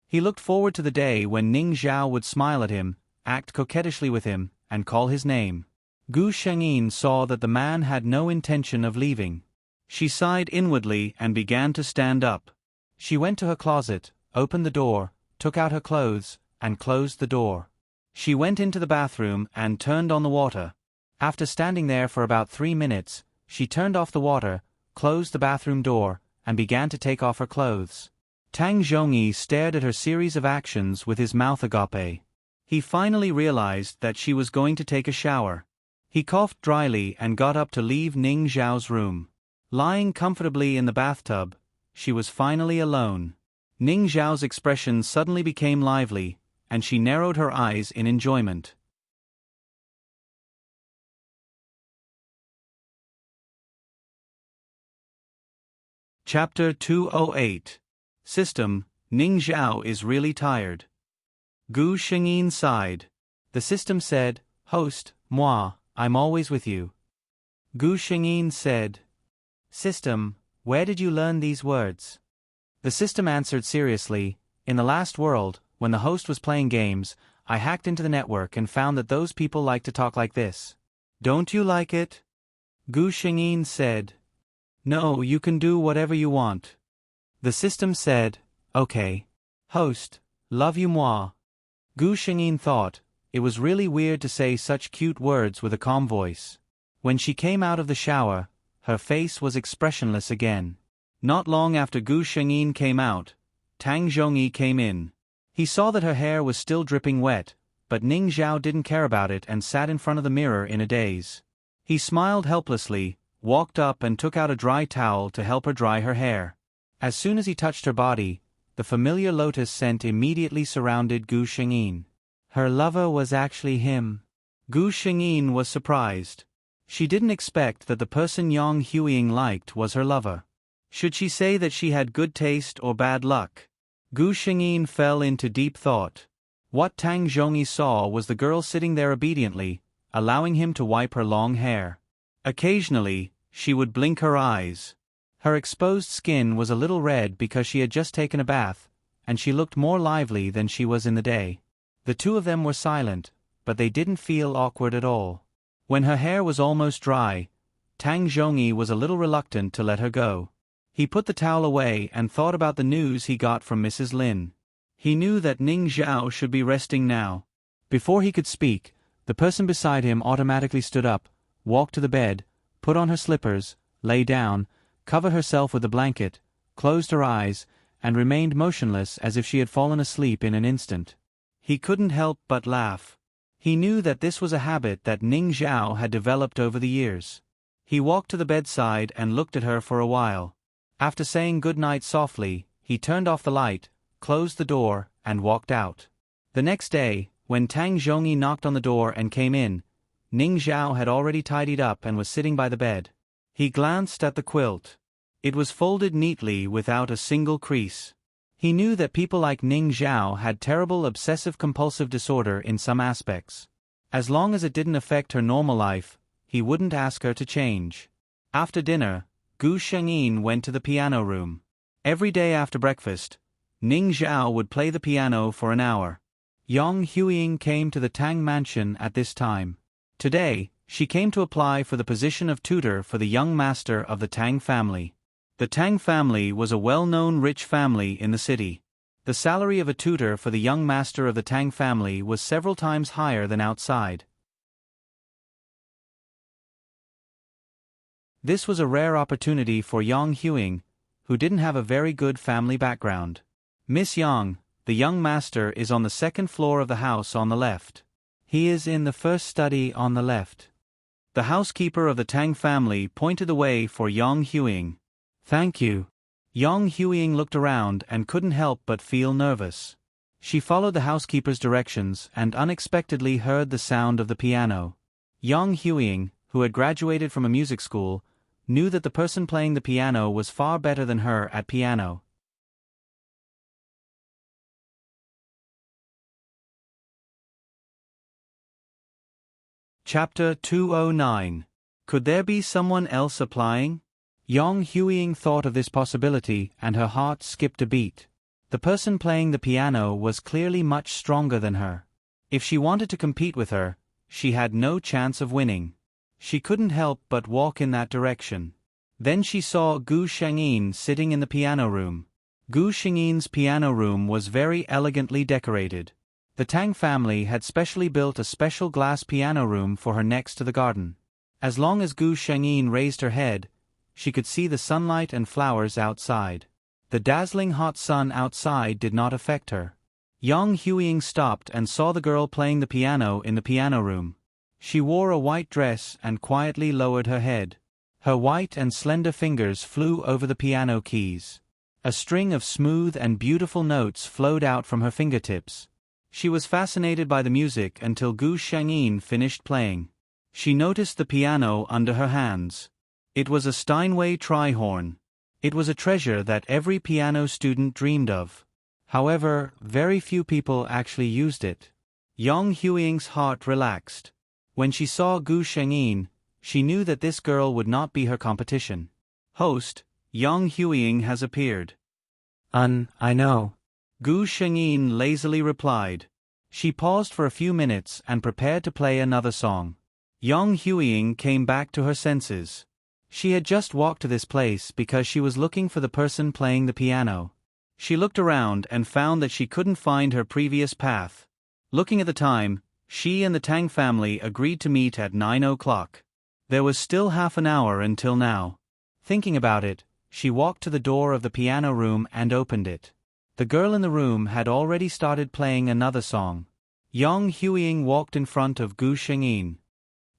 He looked forward to the day when Ning Zhao would smile at him, act coquettishly with him, and call his name. Gu Shengyin saw that the man had no intention of leaving. She sighed inwardly and began to stand up. She went to her closet, opened the door, took out her clothes, and closed the door. She went into the bathroom and turned on the water. After standing there for about 3 minutes, she turned off the water, closed the bathroom door, and began to take off her clothes. Tang Zhongyi stared at her series of actions with his mouth agape. He finally realized that she was going to take a shower. He coughed dryly and got up to leave Ning Zhao's room. Lying comfortably in the bathtub, she was finally alone. Ning Zhao's expression suddenly became lively, and she narrowed her eyes in enjoyment. Chapter 208. System, Ning Zhao is really tired. Gu Shengyin sighed. The system said, "Host, moi, I'm always with you." Gu Shengyin said, "System, where did you learn these words?" The system answered seriously, "In the last world, when the host was playing games, I hacked into the network and found that those people like to talk like this." "Don't you like it?" Gu Shengyin said. "No, you can do whatever you want." The system said, "Okay. Host, love you moi." Gu Shengyin thought, it was really weird to say such cute words with a calm voice. When she came out of the shower, her face was expressionless again. Not long after Gu Shengyin came out, Tang Zhongyi came in. He saw that her hair was still dripping wet, but Ning Zhao didn't care about it and sat in front of the mirror in a daze. He smiled helplessly, walked up and took out a dry towel to help her dry her hair. As soon as he touched her body, the familiar lotus scent immediately surrounded Gu Shengyin. Her lover was actually him. Gu Shengyin was surprised. She didn't expect that the person Yang Huiying liked was her lover. Should she say that she had good taste or bad luck? Gu Shengyin fell into deep thought. What Tang Zhongyi saw was the girl sitting there obediently, allowing him to wipe her long hair. Occasionally, she would blink her eyes. Her exposed skin was a little red because she had just taken a bath, and she looked more lively than she was in the day. The two of them were silent, but they didn't feel awkward at all. When her hair was almost dry, Tang Zhongyi was a little reluctant to let her go. He put the towel away and thought about the news he got from Mrs. Lin. He knew that Ning Zhao should be resting now. Before he could speak, the person beside him automatically stood up, walked to the bed, put on her slippers, lay down, covered herself with a blanket, closed her eyes, and remained motionless as if she had fallen asleep in an instant. He couldn't help but laugh. He knew that this was a habit that Ning Zhao had developed over the years. He walked to the bedside and looked at her for a while. After saying good night softly, he turned off the light, closed the door, and walked out. The next day, when Tang Zhongyi knocked on the door and came in, Ning Zhao had already tidied up and was sitting by the bed. He glanced at the quilt. It was folded neatly without a single crease. He knew that people like Ning Zhao had terrible obsessive-compulsive disorder in some aspects. As long as it didn't affect her normal life, he wouldn't ask her to change. After dinner, Gu Shengyin went to the piano room. Every day after breakfast, Ning Zhao would play the piano for an hour. Yang Huiying came to the Tang mansion at this time. Today, she came to apply for the position of tutor for the young master of the Tang family. The Tang family was a well-known rich family in the city. The salary of a tutor for the young master of the Tang family was several times higher than outside. This was a rare opportunity for Yang Huiying, who didn't have a very good family background. Miss Yang, the young master, is on the second floor of the house on the left. He is in the first study on the left. The housekeeper of the Tang family pointed the way for Yang Huiying. Thank you. Yang Huiying looked around and couldn't help but feel nervous. She followed the housekeeper's directions and unexpectedly heard the sound of the piano. Yang Huiying, who had graduated from a music school, knew that the person playing the piano was far better than her at piano. Chapter 209. Could there be someone else applying? Yang Huiying thought of this possibility and her heart skipped a beat. The person playing the piano was clearly much stronger than her. If she wanted to compete with her, she had no chance of winning. She couldn't help but walk in that direction. Then she saw Gu Shengyin sitting in the piano room. Gu Shengyin's piano room was very elegantly decorated. The Tang family had specially built a special glass piano room for her next to the garden. As long as Gu Shengyin raised her head, she could see the sunlight and flowers outside. The dazzling hot sun outside did not affect her. Yang Huiying stopped and saw the girl playing the piano in the piano room. She wore a white dress and quietly lowered her head. Her white and slender fingers flew over the piano keys. A string of smooth and beautiful notes flowed out from her fingertips. She was fascinated by the music until Gu Shengyin finished playing. She noticed the piano under her hands. It was a Steinway trihorn. It was a treasure that every piano student dreamed of. However, very few people actually used it. Yang Huiying's heart relaxed. When she saw Gu Shengyin, she knew that this girl would not be her competition. Host, Yang Huiying has appeared. I know. Gu Shengyin lazily replied. She paused for a few minutes and prepared to play another song. Yang Huiying came back to her senses. She had just walked to this place because she was looking for the person playing the piano. She looked around and found that she couldn't find her previous path. Looking at the time, she and the Tang family agreed to meet at 9 o'clock. There was still half an hour until now. Thinking about it, she walked to the door of the piano room and opened it. The girl in the room had already started playing another song. Yang Huiying walked in front of Gu Shengyin.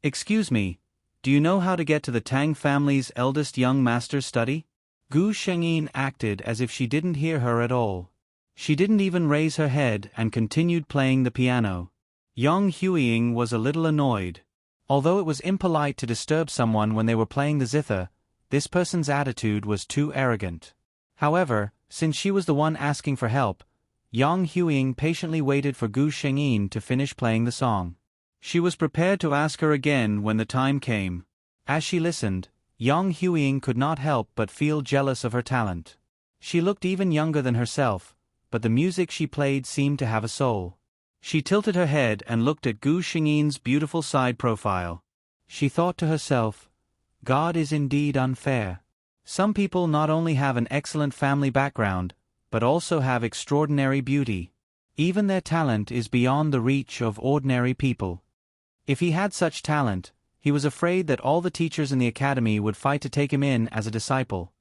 Excuse me, do you know how to get to the Tang family's eldest young master's study? Gu Shengyin acted as if she didn't hear her at all. She didn't even raise her head and continued playing the piano. Yang Huiying was a little annoyed. Although it was impolite to disturb someone when they were playing the zither, this person's attitude was too arrogant. However, since she was the one asking for help, Yang Huiying patiently waited for Gu Shengyin to finish playing the song. She was prepared to ask her again when the time came. As she listened, Yang Huiying could not help but feel jealous of her talent. She looked even younger than herself, but the music she played seemed to have a soul. She tilted her head and looked at Gu Shengyin's beautiful side profile. She thought to herself, God is indeed unfair. Some people not only have an excellent family background, but also have extraordinary beauty. Even their talent is beyond the reach of ordinary people. If he had such talent, he was afraid that all the teachers in the academy would fight to take him in as a disciple.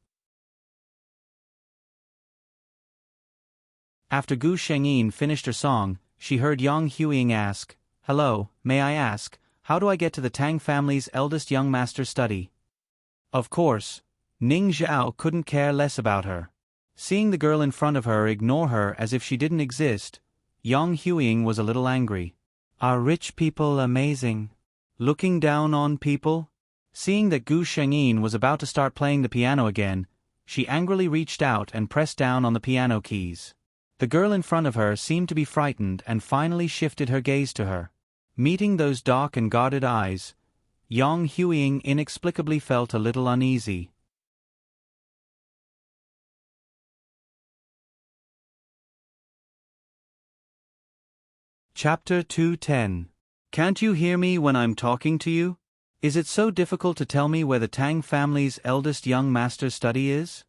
After Gu Shengyin finished her song, she heard Yang Huiying ask, "Hello, may I ask, how do I get to the Tang family's eldest young master's study?" Of course, Ning Zhao couldn't care less about her. Seeing the girl in front of her ignore her as if she didn't exist, Yang Huiying was a little angry. Are rich people amazing? Looking down on people? Seeing that Gu Shengyin was about to start playing the piano again, she angrily reached out and pressed down on the piano keys. The girl in front of her seemed to be frightened and finally shifted her gaze to her. Meeting those dark and guarded eyes, Yang Huiying inexplicably felt a little uneasy. Chapter 210. Can't you hear me when I'm talking to you? Is it so difficult to tell me where the Tang family's eldest young master's study is?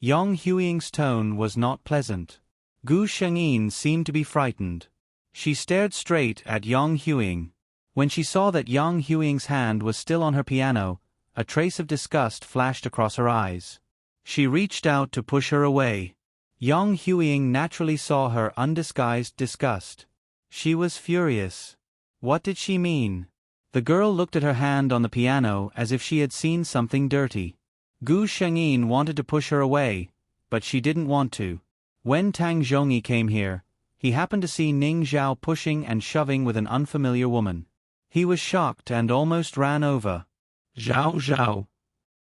Yang Huiying's tone was not pleasant. Gu Shengyin seemed to be frightened. She stared straight at Yang Huiying. When she saw that Yang Huiying's hand was still on her piano, a trace of disgust flashed across her eyes. She reached out to push her away. Yang Huiying naturally saw her undisguised disgust. She was furious. What did she mean? The girl looked at her hand on the piano as if she had seen something dirty. Gu Shengyin wanted to push her away, but she didn't want to. When Tang Zhongyi came here, he happened to see Ning Zhao pushing and shoving with an unfamiliar woman. He was shocked and almost ran over. Zhao Zhao.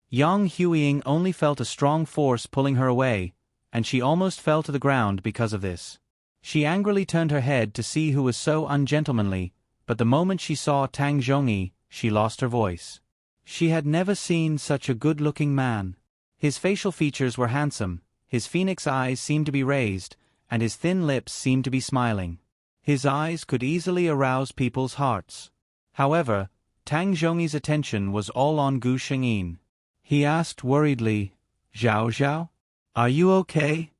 Yang Huiying only felt a strong force pulling her away, and she almost fell to the ground because of this. She angrily turned her head to see who was so ungentlemanly, but the moment she saw Tang Zhongyi, she lost her voice. She had never seen such a good-looking man. His facial features were handsome, his phoenix eyes seemed to be raised, and his thin lips seemed to be smiling. His eyes could easily arouse people's hearts. However, Tang Zhongyi's attention was all on Gu Shengyin. He asked worriedly, "Zhao Zhao? Are you okay?"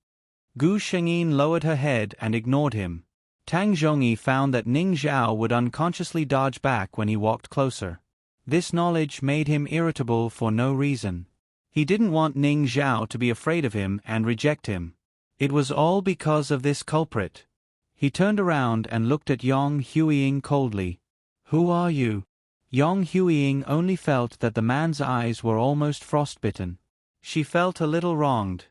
Gu Shengyin lowered her head and ignored him. Tang Zhongyi found that Ning Zhao would unconsciously dodge back when he walked closer. This knowledge made him irritable for no reason. He didn't want Ning Zhao to be afraid of him and reject him. It was all because of this culprit. He turned around and looked at Yang Huiying coldly. "Who are you?" Yang Huiying only felt that the man's eyes were almost frostbitten. She felt a little wronged.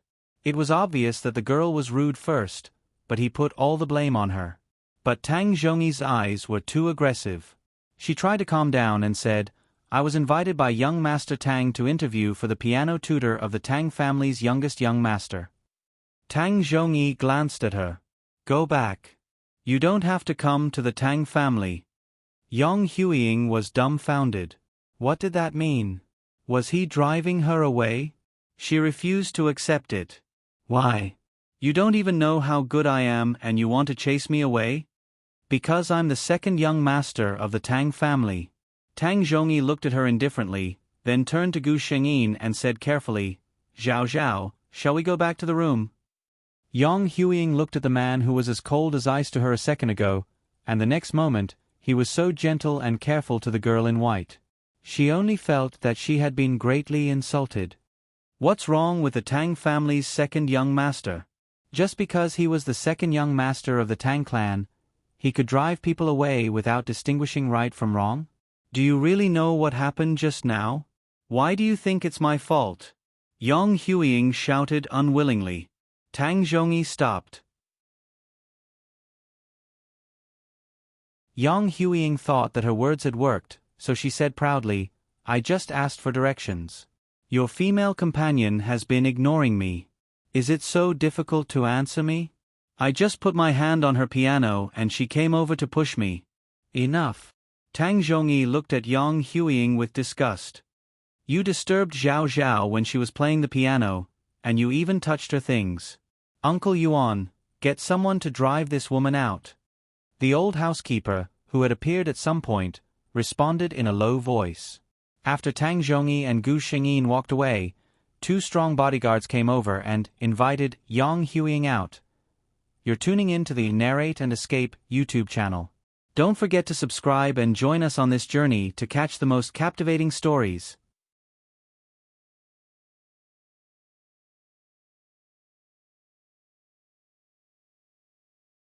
It was obvious that the girl was rude first, but he put all the blame on her. But Tang Zhongyi's eyes were too aggressive. She tried to calm down and said, "I was invited by young Master Tang to interview for the piano tutor of the Tang family's youngest young master." Tang Zhongyi glanced at her. "Go back. You don't have to come to the Tang family." Yang Huiying was dumbfounded. What did that mean? Was he driving her away? She refused to accept it. "Why? You don't even know how good I am and you want to chase me away?" "Because I'm the second young master of the Tang family." Tang Zhongyi looked at her indifferently, then turned to Gu Shengyin and said carefully, "Zhao Zhao, shall we go back to the room?" Yang Huiying looked at the man who was as cold as ice to her a second ago, and the next moment, he was so gentle and careful to the girl in white. She only felt that she had been greatly insulted. What's wrong with the Tang family's second young master? Just because he was the second young master of the Tang clan, he could drive people away without distinguishing right from wrong? Do you really know what happened just now? Why do you think it's my fault? Yang Huiying shouted unwillingly. Tang Zhongyi stopped. Yang Huiying thought that her words had worked, so she said proudly, "I just asked for directions. Your female companion has been ignoring me. Is it so difficult to answer me? I just put my hand on her piano and she came over to push me." "Enough." Tang Zhongyi looked at Yang Huiying with disgust. "You disturbed Zhao Zhao when she was playing the piano, and you even touched her things. Uncle Yuan, get someone to drive this woman out." The old housekeeper, who had appeared at some point, responded in a low voice. After Tang Zhongyi and Gu Shengyin walked away, 2 strong bodyguards came over and invited Yang Huiying out. You're tuning in to the Narrate and Escape YouTube channel. Don't forget to subscribe and join us on this journey to catch the most captivating stories.